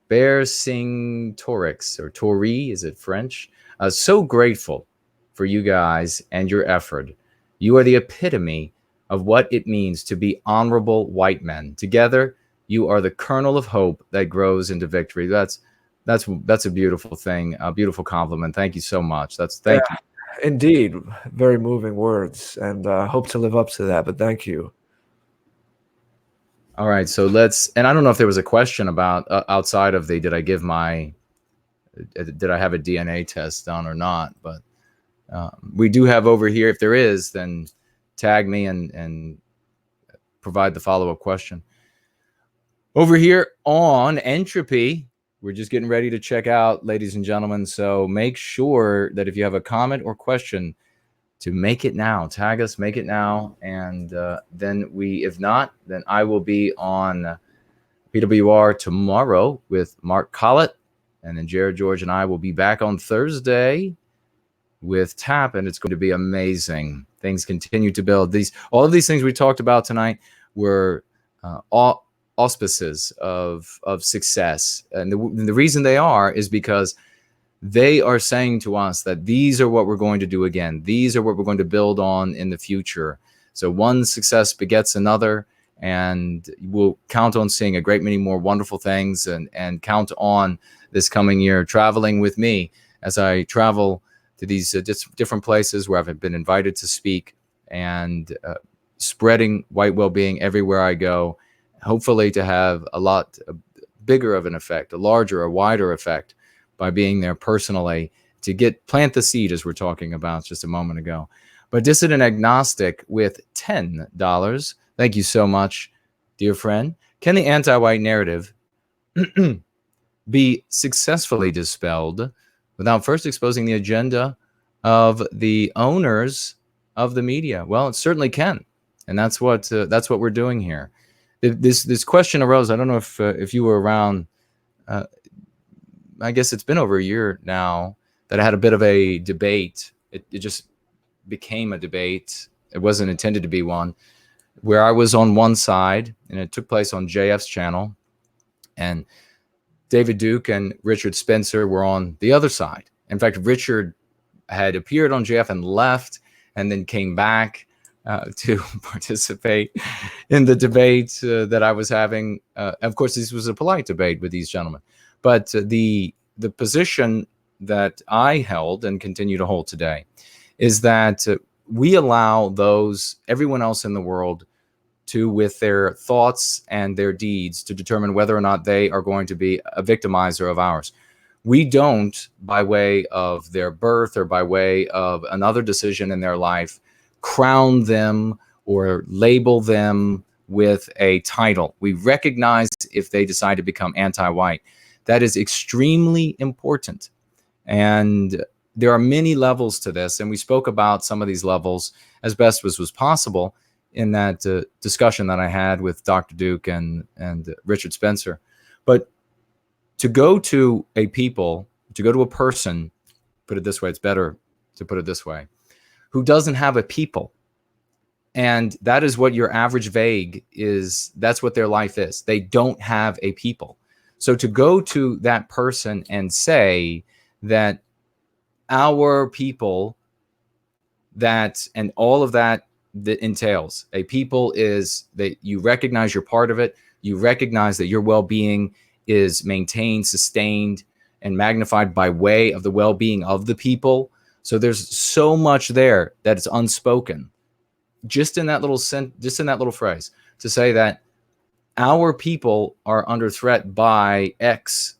Bear Sing Torix, or Tori, is it French? So grateful for you guys and your effort. You are the epitome of what it means to be honorable white men. Together, you are the kernel of hope that grows into victory. That's a beautiful thing, a beautiful compliment. Thank you so much. Thank you. Indeed, very moving words, and hope to live up to that. But thank you. All right, so let's. And I don't know if there was a question about outside of the did I have a DNA test done or not, but we do have over here. If there is, then tag me and provide the follow-up question. Over here on Entropy, we're just getting ready to check out, ladies and gentlemen. So make sure that if you have a comment or question, to make it now. Tag us, make it now. And then if not, then I will be on PWR tomorrow with Mark Collett. And then Jared George and I will be back on Thursday with Tap, and it's going to be amazing. Things continue to build. All of these things we talked about tonight were auspices of success. And the reason they are is because they are saying to us that these are what we're going to do again. These are what we're going to build on in the future. So one success begets another, and we'll count on seeing a great many more wonderful things, and count on this coming year traveling with me as I travel to these different places where I've been invited to speak, and spreading white well-being everywhere I go, hopefully to have a lot bigger of an effect, a larger, a wider effect, by being there personally to plant the seed, as we're talking about just a moment ago. But Dissident Agnostic with $10. Thank you so much, dear friend. Can the anti-white narrative be successfully dispelled without first exposing the agenda of the owners of the media? Well, it certainly can, and that's what we're doing here. This question arose. I don't know if you were around. I guess it's been over a year now that I had a bit of a debate. It just became a debate. It wasn't intended to be one, where I was on one side, and it took place on JF's channel, and David Duke and Richard Spencer were on the other side. In fact, Richard had appeared on JF and left, and then came back to participate in the debate that I was having. Of course, this was a polite debate with these gentlemen. But the position that I held and continue to hold today is that we allow everyone else in the world to, with their thoughts and their deeds, to determine whether or not they are going to be a victimizer of ours. We don't, by way of their birth or by way of another decision in their life, crown them or label them with a title. We recognize if they decide to become anti-white. That is extremely important. And there are many levels to this. And we spoke about some of these levels as best as was possible in that discussion that I had with Dr. Duke and Richard Spencer. But to go to a person, put it this way, it's better to put it this way, who doesn't have a people. And that is what your average vague is. That's what their life is. They don't have a people. So to go to that person and say that our people, and all of that entails, a people is that you recognize you're part of it. You recognize that your well-being is maintained, sustained, and magnified by way of the well-being of the people. So there's so much there that is unspoken. Just in that little phrase, to say that our people are under threat by X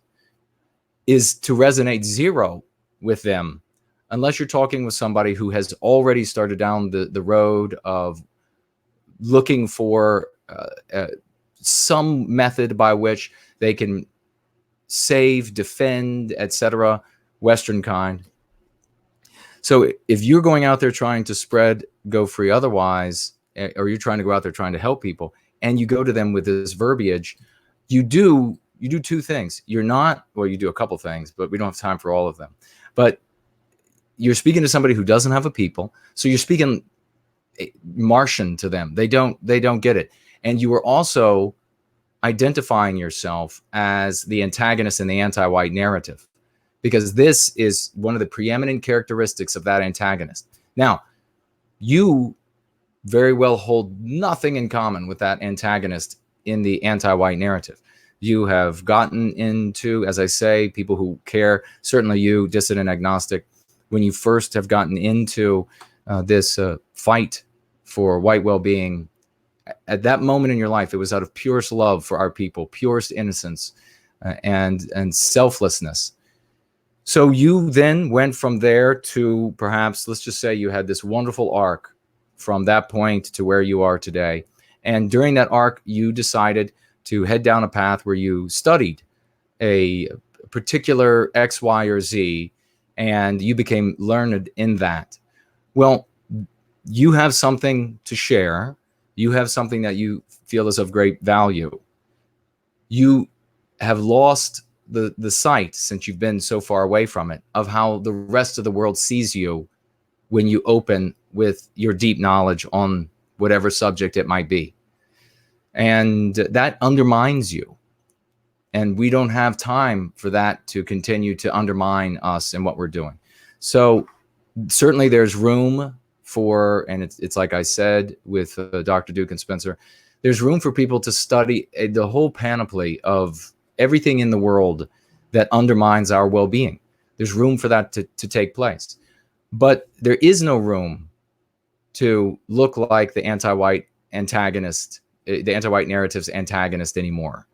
is to resonate zero with them, unless you're talking with somebody who has already started down the road of looking for some method by which they can save, defend, etc., Western kind. So if you're going out there trying to spread Go Free Otherwise, or you're trying to go out there trying to help people, and you go to them with this verbiage, you do two things. You're not, well, you do a couple things, but we don't have time for all of them. But you're speaking to somebody who doesn't have a people, so you're speaking Martian to them. They don't get it. And you are also identifying yourself as the antagonist in the anti-white narrative, because this is one of the preeminent characteristics of that antagonist. Now, you very well hold nothing in common with that antagonist in the anti-white narrative. You have gotten into, as I say, people who care, certainly you, dissident agnostic, when you first have gotten into this fight for white well-being, at that moment in your life, it was out of purest love for our people, purest innocence, and selflessness. So you then went from there to, perhaps, let's just say you had this wonderful arc from that point to where you are today. And during that arc, you decided to head down a path where you studied a particular X, Y, or Z, and you became learned in that. Well, you have something to share. You have something that you feel is of great value. You have lost the sight, since you've been so far away from it, of how the rest of the world sees you when you open with your deep knowledge on whatever subject it might be. And that undermines you. And we don't have time for that to continue to undermine us and what we're doing. So certainly there's room for, and it's like I said with Dr. Duke and Spencer, there's room for people to study the whole panoply of everything in the world that undermines our well-being. There's room for that to take place. But there is no room to look like the anti-white antagonist, the anti-white narrative's antagonist anymore.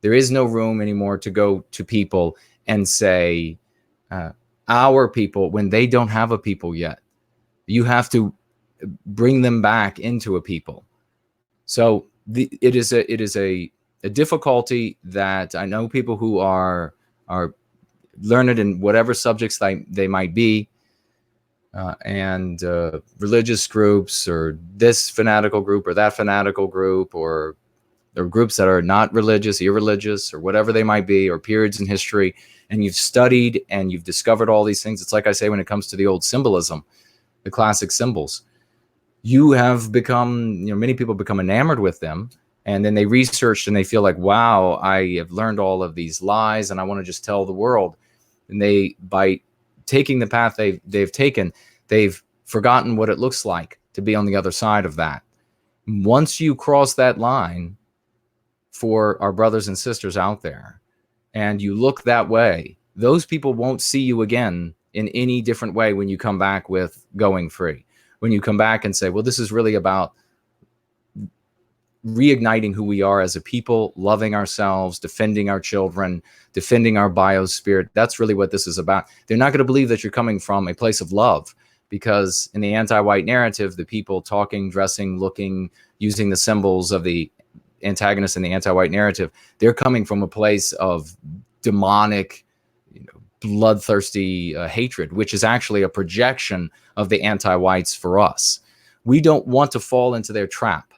There is no room anymore to go to people and say, our people, when they don't have a people yet. You have to bring them back into a people. So it is a difficulty that I know people who are learned in whatever subjects they might be, and religious groups, or this fanatical group or that fanatical group, or groups that are not religious, irreligious, or whatever they might be, or periods in history, and you've studied and you've discovered all these things. It's like I say, when it comes to the old symbolism, the classic symbols, you have become, many people become enamored with them, and then they researched and they feel like, wow, I have learned all of these lies and I want to just tell the world. And they, by taking the path they've taken, they've forgotten what it looks like to be on the other side of that. Once you cross that line, for our brothers and sisters out there, and you look that way, those people won't see you again in any different way when you come back with Going Free. When you come back and say, well, this is really about reigniting who we are as a people, loving ourselves, defending our children, defending our biosphere. That's really what this is about. They're not going to believe that you're coming from a place of love, because in the anti-white narrative, the people talking, dressing, looking, using the symbols of the antagonists in the anti-white narrative, they're coming from a place of demonic, bloodthirsty hatred, which is actually a projection of the anti-whites for us. We don't want to fall into their trap.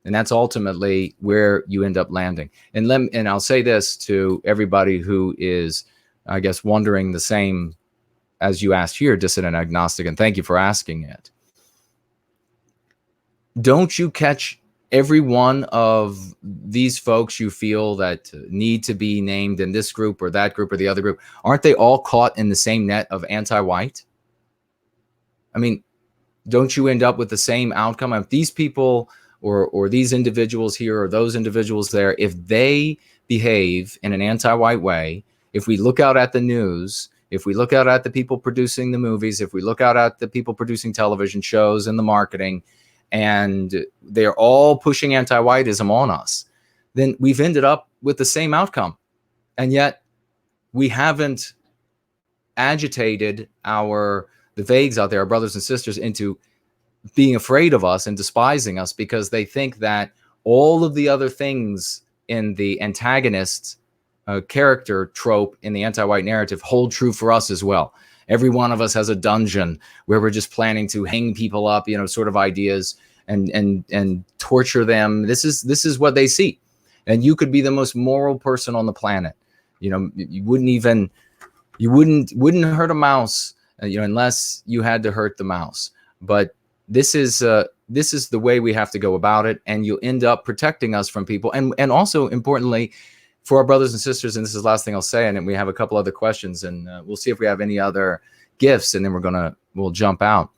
And that's ultimately where you end up landing. And I'll say this to everybody who is, I guess, wondering the same as you asked here, dissident agnostic, and thank you for asking it. Don't you catch every one of these folks you feel that need to be named in this group or that group or the other group? Aren't they all caught in the same net of anti-white? I mean, don't you end up with the same outcome? If these people or these individuals here or those individuals there, if they behave in an anti-white way, if we look out at the news, if we look out at the people producing the movies, if we look out at the people producing television shows and the marketing, and they're all pushing anti-whiteism on us, then we've ended up with the same outcome. And yet we haven't agitated the vagues out there, our brothers and sisters, into being afraid of us and despising us, because they think that all of the other things in the antagonist character trope in the anti-white narrative hold true for us as well. Every one of us has a dungeon where we're just planning to hang people up, sort of ideas and torture them. This is what they see. And you could be the most moral person on the planet. You wouldn't hurt a mouse, unless you had to hurt the mouse. But this is the way we have to go about it, and you'll end up protecting us from people. And also importantly, for our brothers and sisters, and this is the last thing I'll say, and then we have a couple other questions, and we'll see if we have any other gifts, and then we'll jump out.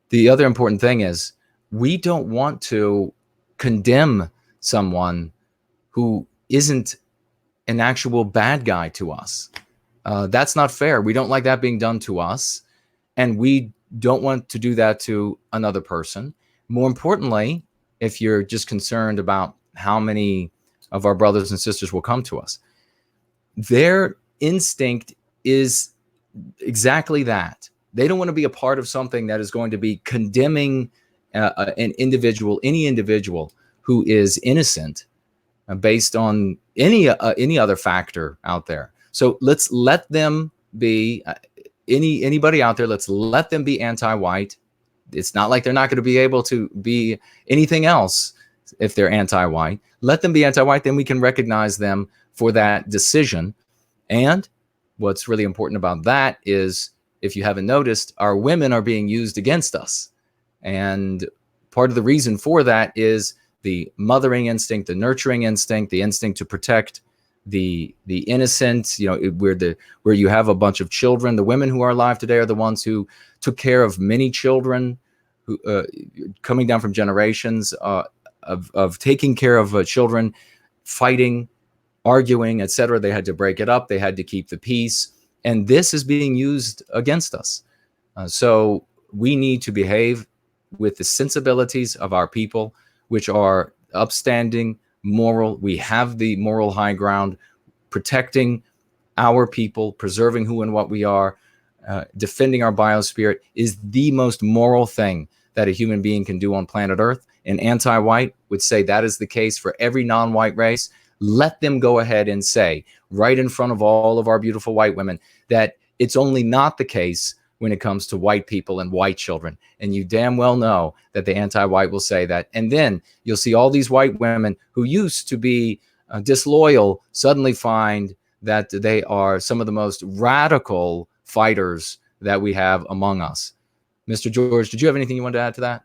The other important thing is we don't want to condemn someone who isn't an actual bad guy to us. That's not fair. We don't like that being done to us, and we don't want to do that to another person. More importantly, if you're just concerned about how many of our brothers and sisters will come to us, their instinct is exactly that. They don't want to be a part of something that is going to be condemning any individual who is innocent based on any other factor out there. So let's let them be anybody out there. Let's let them be anti-white. It's not like they're not going to be able to be anything else if they're anti-white. Let them be anti-white, then we can recognize them for that decision. And what's really important about that is, if you haven't noticed, our women are being used against us. And part of the reason for that is the mothering instinct, the nurturing instinct, the instinct to protect the innocent, where you have a bunch of children. The women who are alive today are the ones who took care of many children, who coming down from generations of taking care of children, fighting, arguing, etc. They had to break it up. They had to keep the peace. And this is being used against us. So we need to behave with the sensibilities of our people, which are upstanding, moral. We have the moral high ground, protecting our people, preserving who and what we are, defending our biosphere is the most moral thing that a human being can do on planet Earth. And anti-white would say that is the case for every non-white race. Let them go ahead and say right in front of all of our beautiful white women that it's only not the case when it comes to white people and white children. And you damn well know that the anti-white will say that. And then you'll see all these white women who used to be disloyal suddenly find that they are some of the most radical fighters that we have among us. Mr. George, did you have anything you wanted to add to that?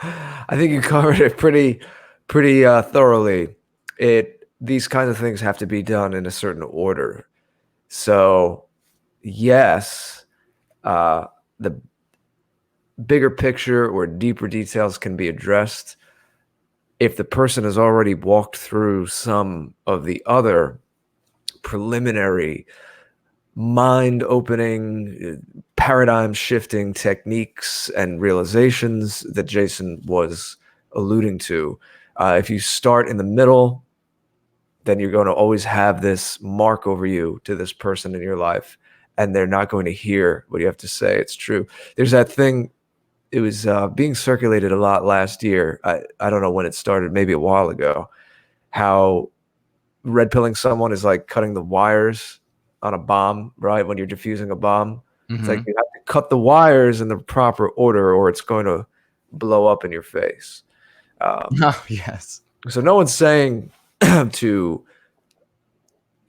I think you covered it pretty thoroughly. These kinds of things have to be done in a certain order. So, yes, the bigger picture or deeper details can be addressed if the person has already walked through some of the other preliminary mind-opening, paradigm-shifting techniques and realizations that Jason was alluding to. If you start in the middle, then you're going to always have this mark over you to this person in your life, and they're not going to hear what you have to say. It's true. There's that thing, it was being circulated a lot last year. I don't know when it started, maybe a while ago, how red pilling someone is like cutting the wires on a bomb, right? When you're defusing a bomb, it's like you have to cut the wires in the proper order or it's going to blow up in your face. Yes. So no one's saying to,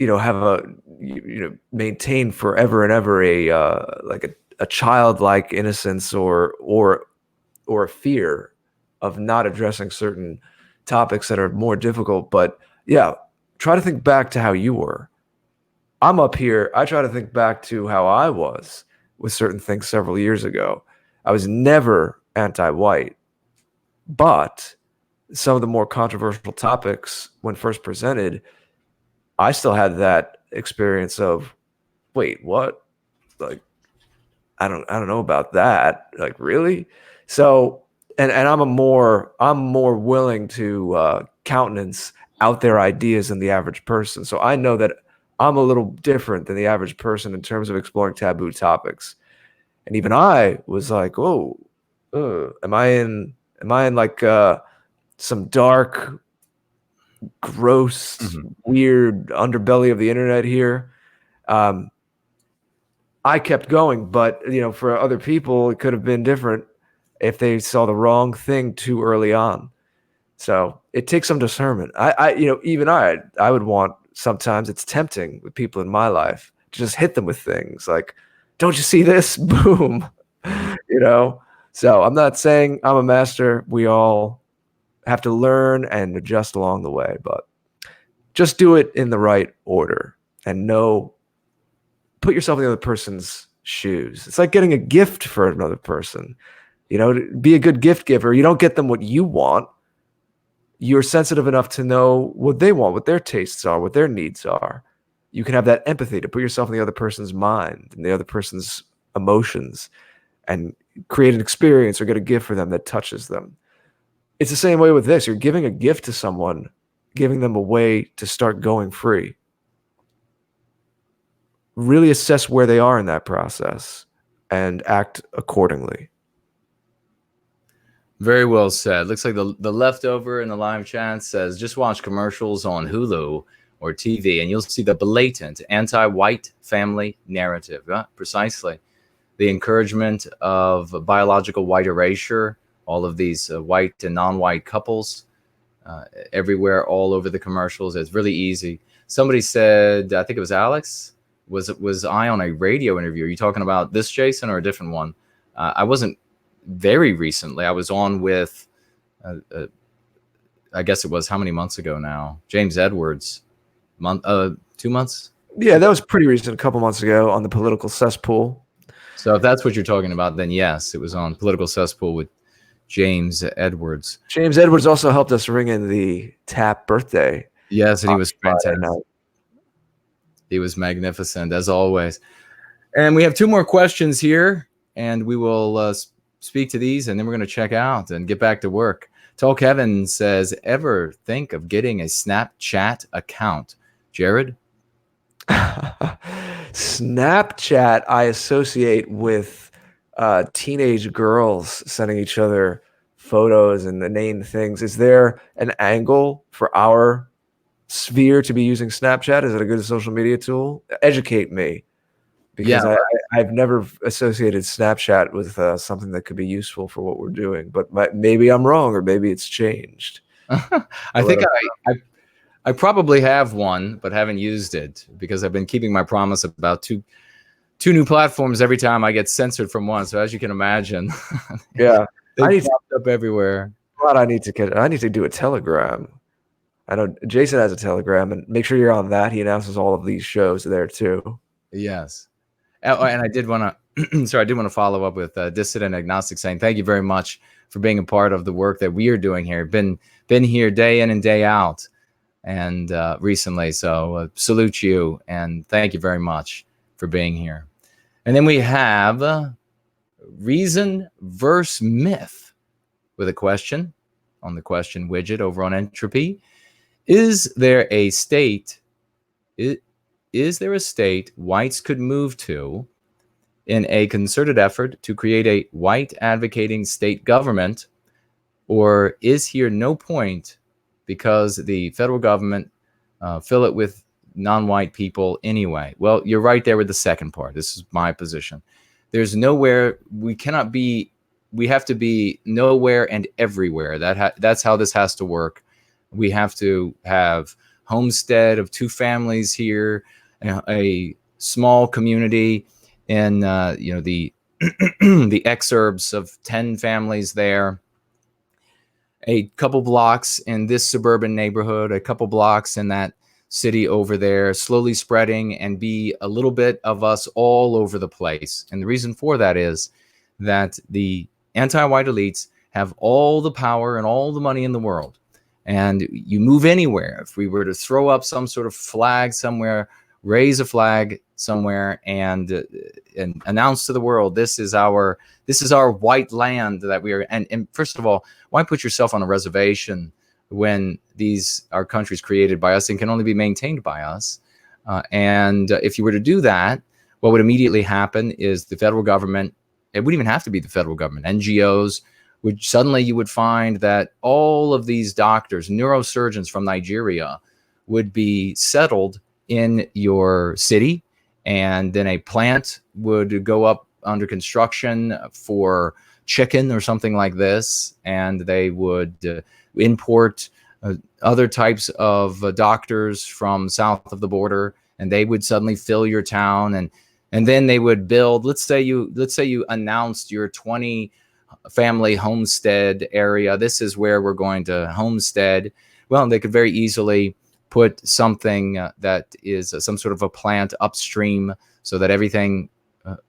have maintain forever and ever a childlike innocence or a fear of not addressing certain topics that are more difficult. But yeah, try to think back to how you were. I'm up here. I try to think back to how I was with certain things several years ago. I was never anti-white, but some of the more controversial topics when first presented, I still had that experience of, wait, what? Like, I don't know about that. Like, really? So, and I'm more willing to countenance out there ideas than the average person. So I know that I'm a little different than the average person in terms of exploring taboo topics. And even I was like, "Oh, am I in like some dark, gross, weird underbelly of the internet here. I kept going, but for other people, it could have been different if they saw the wrong thing too early on. So it takes some discernment. Even I would want, sometimes it's tempting with people in my life to just hit them with things like, don't you see this? Boom. So I'm not saying I'm a master. We all have to learn and adjust along the way, but just do it in the right order and put yourself in the other person's shoes. It's like getting a gift for another person. Be a good gift giver. You don't get them what you want. You're sensitive enough to know what they want, what their tastes are, what their needs are. You can have that empathy to put yourself in the other person's mind and the other person's emotions and create an experience or get a gift for them that touches them. It's the same way with this. You're giving a gift to someone, giving them a way to start going free. Really assess where they are in that process and act accordingly. Very well said. Looks like the leftover in the live chat says, just watch commercials on Hulu or TV and you'll see the blatant anti-white family narrative. Precisely. The encouragement of biological white erasure, all of these white and non-white couples everywhere, all over the commercials. It's really easy. Somebody said, I think it was Alex, was I on a radio interview? Are you talking about this, Jason, or a different one? I wasn't very recently. I was on with, I guess it was how many months ago now? James Edwards, 2 months? Yeah, that was pretty recent, a couple months ago on the Political Cesspool. So if that's what you're talking about, then yes, it was on Political Cesspool with James Edwards. James Edwards also helped us ring in the Tap birthday. Yes, and he was fantastic. He was magnificent, as always. And we have 2 more questions here, and we will speak to these, and then we're going to check out and get back to work. Tall Kevin says, ever think of getting a Snapchat account? Jared? Snapchat I associate with teenage girls sending each other photos and inane things. Is there an angle for our sphere to be using Snapchat? Is it a good social media tool? Educate me, because I've never associated Snapchat with something that could be useful for what we're doing, but maybe I'm wrong, or maybe it's changed. I think I probably have one, but haven't used it because I've been keeping my promise about two new platforms every time I get censored from one. So as you can imagine, yeah, they popped up everywhere. But I need to do a Telegram. I know Jason has a Telegram, and make sure you're on that. He announces all of these shows there too. Yes. And I did want to, sorry, I did want to follow up with Dissident Agnostic saying, thank you very much for being a part of the work that we are doing here. Been here day in and day out, and recently. So salute you and thank you very much for being here. And then we have Reason versus Myth with a question on the question widget over on Entropy. Is there a state whites could move to in a concerted effort to create a white advocating state government, or is here no point because the federal government fill it with non-white people anyway? Well, you're right there with the second part. This is my position. There's nowhere, we cannot be, we have to be nowhere and everywhere. That's how this has to work. We have to have homestead of 2 families here, a small community in the the exurbs of 10 families there, a couple blocks in this suburban neighborhood, a couple blocks in that city over there, slowly spreading, and be a little bit of us all over the place. And the reason for that is that the anti-white elites have all the power and all the money in the world. And you move anywhere. If we were to throw up some sort of flag somewhere, raise a flag somewhere, and announce to the world, this is our white land that we are. And first of all, why put yourself on a reservation when these are countries created by us and can only be maintained by us? And if you were to do that, what would immediately happen is the federal government, it wouldn't even have to be the federal government, NGOs which suddenly you would find that all of these doctors, neurosurgeons from Nigeria, would be settled in your city, and then a plant would go up under construction for chicken or something like this, and they would import other types of doctors from south of the border, and they would suddenly fill your town, and then they would build. Let's say you announced your 20 family homestead area. This is where we're going to homestead. Well, they could very easily put something that is some sort of a plant upstream, so that everything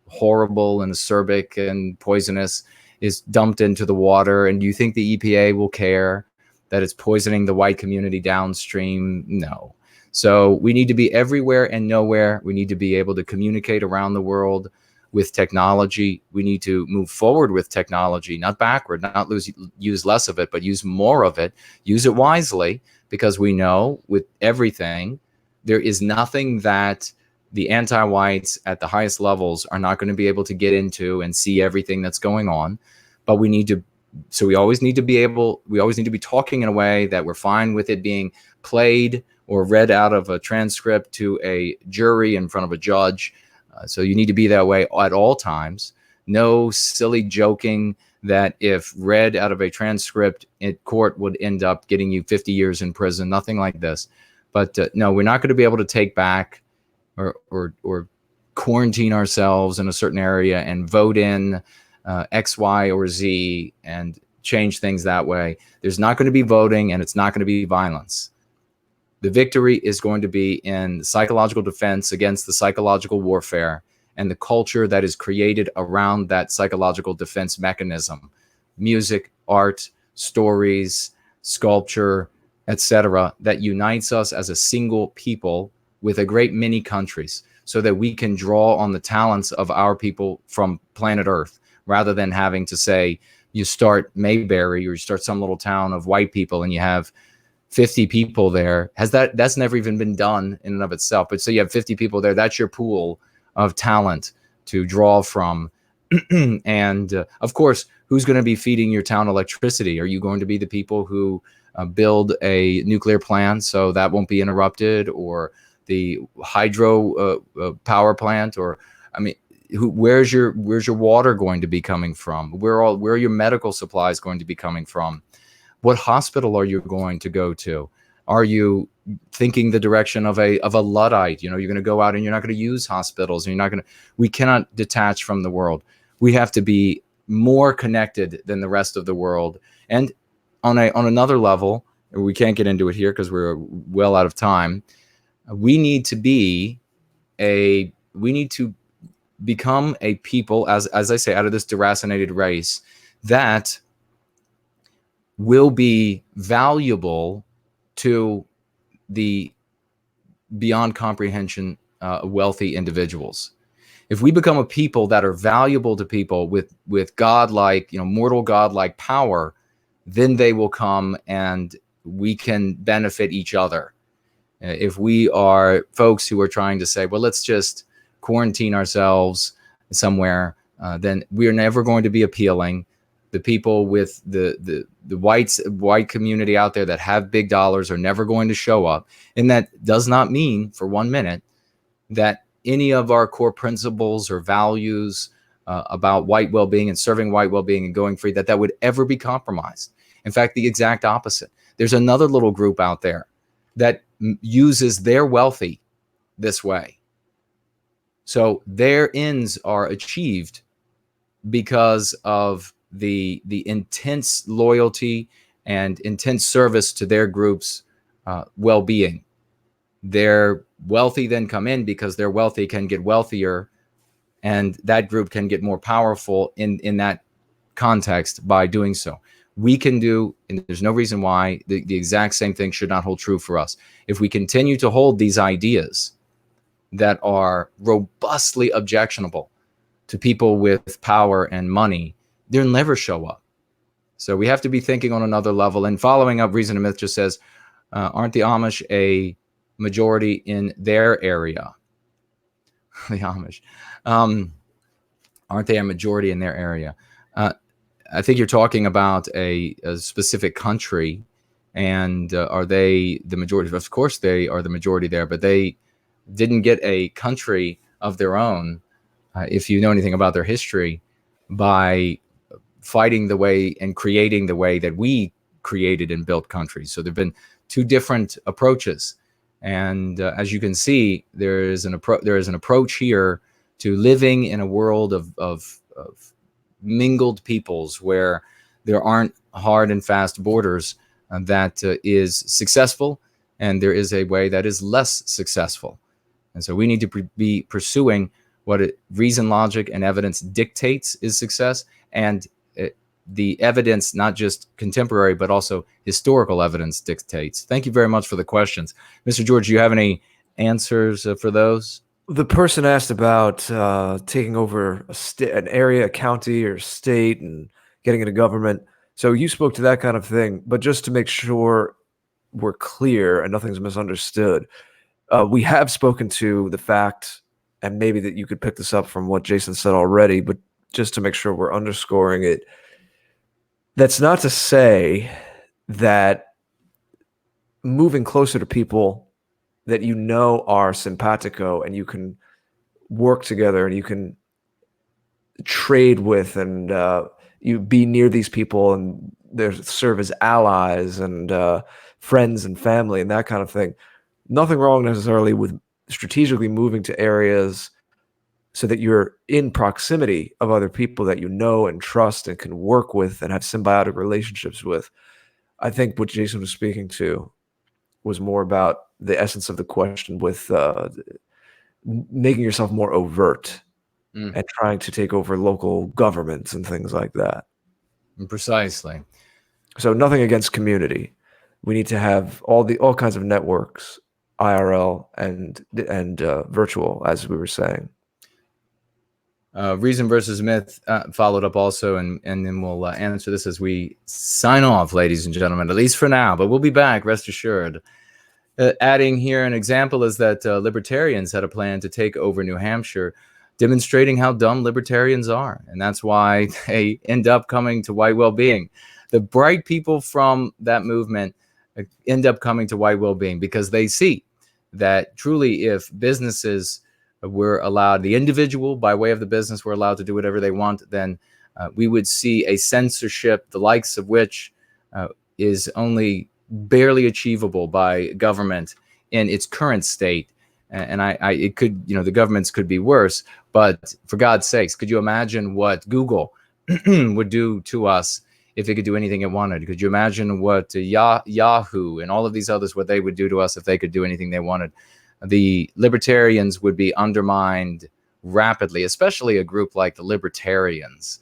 horrible and acerbic and poisonous is dumped into the water. And do you think the EPA will care that it's poisoning the white community downstream? No. So we need to be everywhere and nowhere. We need to be able to communicate around the world with technology. We need to move forward with technology, not backward, not use less of it, but use more of it, use it wisely, because we know with everything, there is nothing that the anti-whites at the highest levels are not going to be able to get into and see everything that's going on. But we need to, so we always need to be talking in a way that we're fine with it being played or read out of a transcript to a jury in front of a judge. So you need to be that way at all times. No silly joking that if read out of a transcript in court would end up getting you 50 years in prison, nothing like this. But no, we're not going to be able to take back or quarantine ourselves in a certain area and vote in X, Y, or Z and change things that way. There's not going to be voting, and it's not going to be violence. The victory is going to be in psychological defense against the psychological warfare and the culture that is created around that psychological defense mechanism. Music, art, stories, sculpture, etc., that unites us as a single people with a great many countries, so that we can draw on the talents of our people from planet Earth, rather than having to say you start Mayberry or you start some little town of white people and you have 50 people there. That's never even been done in and of itself. But so you have 50 people there, that's your pool of talent to draw from. And of course, who's going to be feeding your town electricity? Are you going to be the people who build a nuclear plant so that won't be interrupted, or the hydro power plant? Or, I mean, where's your water going to be coming from? Where are your medical supplies going to be coming from? What hospital are you going to go to? Are you thinking the direction of a Luddite? You know, you're going to go out and you're not going to use hospitals, and we cannot detach from the world. We have to be more connected than the rest of the world. And on another level, we can't get into it here because we're well out of time. We need to become a people, as I say, out of this deracinated race that will be valuable to the beyond comprehension wealthy individuals. If we become a people that are valuable to people with godlike, mortal godlike power, then they will come and we can benefit each other. If we are folks who are trying to say, well, let's just quarantine ourselves somewhere, then we are never going to be appealing. The people with the white community out there that have big dollars are never going to show up. And that does not mean for 1 minute that any of our core principles or values about white well-being and serving white well-being and going free, that would ever be compromised. In fact, the exact opposite. There's another little group out there that uses their wealthy this way. So their ends are achieved because of the intense loyalty and intense service to their group's well-being. Their wealthy then come in because their wealthy can get wealthier, and that group can get more powerful in that context by doing so. We can do, and there's no reason why the exact same thing should not hold true for us. If we continue to hold these ideas that are robustly objectionable to people with power and money, they'll never show up. So we have to be thinking on another level. And following up, Reason and Myth just says, aren't the Amish a majority in their area? The Amish. Aren't they a majority in their area? I think you're talking about a specific country, and are they the majority? Of course, they are the majority there, but they didn't get a country of their own. If you know anything about their history, by fighting the way and creating the way that we created and built countries. So there've been two different approaches, and as you can see, there is an approach here to living in a world of mingled peoples where there aren't hard and fast borders, that is successful, and there is a way that is less successful. And so we need to be pursuing what reason, logic, and evidence dictates is success, and the evidence, not just contemporary, but also historical evidence dictates. Thank you very much for the questions. Mr. George, do you have any answers for those? The person asked about taking over an area, a county, or state and getting into government. So you spoke to that kind of thing, but just to make sure we're clear and nothing's misunderstood, we have spoken to the fact, and maybe that you could pick this up from what Jason said already, but just to make sure we're underscoring it, that's not to say that moving closer to people that you know are simpatico and you can work together and you can trade with, and you be near these people and they serve as allies and friends and family and that kind of thing. Nothing wrong necessarily with strategically moving to areas so that you're in proximity of other people that you know and trust and can work with and have symbiotic relationships with. I think what Jason was speaking to was more about the essence of the question, with making yourself more overt and trying to take over local governments and things like that. Precisely. So nothing against community. We need to have all kinds of networks, IRL and virtual, as we were saying. Reason versus myth followed up also, and then we'll answer this as we sign off, ladies and gentlemen, at least for now, but we'll be back, rest assured. Adding here an example is that libertarians had a plan to take over New Hampshire, demonstrating how dumb libertarians are, and that's why they end up coming to White Wellbeing. The bright people from that movement end up coming to White Wellbeing because they see that truly, if businesses were allowed, the individual by way of the business were allowed to do whatever they want, then we would see a censorship, the likes of which is only barely achievable by government in its current state. And it could, the governments could be worse, but for God's sakes, could you imagine what Google would do to us if it could do anything it wanted? Could you imagine what Yahoo and all of these others, what they would do to us if they could do anything they wanted? The libertarians would be undermined rapidly, especially a group like the libertarians,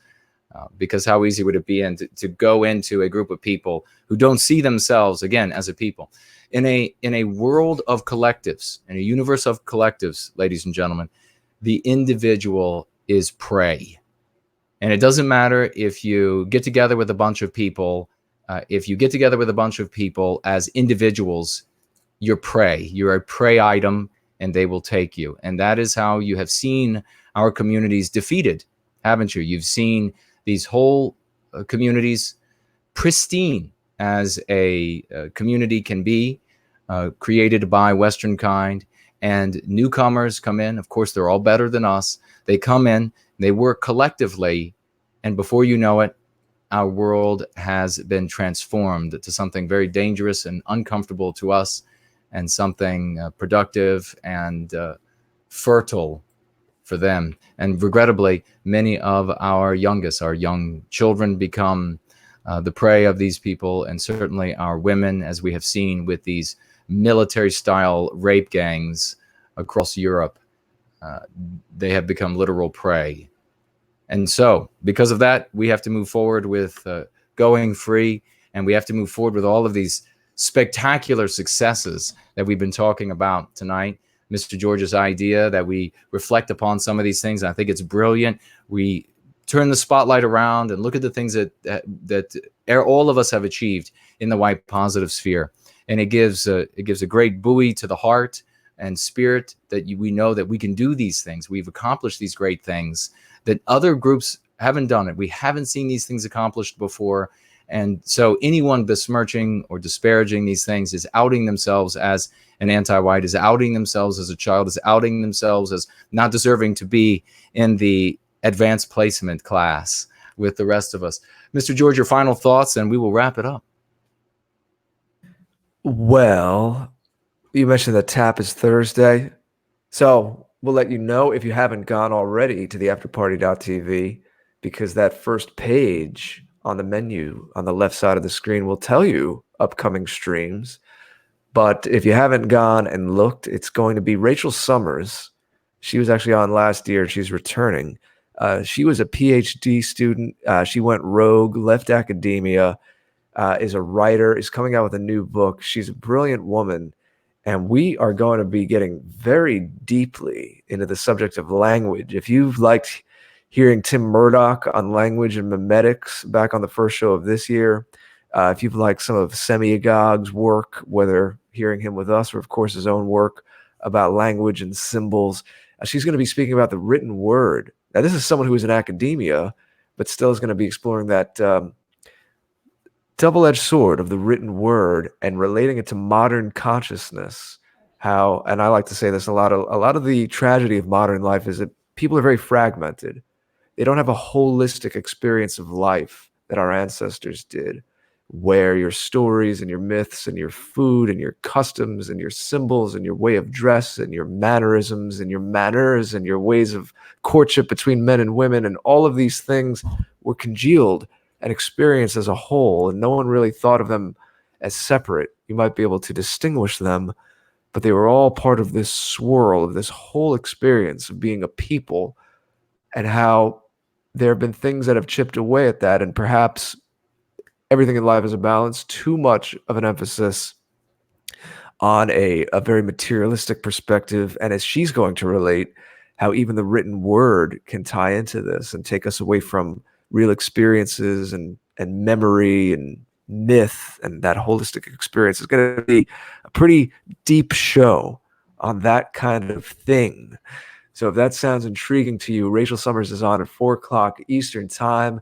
because how easy would it be to go into a group of people who don't see themselves, again, as a people? In a world of collectives, in a universe of collectives, ladies and gentlemen, the individual is prey. And it doesn't matter if you get together with a bunch of people. If you get together with a bunch of people as individuals, you're prey. You're a prey item, and they will take you. And that is how you have seen our communities defeated, haven't you? You've seen these whole communities pristine as a community can be, created by Western kind, and newcomers come in. Of course, they're all better than us. They come in, they work collectively, and before you know it, our world has been transformed to something very dangerous and uncomfortable to us, and something productive and fertile for them. And regrettably, many of our young children become the prey of these people, and certainly our women, as we have seen with these military-style rape gangs across Europe. They have become literal prey. And so, because of that, we have to move forward with going free, and we have to move forward with all of these spectacular successes that we've been talking about tonight. Mr. George's idea that we reflect upon some of these things, and I think it's brilliant. We turn the spotlight around and look at the things that all of us have achieved in the white positive sphere, and it gives a great buoy to the heart and spirit that we know that we can do these things. We've accomplished these great things that other groups haven't done it. We haven't seen these things accomplished before. And so anyone besmirching or disparaging these things is outing themselves as an anti-white, is outing themselves as a child, is outing themselves as not deserving to be in the advanced placement class with the rest of us. Mr. George, your final thoughts, and we will wrap it up. Well, you mentioned the tap is Thursday. So we'll let you know if you haven't gone already to the afterparty.tv, because that first page on the menu on the left side of the screen will tell you upcoming streams. But if you haven't gone and looked, it's going to be Rachel Summers. She was actually on last year. She's returning. She was a PhD student. She went rogue, left academia, is a writer, is coming out with a new book. She's a brilliant woman. And we are going to be getting very deeply into the subject of language. If you've liked hearing Tim Murdoch on language and memetics back on the first show of this year, if you've liked some of Semiagog's work, whether hearing him with us or, of course, his own work about language and symbols, she's going to be speaking about the written word. Now, this is someone who is in academia, but still is going to be exploring that double-edged sword of the written word and relating it to modern consciousness. How, and I like to say this, a lot of the tragedy of modern life is that people are very fragmented. They don't have a holistic experience of life that our ancestors did, where your stories and your myths and your food and your customs and your symbols and your way of dress and your mannerisms and your manners and your ways of courtship between men and women and all of these things were congealed and experienced as a whole, and no one really thought of them as separate. You might be able to distinguish them, but they were all part of this swirl of this whole experience of being a people, and how there have been things that have chipped away at that, and perhaps everything in life is a balance. Too much of an emphasis on a very materialistic perspective, and as she's going to relate, how even the written word can tie into this and take us away from real experiences and memory and myth, and that holistic experience is going to be a pretty deep show on that kind of thing. So if that sounds intriguing to you, Rachel Summers is on at 4:00 Eastern time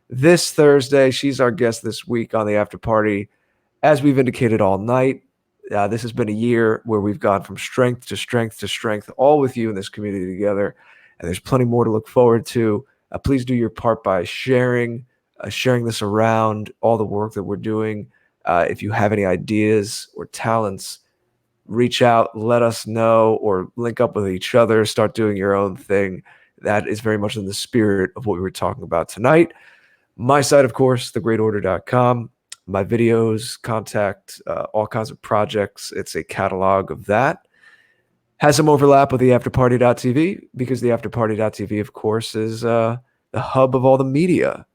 this Thursday. She's our guest this week on the After Party. As we've indicated all night, this has been a year where we've gone from strength to strength to strength, all with you in this community together. And there's plenty more to look forward to. Please do your part by sharing this around, all the work that we're doing. If you have any ideas or talents, reach out, let us know, or link up with each other, start doing your own thing. That is very much in the spirit of what we were talking about tonight. My site, of course, thegreatorder.com. My videos, contact, all kinds of projects. It's a catalog of that. Has some overlap with the afterparty.tv, because the afterparty.tv, of course, is the hub of all the media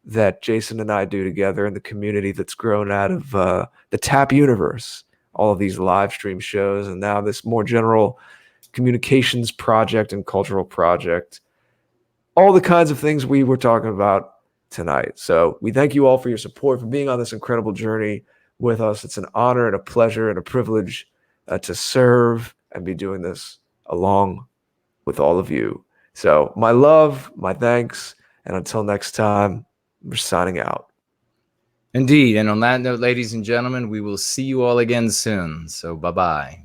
that Jason and I do together, and the community that's grown out of the TAP universe, all of these live stream shows, and now this more general communications project and cultural project, all the kinds of things we were talking about tonight. So we thank you all for your support, for being on this incredible journey with us. It's an honor and a pleasure and a privilege to serve and be doing this along with all of you. So my love, my thanks, and until next time, we're signing out. Indeed. And on that note, ladies and gentlemen, we will see you all again soon. So bye-bye.